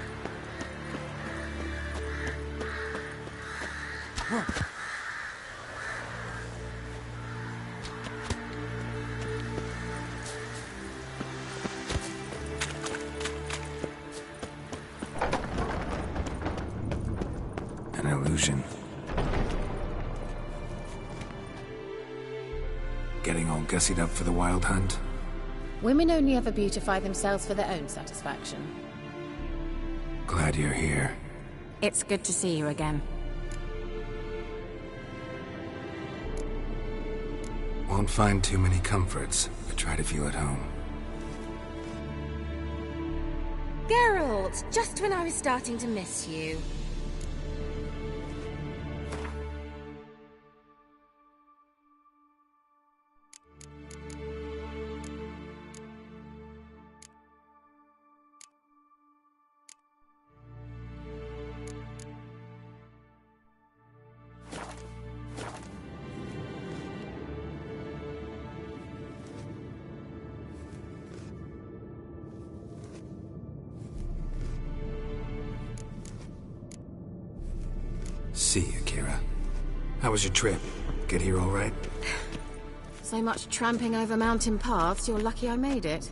An illusion. Getting all gussied up for the wild hunt? Women only ever beautify themselves for their own satisfaction. Glad you're here. It's good to see you again. Won't find too many comforts. I tried a few at home. Geralt, just when I was starting to miss you. See you, Kira. How was your trip? Get here all right? So much tramping over mountain paths, you're lucky I made it.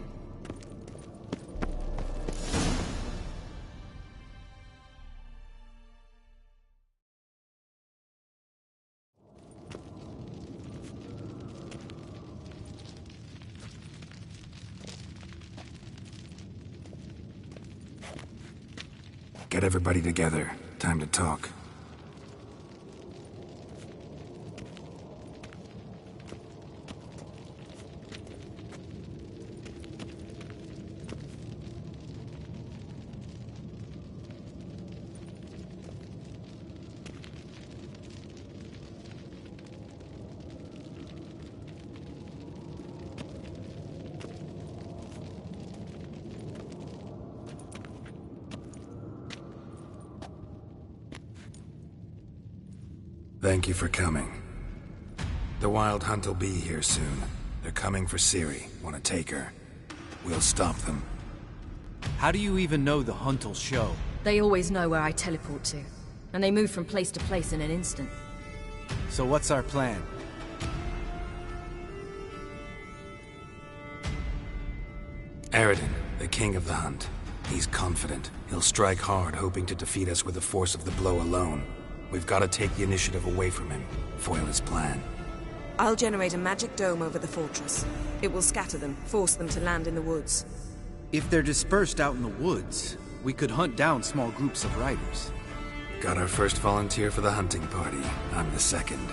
Get everybody together. Time to talk. Thank you for coming. The Wild Hunt will be here soon. They're coming for Ciri. Want to take her. We'll stop them. How do you even know the Hunt will show? They always know where I teleport to. And they move from place to place in an instant. So what's our plan? Eredin, the king of the Hunt. He's confident. He'll strike hard, hoping to defeat us with the force of the blow alone. We've got to take the initiative away from him, foil his plan. I'll generate a magic dome over the fortress. It will scatter them, force them to land in the woods. If they're dispersed out in the woods, we could hunt down small groups of riders. Got our first volunteer for the hunting party. I'm the second.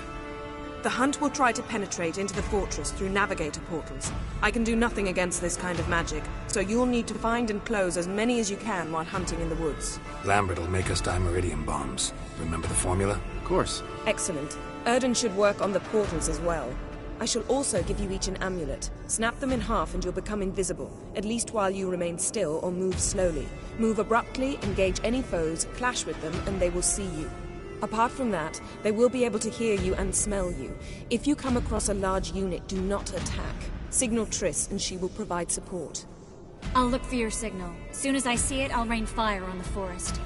The Hunt will try to penetrate into the fortress through navigator portals. I can do nothing against this kind of magic, so you'll need to find and close as many as you can while hunting in the woods. Lambert will make us dimeridium bombs. Remember the formula? Of course. Excellent. Erden should work on the portals as well. I shall also give you each an amulet. Snap them in half and you'll become invisible, at least while you remain still or move slowly. Move abruptly, engage any foes, clash with them, and they will see you. Apart from that, they will be able to hear you and smell you. If you come across a large unit, do not attack. Signal Triss and she will provide support. I'll look for your signal. As soon as I see it, I'll rain fire on the forest.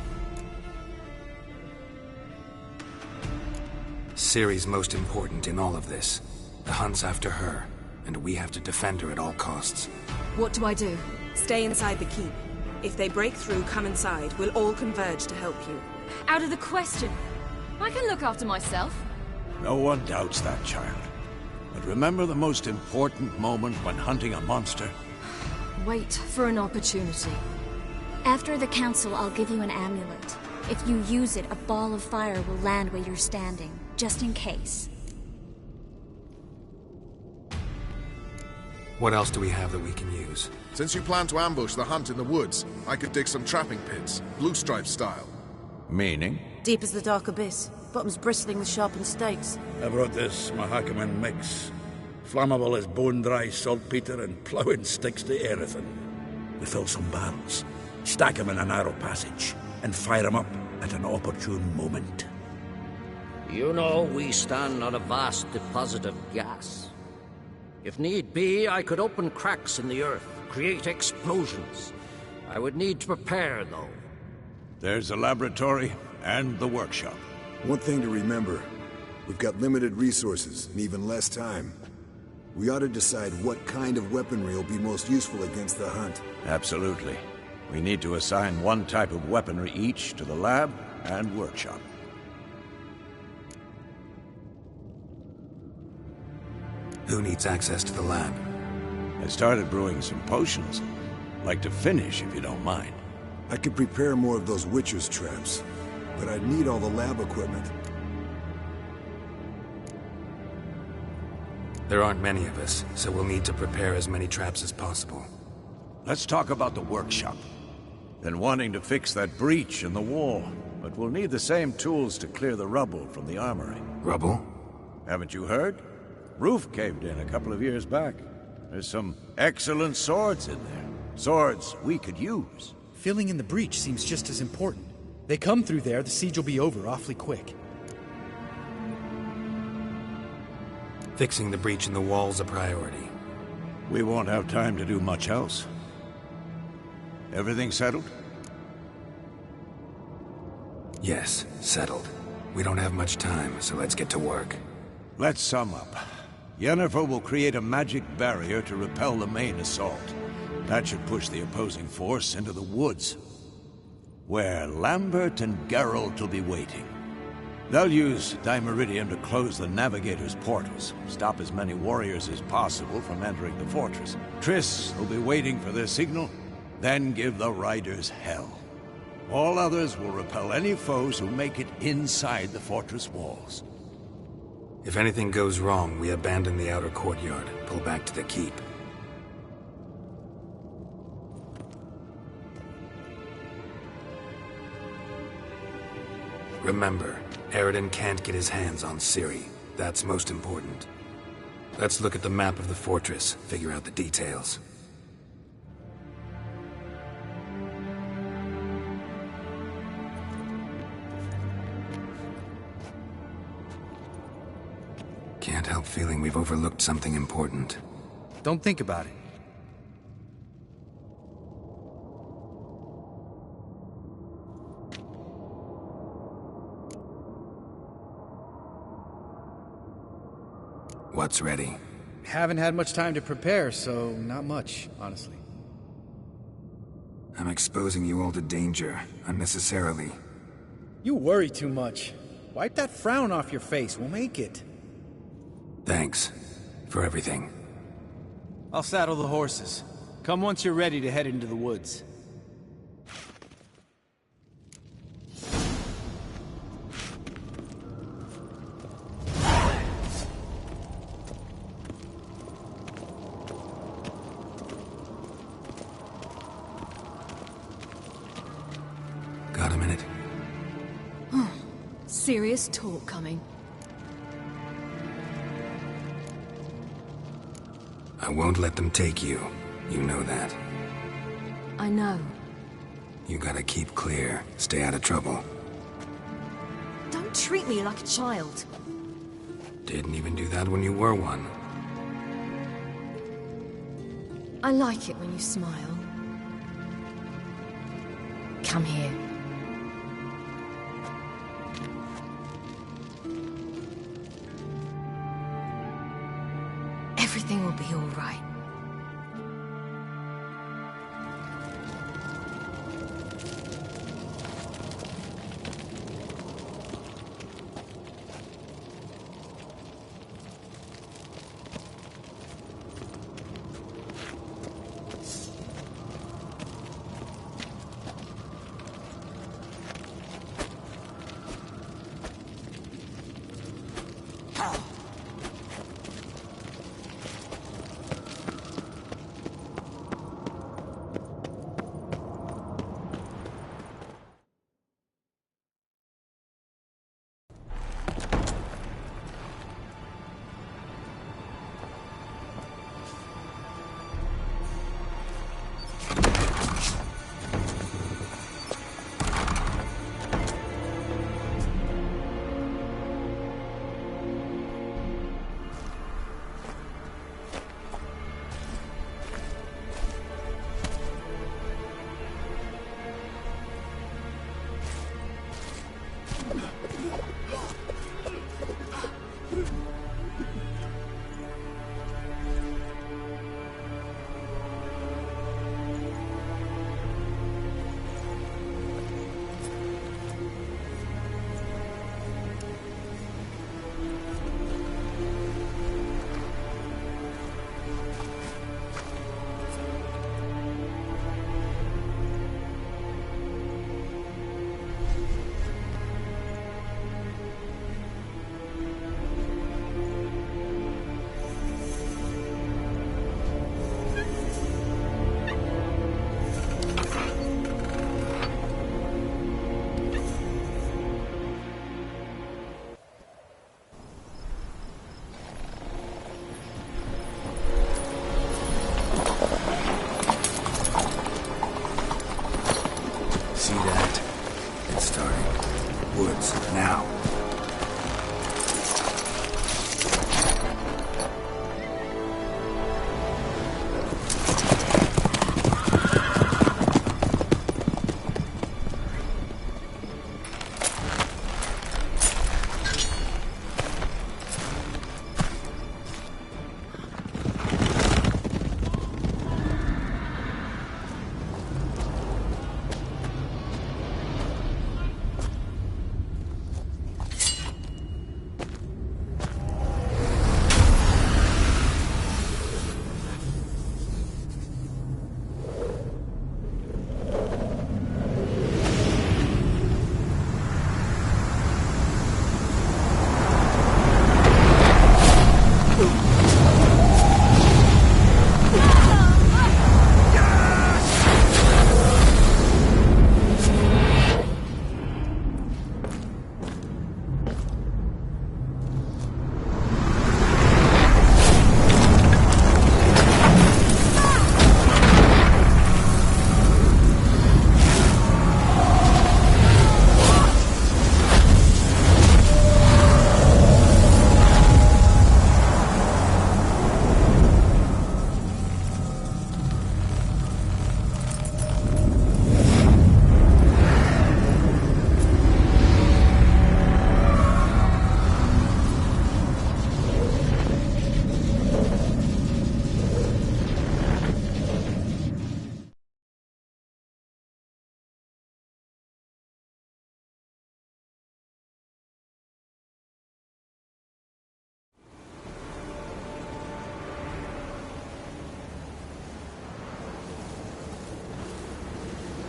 Ciri's most important in all of this. The Hunt's after her, and we have to defend her at all costs. What do I do? Stay inside the keep. If they break through, come inside. We'll all converge to help you. Out of the question. I can look after myself. No one doubts that, child. But remember the most important moment when hunting a monster? Wait for an opportunity. After the council, I'll give you an amulet. If you use it, a ball of fire will land where you're standing, just in case. What else do we have that we can use? Since you plan to ambush the Hunt in the woods, I could dig some trapping pits, Blue Stripe style. Meaning? Deep as the dark abyss. Bottom's bristling with sharpened stakes. I brought this Mahakaman mix. Flammable as bone-dry saltpeter and ploughing sticks to everything. We fill some barrels, stack them in a narrow passage, and fire them up at an opportune moment. You know, we stand on a vast deposit of gas. If need be, I could open cracks in the earth, create explosions. I would need to prepare, though. There's the laboratory and the workshop. One thing to remember, we've got limited resources and even less time. We ought to decide what kind of weaponry will be most useful against the hunt. Absolutely. We need to assign one type of weaponry each to the lab and workshop. Who needs access to the lab? I started brewing some potions. Like to finish, if you don't mind. I could prepare more of those Witcher's traps, but I'd need all the lab equipment. There aren't many of us, so we'll need to prepare as many traps as possible. Let's talk about the workshop. Been wanting to fix that breach in the wall, but we'll need the same tools to clear the rubble from the armory. Rubble? Haven't you heard? Roof caved in a couple of years back. There's some excellent swords in there. Swords we could use. Filling in the breach seems just as important. They come through there, the siege will be over awfully quick. Fixing the breach in the wall's a priority. We won't have time to do much else. Everything settled? Yes, settled. We don't have much time, so let's get to work. Let's sum up. Yennefer will create a magic barrier to repel the main assault. That should push the opposing force into the woods, where Lambert and Geralt will be waiting. They'll use Dimeridium to close the Navigator's portals, stop as many warriors as possible from entering the fortress. Triss will be waiting for their signal, then give the riders hell. All others will repel any foes who make it inside the fortress walls. If anything goes wrong, we abandon the outer courtyard, pull back to the keep. Remember, Eredin can't get his hands on Ciri. That's most important. Let's look at the map of the fortress, figure out the details. Can't help feeling we've overlooked something important. Don't think about it. What's ready? Haven't had much time to prepare, so not much, honestly. I'm exposing you all to danger, unnecessarily. You worry too much. Wipe that frown off your face, we'll make it. Thanks. For everything. I'll saddle the horses. Come once you're ready to head into the woods. Got a minute? Serious talk coming. I won't let them take you. You know that. I know. You gotta keep clear. Stay out of trouble. Don't treat me like a child. Didn't even do that when you were one. I like it when you smile. Come here. Everything will be all right. See that? It's starting. Woods, now.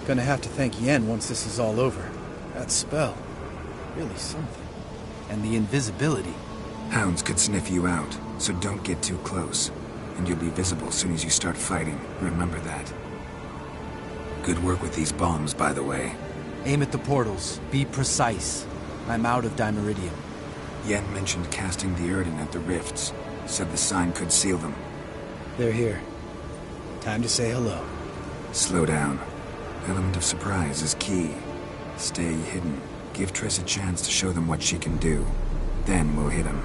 Gonna have to thank Yen once this is all over. That spell. Really something. And the invisibility. Hounds could sniff you out, so don't get too close. And you'll be visible as soon as you start fighting. Remember that. Good work with these bombs, by the way. Aim at the portals. Be precise. I'm out of Dimeridium. Yen mentioned casting the Erdin at the rifts. Said the sign could seal them. They're here. Time to say hello. Slow down. Element of surprise is key. Stay hidden. Give Triss a chance to show them what she can do. Then we'll hit them.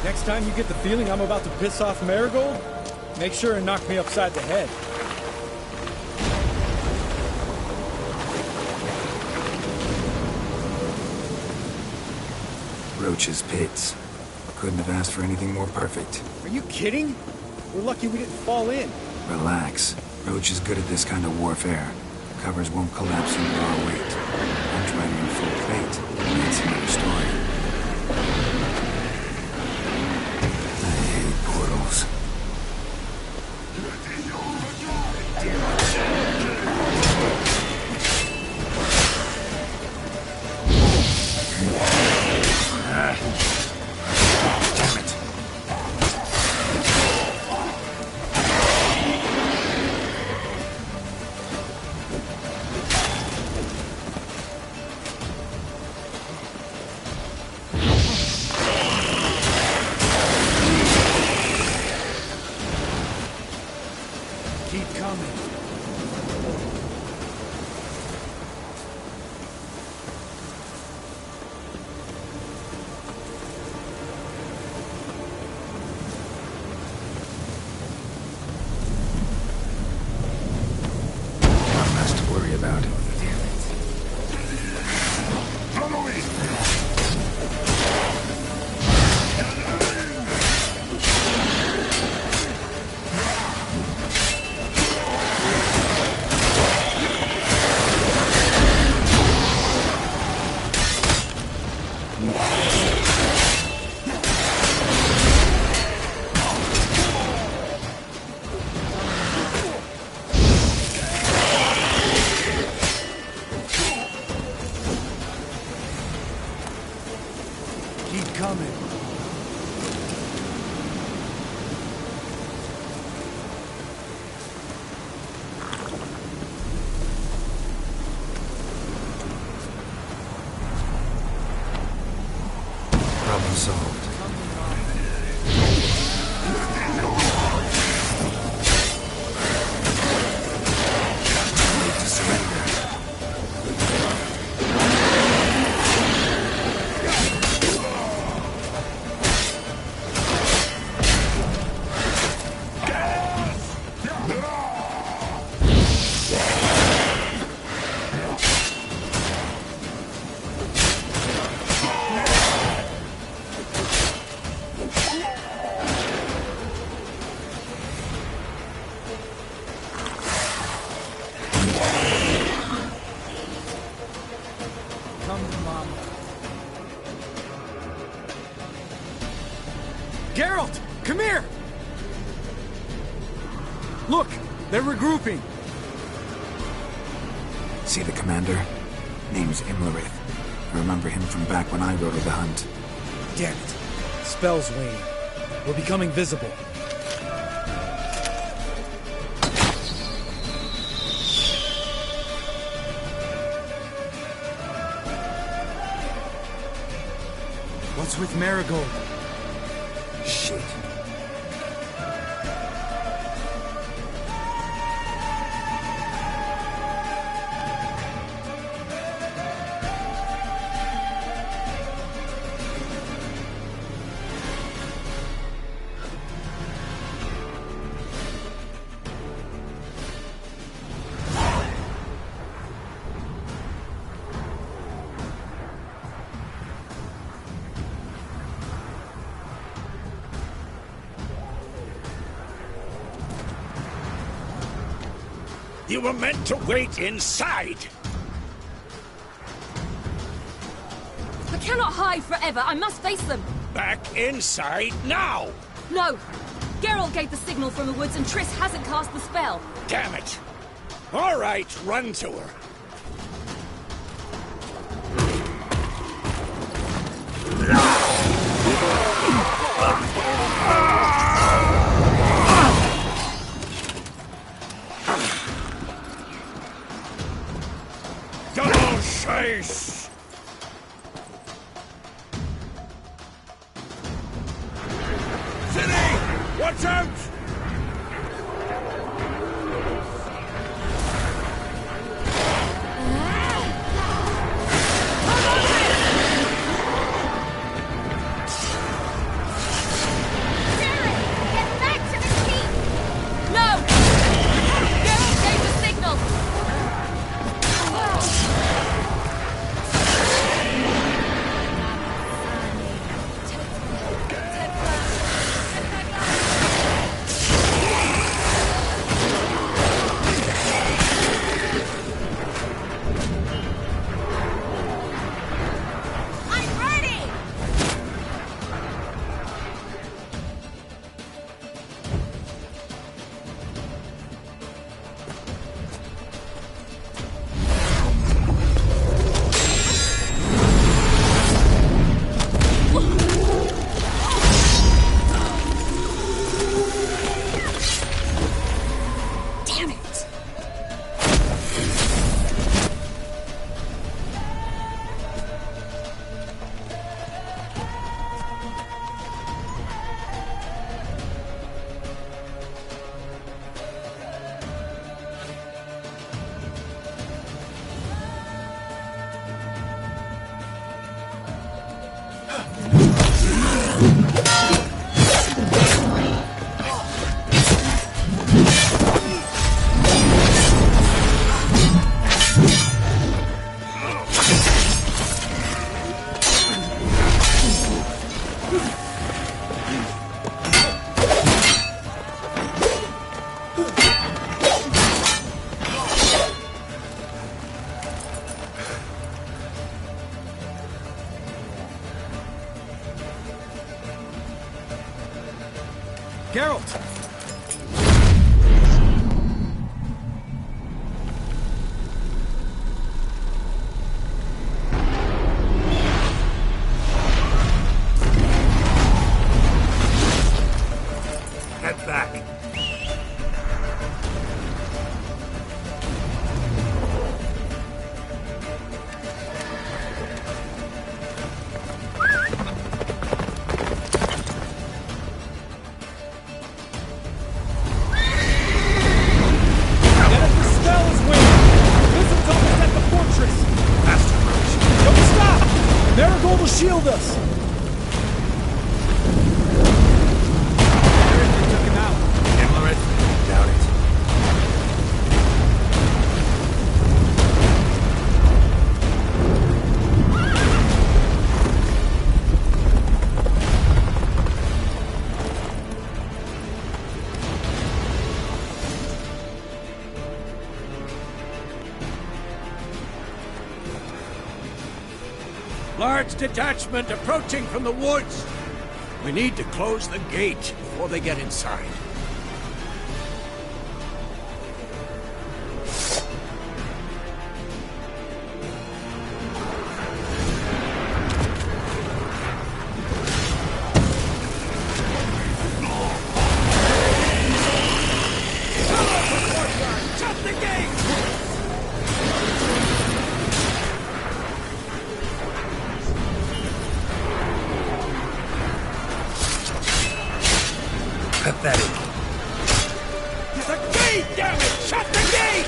Next time you get the feeling I'm about to piss off Marigold, make sure and knock me upside the head. Roach's pits. Couldn't have asked for anything more perfect. Are you kidding? We're lucky we didn't fall in. Relax. Roach is good at this kind of warfare. Covers won't collapse under our weight. I'm trying in full plate. That's another story. I hate portals. Look! They're regrouping! See the commander? Name's Imlerith. I remember him from back when I rode the hunt. Damn it. Spell's waning. We're becoming visible. What's with Marigold? Shit. You were meant to wait inside! I cannot hide forever. I must face them. Back inside now! No! Geralt gave the signal from the woods and Triss hasn't cast the spell. Damn it! All right, run to her. Double chase! City! Watch out! Geralt! Head back. Marigold will shield us! They took him out. Imlerith? Doubt it. Large detachment approaching from the woods. We need to close the gate before they get inside. Pathetic. The gate, damn it! Shut the gate!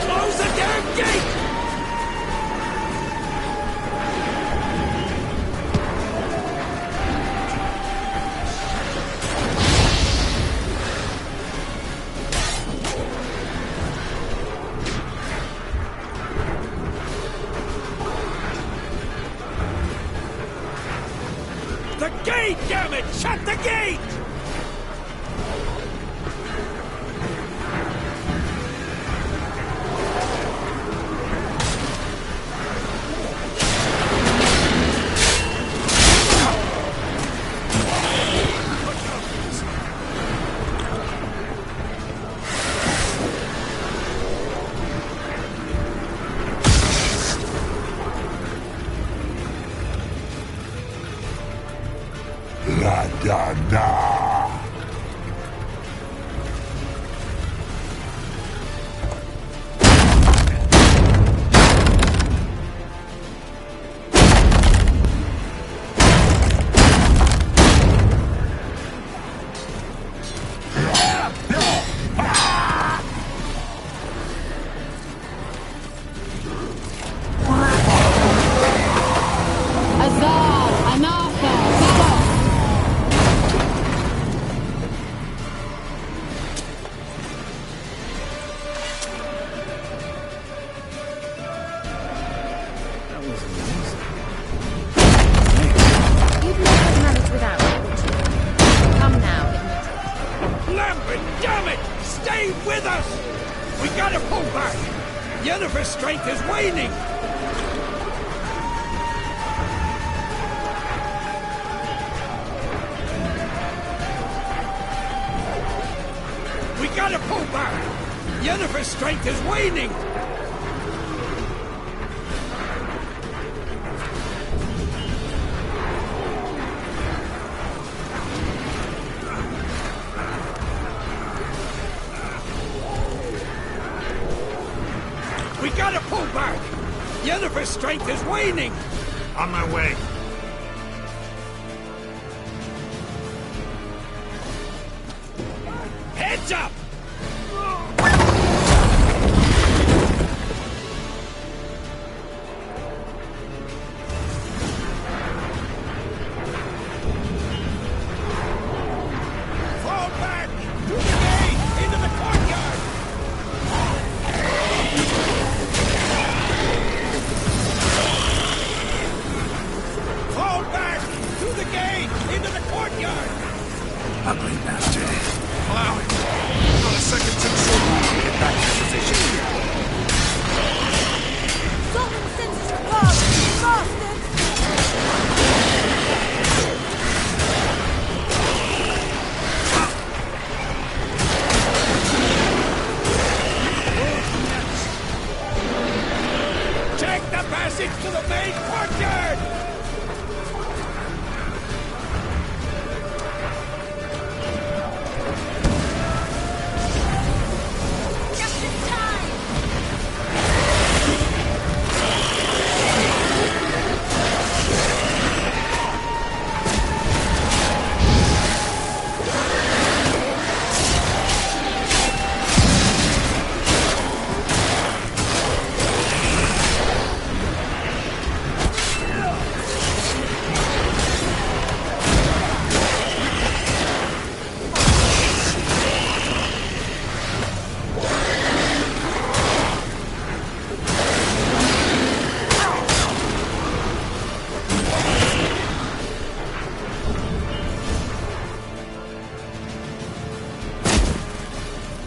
Close the damn gate! The gate, damn it! Shut the gate! La da da. Azar, Anatha, You'd never manage without me, would you? Come now, admit it. Lambert, damn it! Stay with us! We gotta pull back! Yennefer's strength is waning! We gotta pull back! Yennefer's strength is waning! We gotta pull back! Yennefer's strength is waning! On my way. Heads up! Fall back! To the gate! Into the courtyard! Fall back! To the gate! Into the courtyard! Ugly bastard. Allow it. Not a second too soon. Get back to position. Sultan sends his regards, bastard! Take the passage to the main courtyard! Just in time!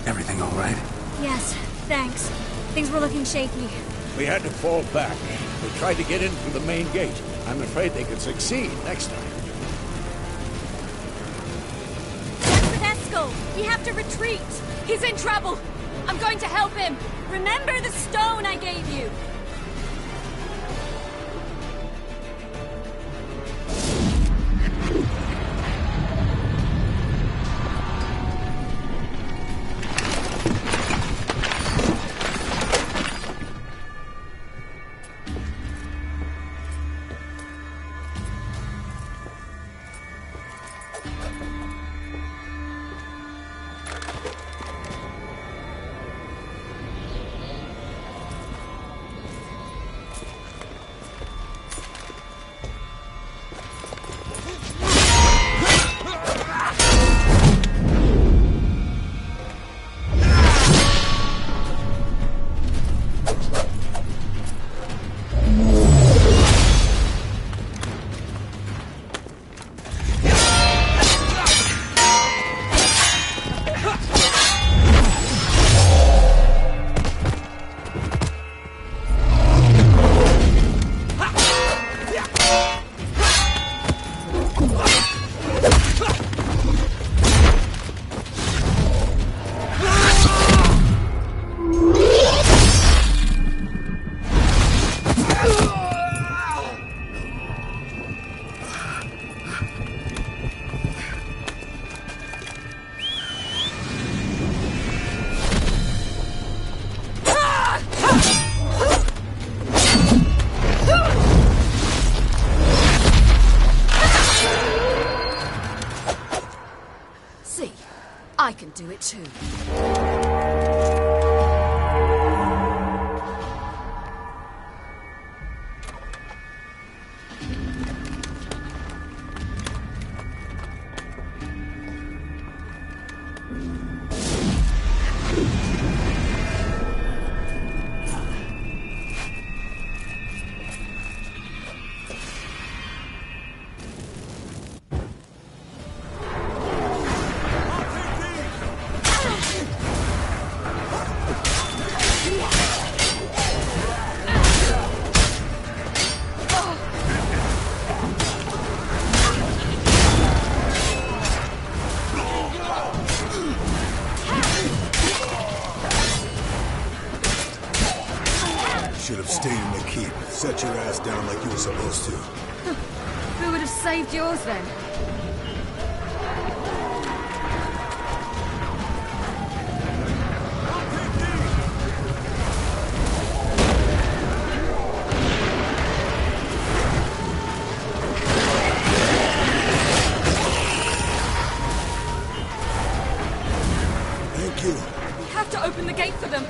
Everything all right? Yes, thanks. Things were looking shaky. We had to fall back. They tried to get in through the main gate. I'm afraid they could succeed next time. What's with Eskel? We have to retreat. He's in trouble. I'm going to help him. Remember the stone I gave you. I can do it too. Should have stayed in the keep. Set your ass down like you were supposed to. Who would have saved yours then? Thank you. We have to open the gate for them.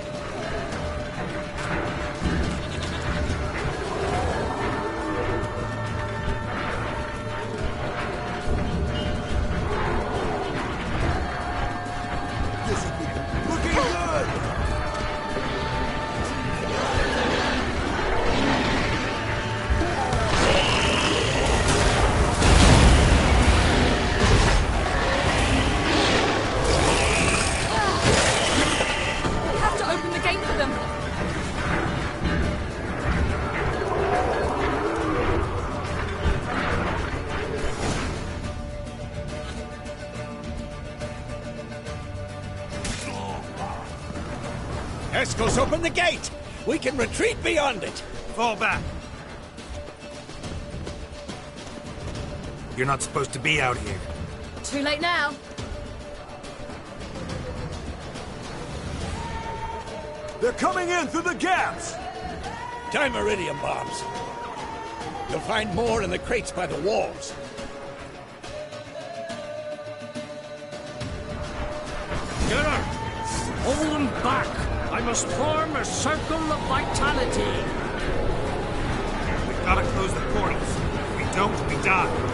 Eskel's open the gate! We can retreat beyond it! Fall back. You're not supposed to be out here. Too late now. They're coming in through the gaps! Time iridium bombs. You'll find more in the crates by the walls. Get her! Hold them back! I must form a circle of vitality. We've got to close the portals. If we don't, we die.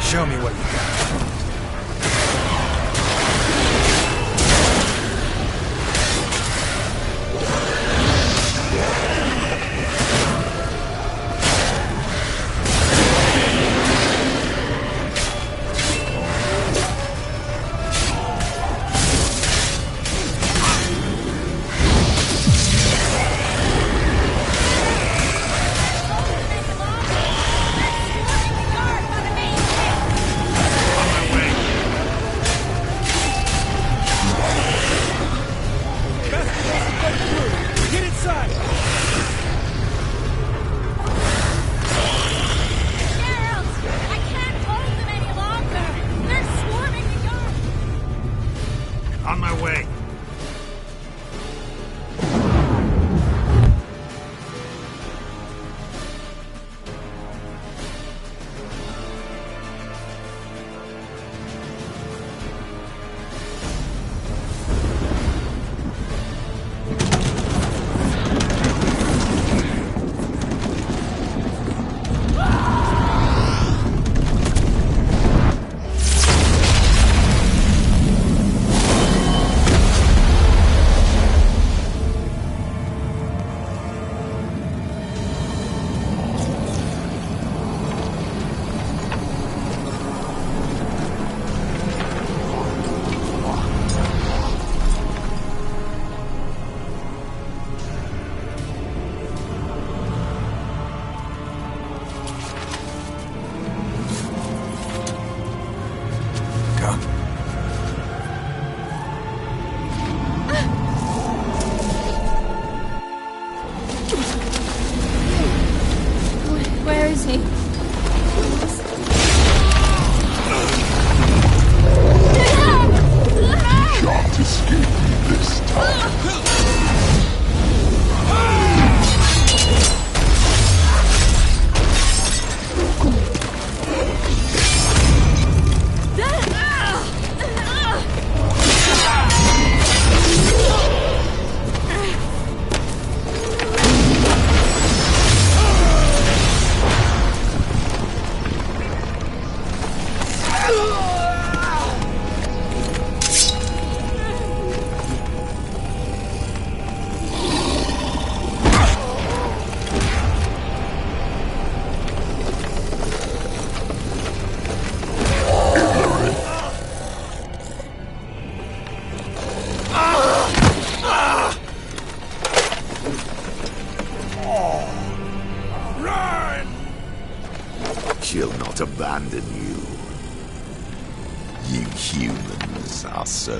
Show me what you got. You humans are so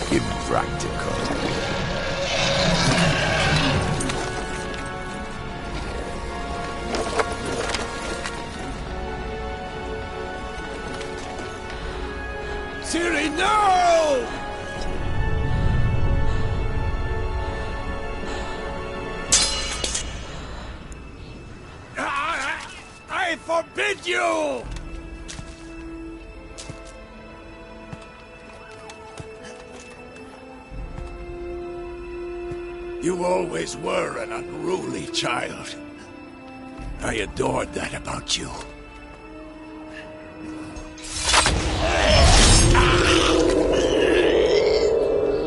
impractical. Ciri, no! I forbid you! You always were an unruly child. I adored that about you.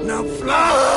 Now fly!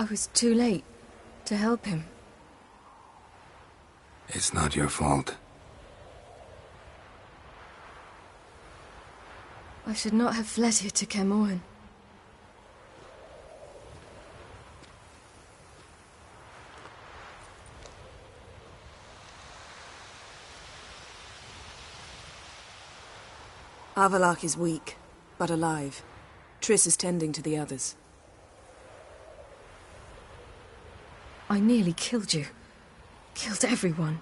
I was too late to help him. It's not your fault. I should not have fled here to Kaer Morhen. Avallac'h is weak, but alive. Triss is tending to the others. I nearly killed you. Killed everyone.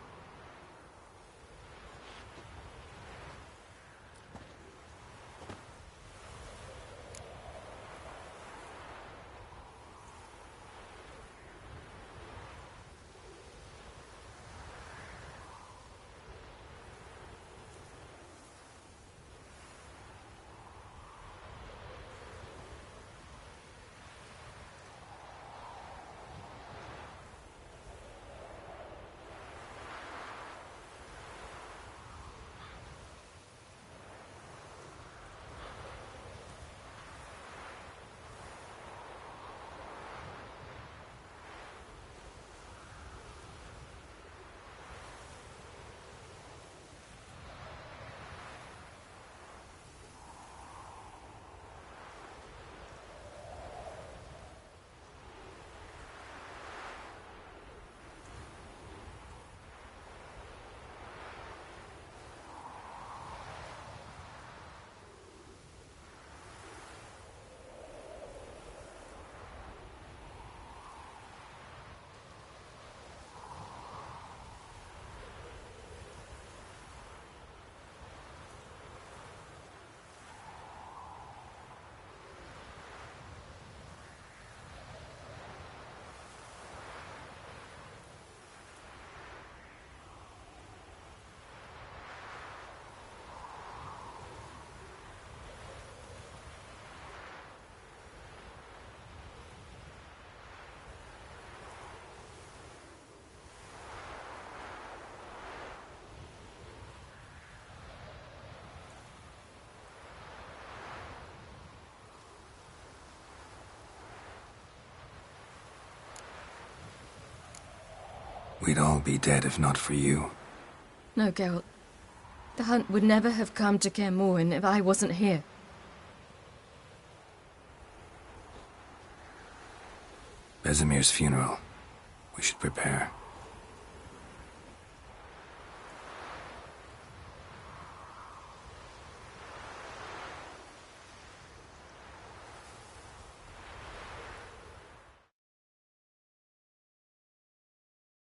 We'd all be dead if not for you. No, Geralt. The hunt would never have come to Kaer Morhen if I wasn't here. Besemir's funeral. We should prepare.